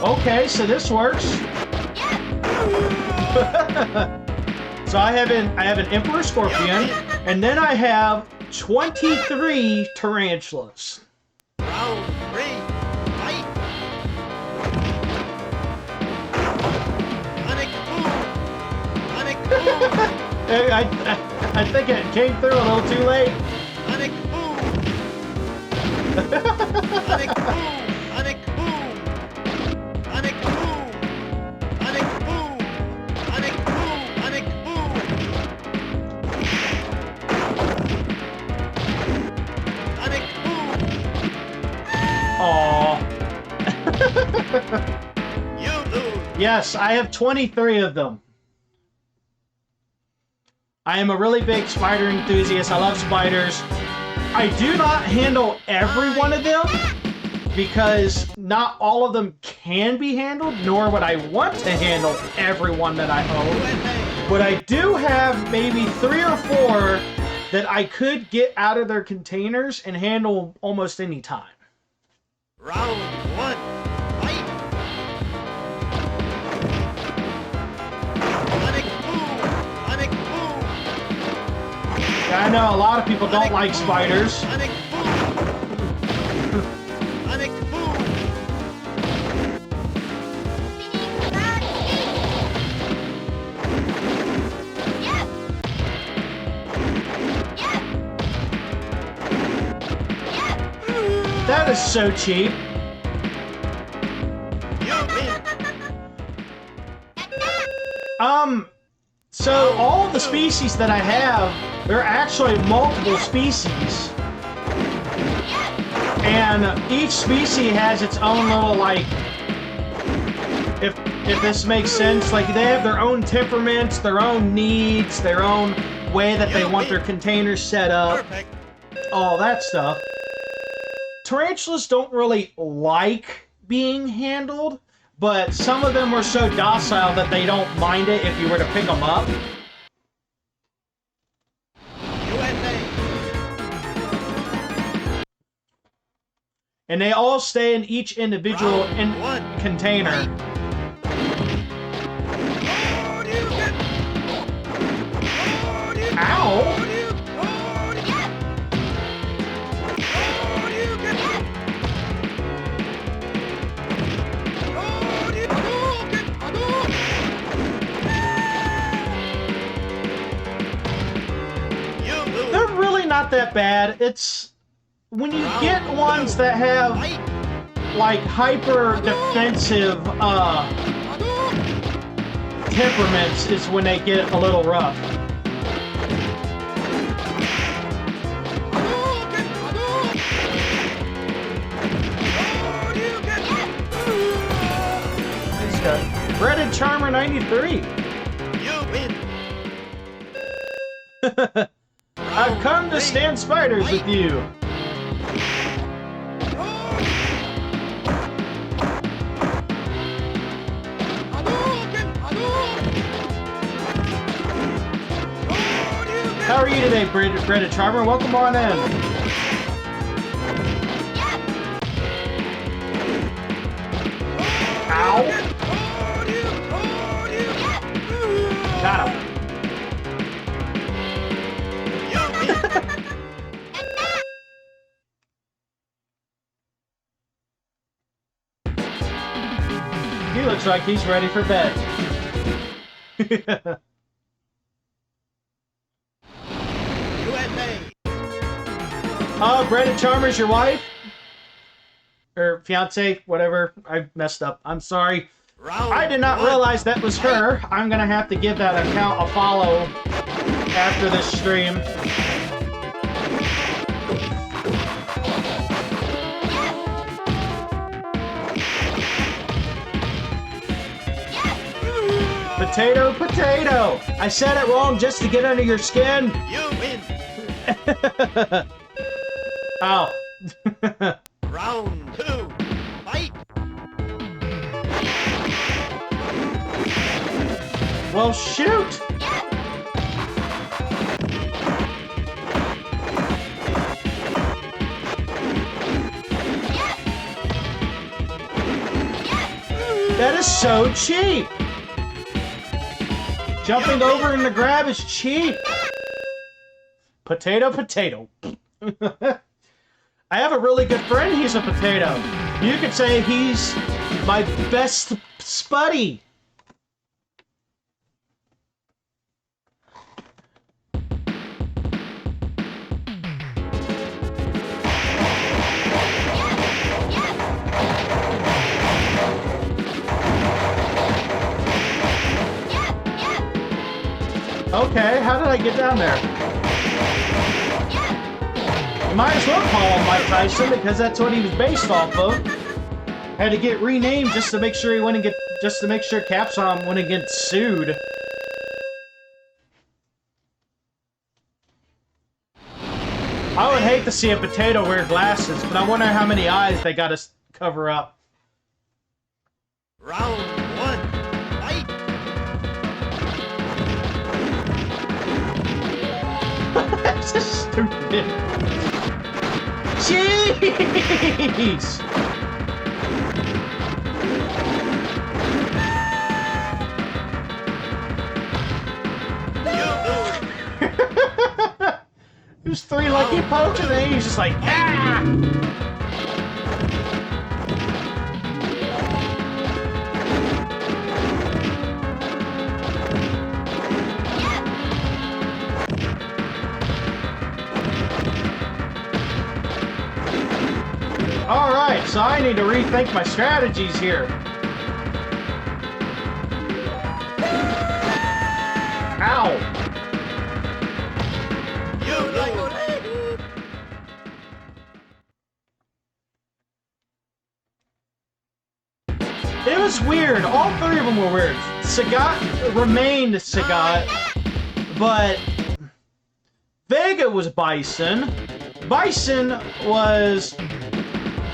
Okay, so this works. So I have an emperor scorpion, and then I have 23 tarantulas. Round 3, fight! I think it came through a little too late. You lose. Yes, I have 23 of them. I am a really big spider enthusiast. I love spiders. I do not handle every one of them because not all of them can be handled, nor would I want to handle every one that I own. But I do have maybe 3 or 4 that I could get out of their containers and handle almost any time. Round 1, fight! Sonic boom! Sonic boom! I know a lot of people don't like spiders. Sonic boom! Sonic boom! That is so cheap. You win! So all of the species that I have, there are actually multiple species. And each species has its own little, like, if this makes sense, like they have their own temperaments, their own needs, their own way that they want their containers set up, Perfect! all that stuff. Tarantulas don't really like being handled, but some of them were so docile that they don't mind it if you were to pick them up. USA! And they all stay in each individual Round 1, container. Ow! They're really not that bad. It's when you get ones that have like hyper defensive temperaments is when they get a little rough. Nice stuff. Breaded Charmer 93. You win! I've come to stand spiders with you. How are you today, Breaded Charmer? Welcome on in. Ow! Got him. He looks like he's ready for bed. USA! Oh, Breaded Charmer's your wife? Or fiance, whatever. I messed up. I'm sorry. Round I did not 1, realize that was her. I'm gonna have to give that account a follow after this stream. Potato, potato! I said it wrong just to get under your skin. You win! Ow. Round 2, fight! Well, shoot! That is so cheap! Jumping over in the grab is cheap! Potato, potato. I have a really good friend, he's a potato. You could say he's my best spuddy. Okay, how did I get down there? You might as well call him Mike Tyson because that's what he was based off of. Had to get renamed just to make sure he wouldn't get, just to make sure Capcom wouldn't get sued. I would hate to see a potato wear glasses, but I wonder how many eyes they gotta cover up. Round 1. Fight! That's just stupid. Jeez! You lose. There's 3 lucky pokes, and then he's just like, ah! Alright, so I need to rethink my strategies here. Ow! You lose. It was weird. All 3 of them were weird. Sagat remained Sagat, but Vega was Bison. Bison was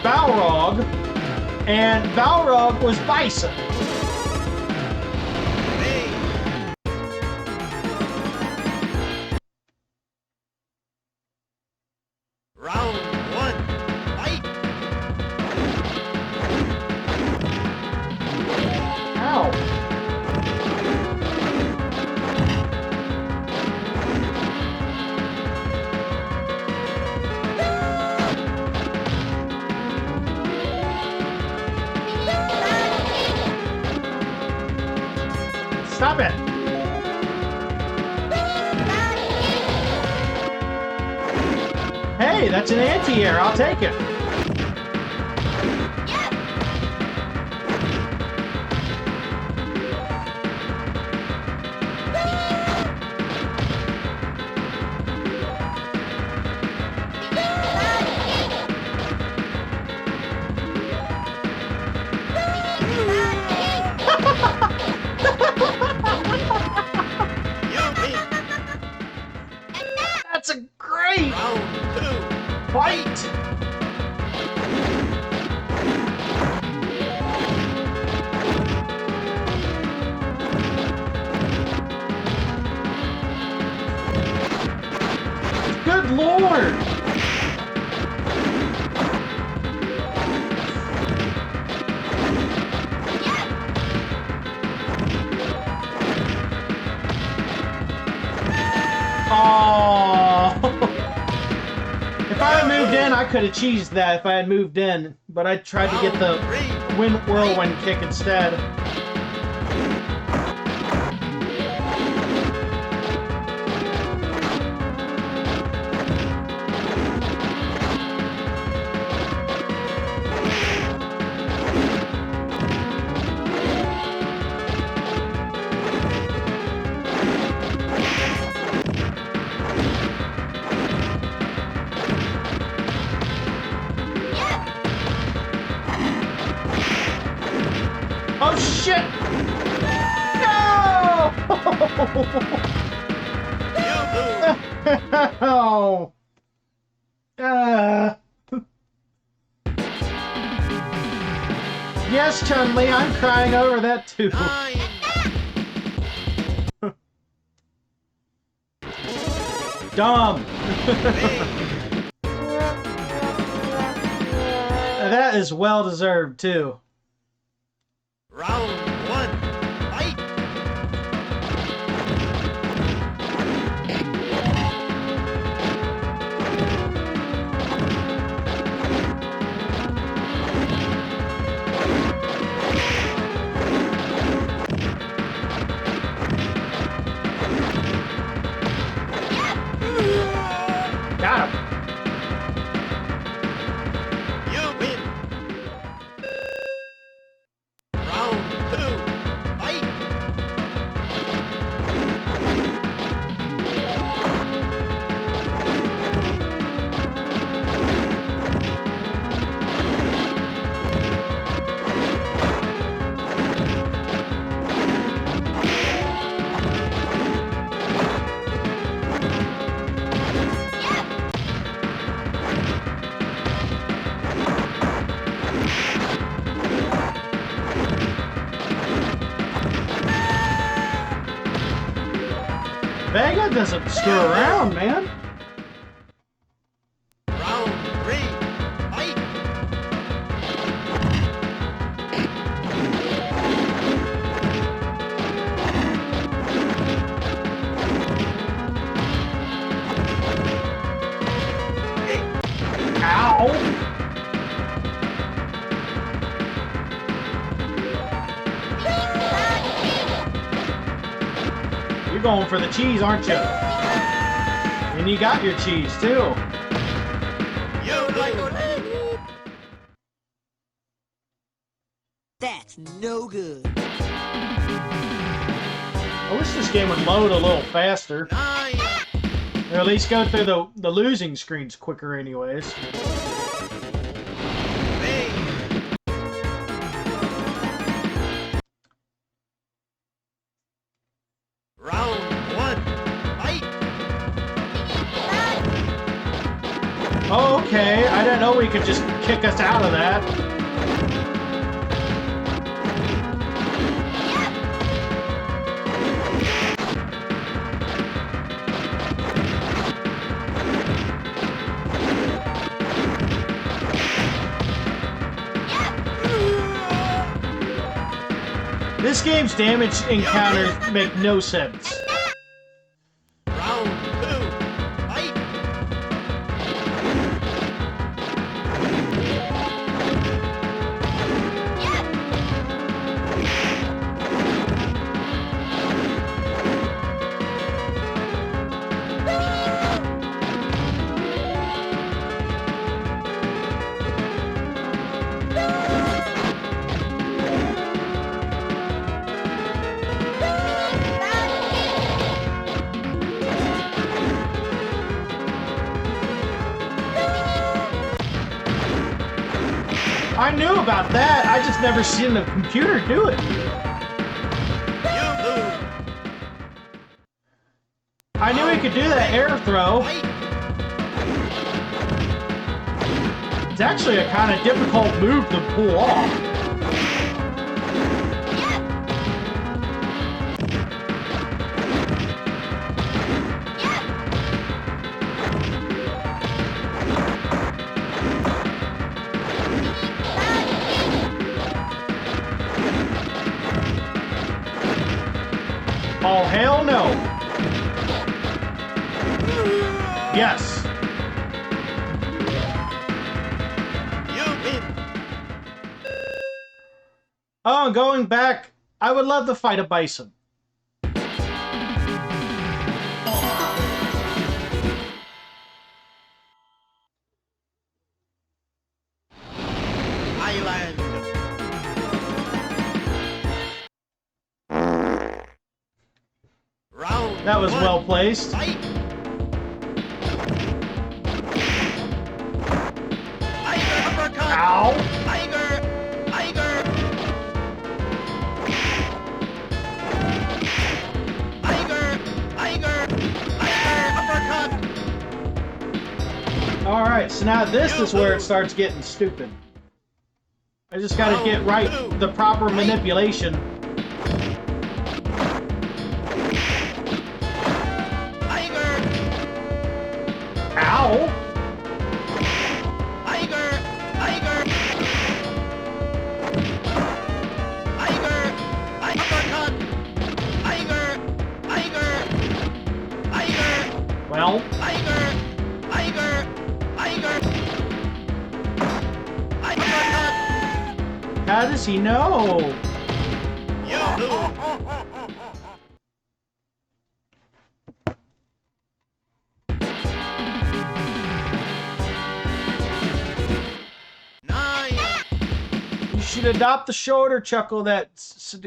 Balrog, and Balrog was Bison. Hey. Round 1. Fight! Ow. Stop it! Hey, that's an anti-air. I'll take it. You win. That's a great Round 2. fight! Good lord! Oh! If I had moved in, I could have cheesed that if I had moved in, but I tried to get the whirlwind kick instead. Oh shit! You lose. No! Oh. Yes, Chun-Li, I'm crying over that too. 9. Dumb! Hey. That is well deserved too. Round 1. Fight! Got him! You win. Round 2. Tiger doesn't screw around, man. Round 3. Fight! Ow! You're going for the cheese, aren't you? And you got your cheese, too. You lose! That's no good. I wish this game would load a little faster. 9. Or at least go through the losing screens quicker anyways. Bang! Round 1. Fight! Oh, okay. I didn't know we could just kick us out of that. This game's damage encounters make no sense. Round 2. Fight! I knew about that. I just never seen the computer do it. You lose! I knew he could do that air throw. Fight! It's actually a kind of difficult move to pull off. Oh, hell no. Yes. You win! Oh, going back, I would love to fight a bison. Island! Round That was 1. well placed. Fight! Tiger uppercut! Ow. Tiger! Tiger! Tiger! Tiger! Tiger uppercut! Alright, so now this is where it starts getting stupid. I just gotta get right the proper manipulation. Tiger! Ow! Tiger! Tiger! Tiger! Uppercut! Tiger! Tiger! Tiger! Well, Tiger! Tiger! Tiger! Uppercut! how does he know? You lose! 9. You should adopt the shoulder chuckle that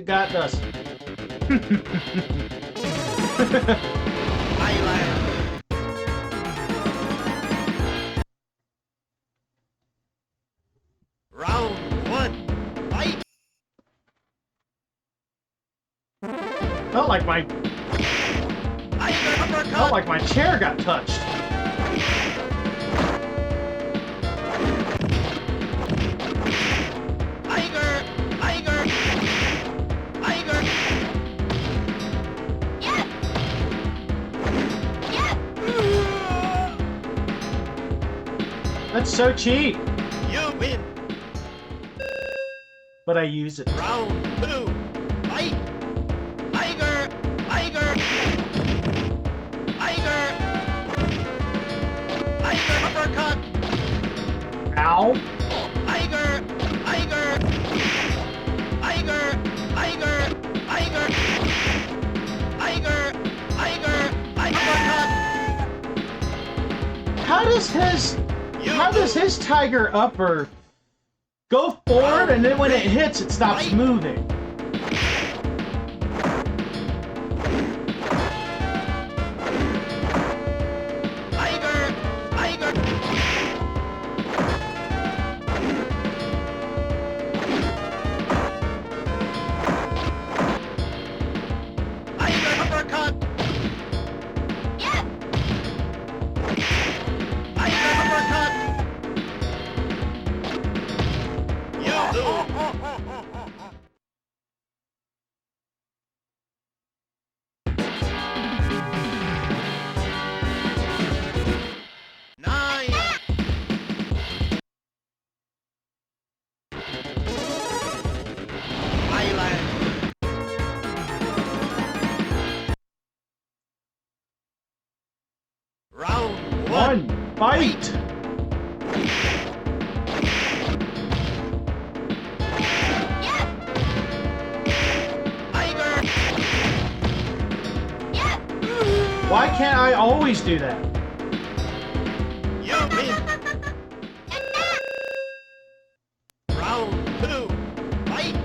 got us. Island! Round 1. Fight! Felt like my Tiger uppercut! chair got touched. Tiger! Tiger! Tiger! That's so cheap. You win. But I use it. Round 2. Fight. Tiger. Tiger. Tiger. Tiger uppercut. Ow. Tiger. Tiger. Tiger. Tiger. Tiger. Tiger. Tiger. Uppercut. How does his tiger upper go forward and then when it hits it stops moving? Tiger. Tiger. Tiger uppercut. Yeah. Tiger uppercut. You lose. Nine. Island. Round 1. One. Fight. Yeah. Tiger. Yeah. Why can't I always do that? You win. Round 2. Fight.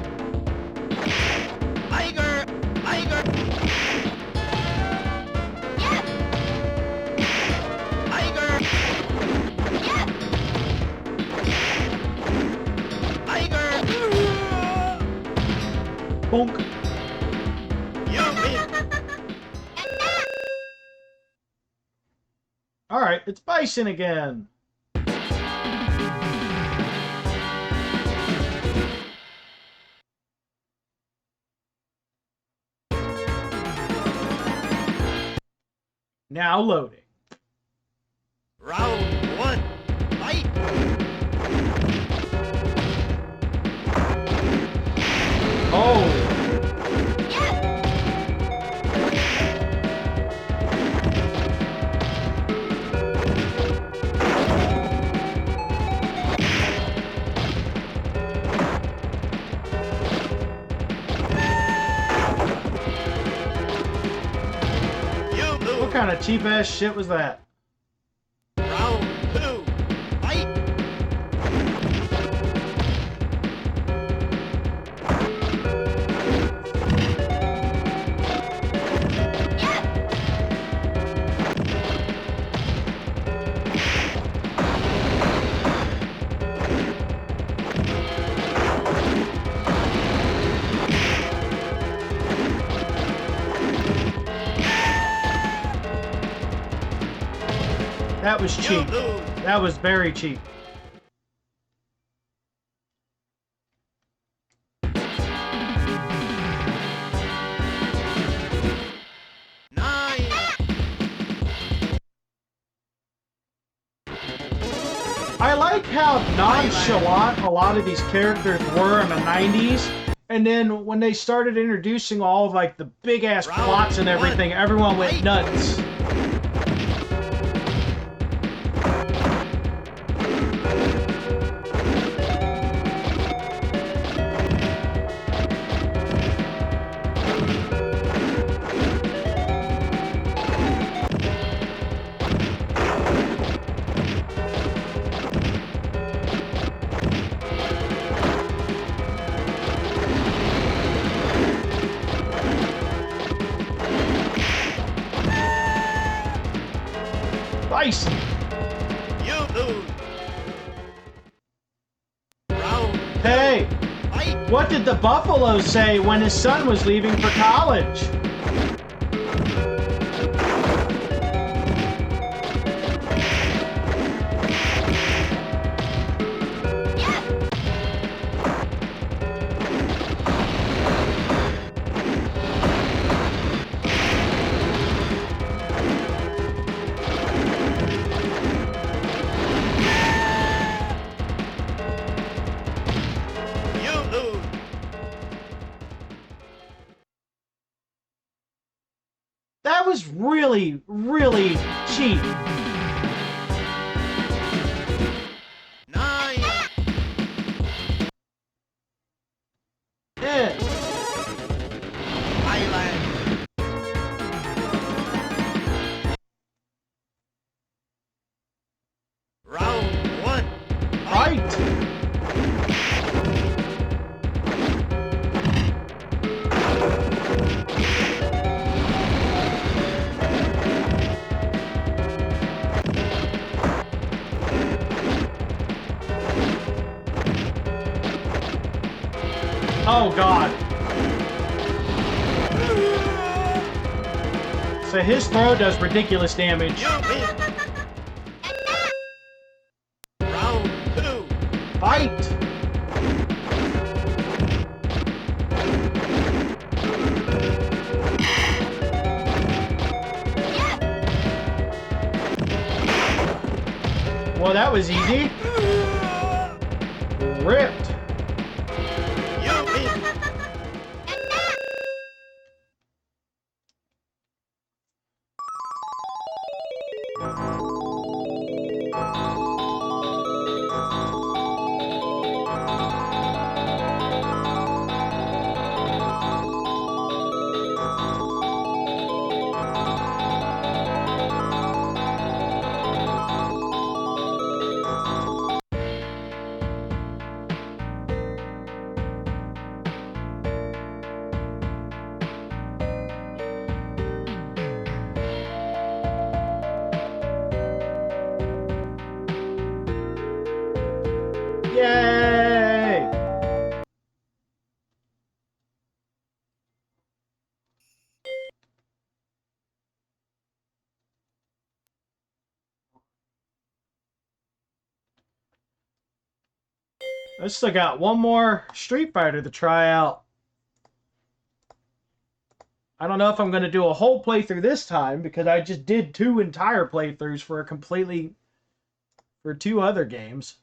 Tiger. Tiger. Yeah. Tiger. Yeah. Tiger. Bonk. You win. Alright, it's Bison again. Now loading. Round 1. Fight. Oh, Yeah. You lose. what kind of cheap ass shit was that? Round 2. Fight. Yeah. That was You cheap. lose. That was very cheap. Nine. I like how nonchalant a lot of these characters were in the 90s. And then when they started introducing all of like the big ass Round plots and one. everything, everyone went Fight. nuts. Bison. You lose. Round. Hey, Fight. what did the Buffalo say when his son was leaving for college? Yeah. really, really cheap. 9. Eh. Island. Round 1. Fight! Oh god. So his throw does ridiculous damage. You win. Round 2. Fight! Well, that was easy. Ripped. You win. Yay! I still got one more Street Fighter to try out. I don't know if I'm going to do a whole playthrough this time because I just did 2 entire playthroughs for for 2 other games.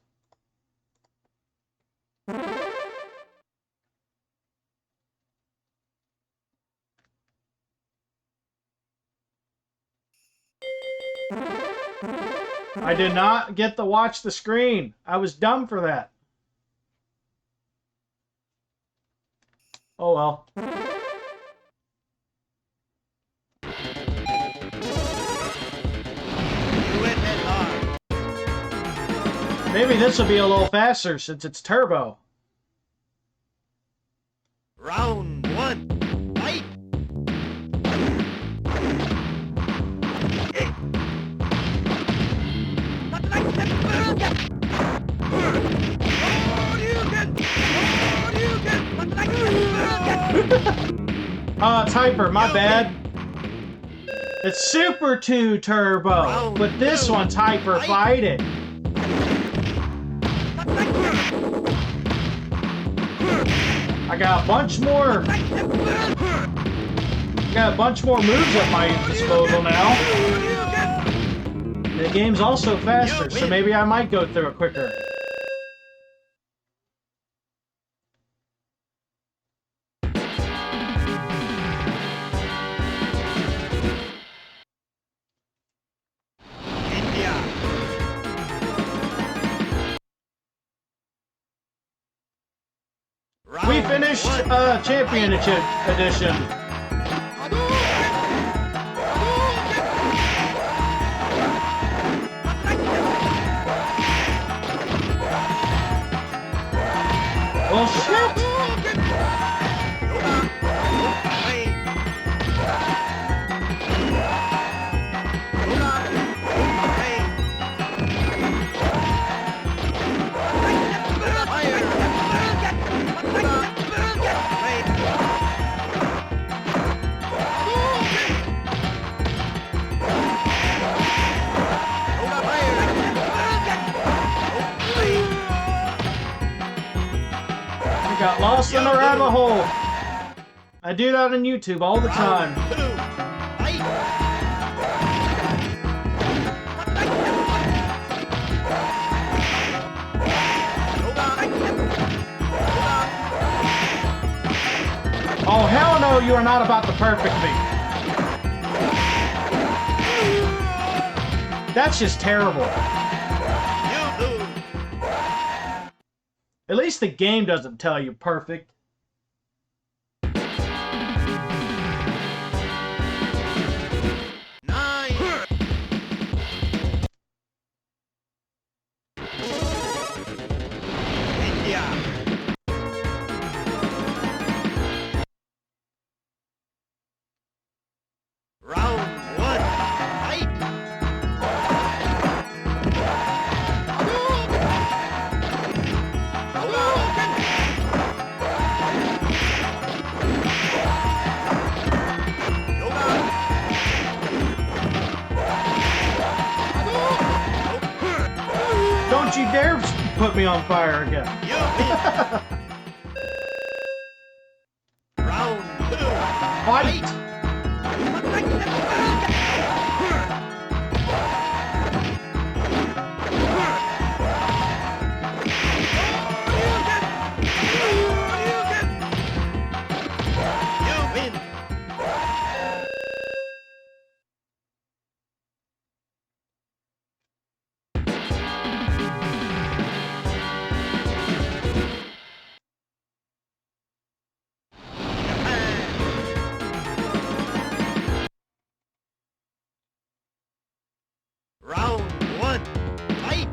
I did not get to watch the screen. I was dumb for that. Oh well. You win that hard. Maybe this will be a little faster since it's turbo. Round 1. Fight. It's hyper, my bad. It's Super 2 Turbo, but this one's hyper. Fight it. I got a bunch more. Got a bunch more moves at my disposal now. The game's also faster, so maybe I might go through it quicker. India. We Round finished 1. Championship Edition. Well, shit! I got lost in a rabbit hole. I do that on YouTube all the time. Oh, hell no, you are not about to perfect me. That's just terrible. You lose. At least the game doesn't tell you perfect. Nine. India. Round one. Fight. Don't you dare put me on fire again. You win. Round two. Fight! You win. Round one. Fight.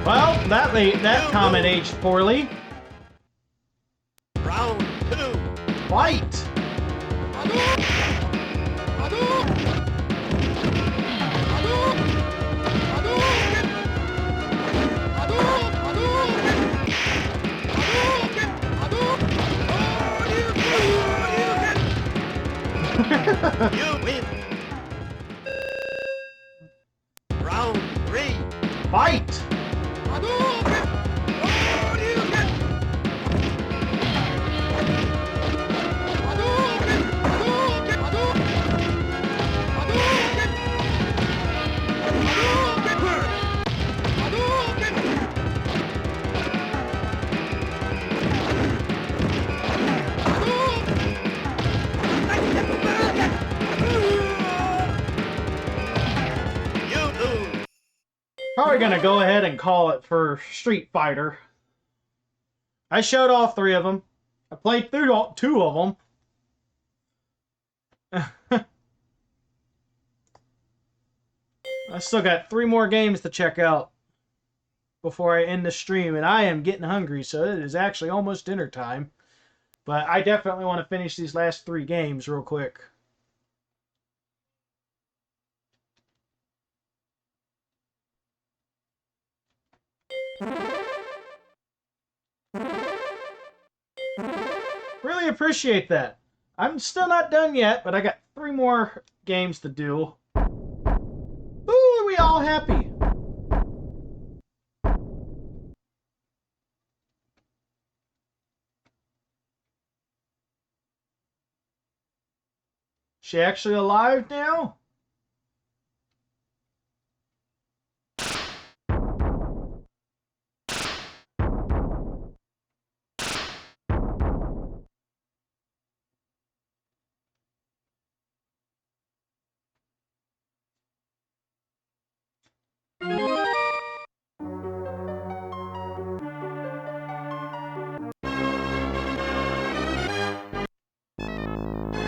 Well, that comment aged poorly. Round two. Fight! You win. Round three. Fight! You lose. Probably gonna go ahead and call it for Street Fighter. I showed all three of them. I played through two of them. I still got 3 more games to check out before I end the stream, and I am getting hungry, so it is actually almost dinner time. But I definitely want to finish these last 3 games real quick. Really appreciate that. I'm still not done yet, but I got 3 more games to do. Ooh, are we all happy? She actually alive now?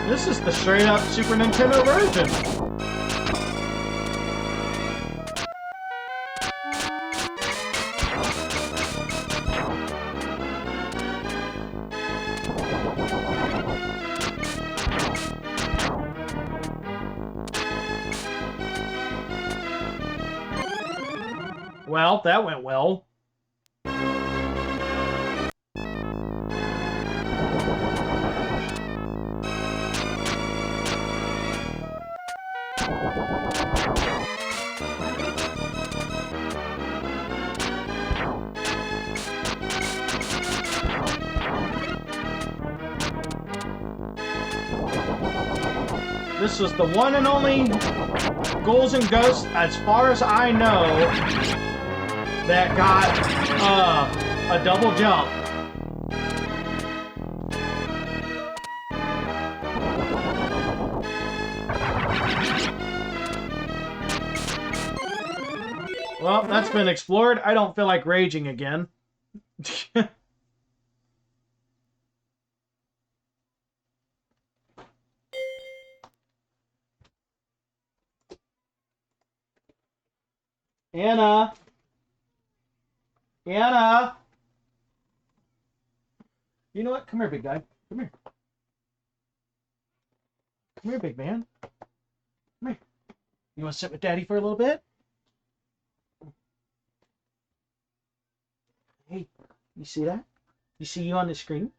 This is the straight up Super Nintendo version. Well, that went well. This was the one and only Ghouls and Ghosts, as far as I know, that got a double jump. Well, that's been explored. I don't feel like raging again. Anna! Anna! You know what? Come here, big guy. Come here. Come here, big man. Come here. You want to sit with Daddy for a little bit? Hey, you see that? You see you on the screen?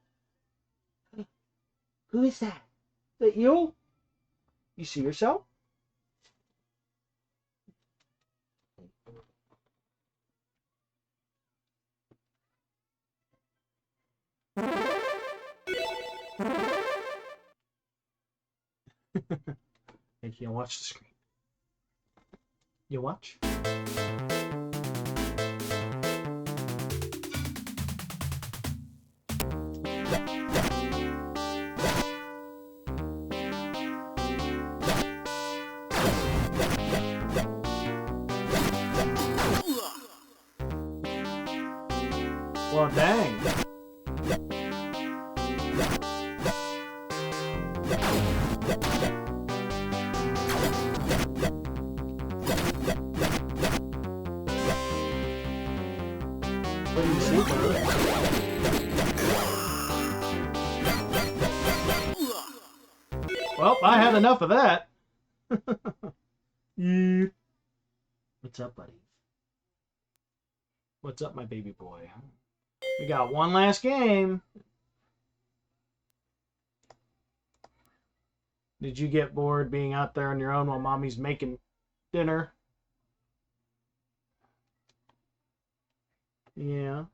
Who is that? Is that you? You see yourself? Hey, you watch the screen. You watch? Well, dang. What do you see, brother? Well, I had enough of that. What's up, buddy? What's up, my baby boy? We got one last game. Did you get bored being out there on your own while mommy's making dinner? Yeah.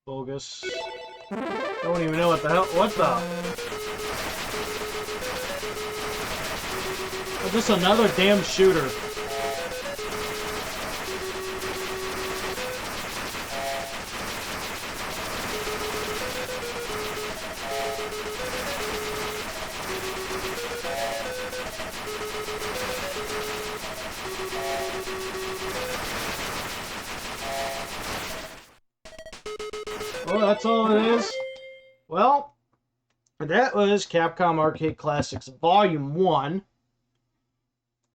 Bogus. Don't even know what the hell. What the? Is this another damn shooter? Oh, that's all it is? Well, that was Capcom Arcade Classics Volume 1.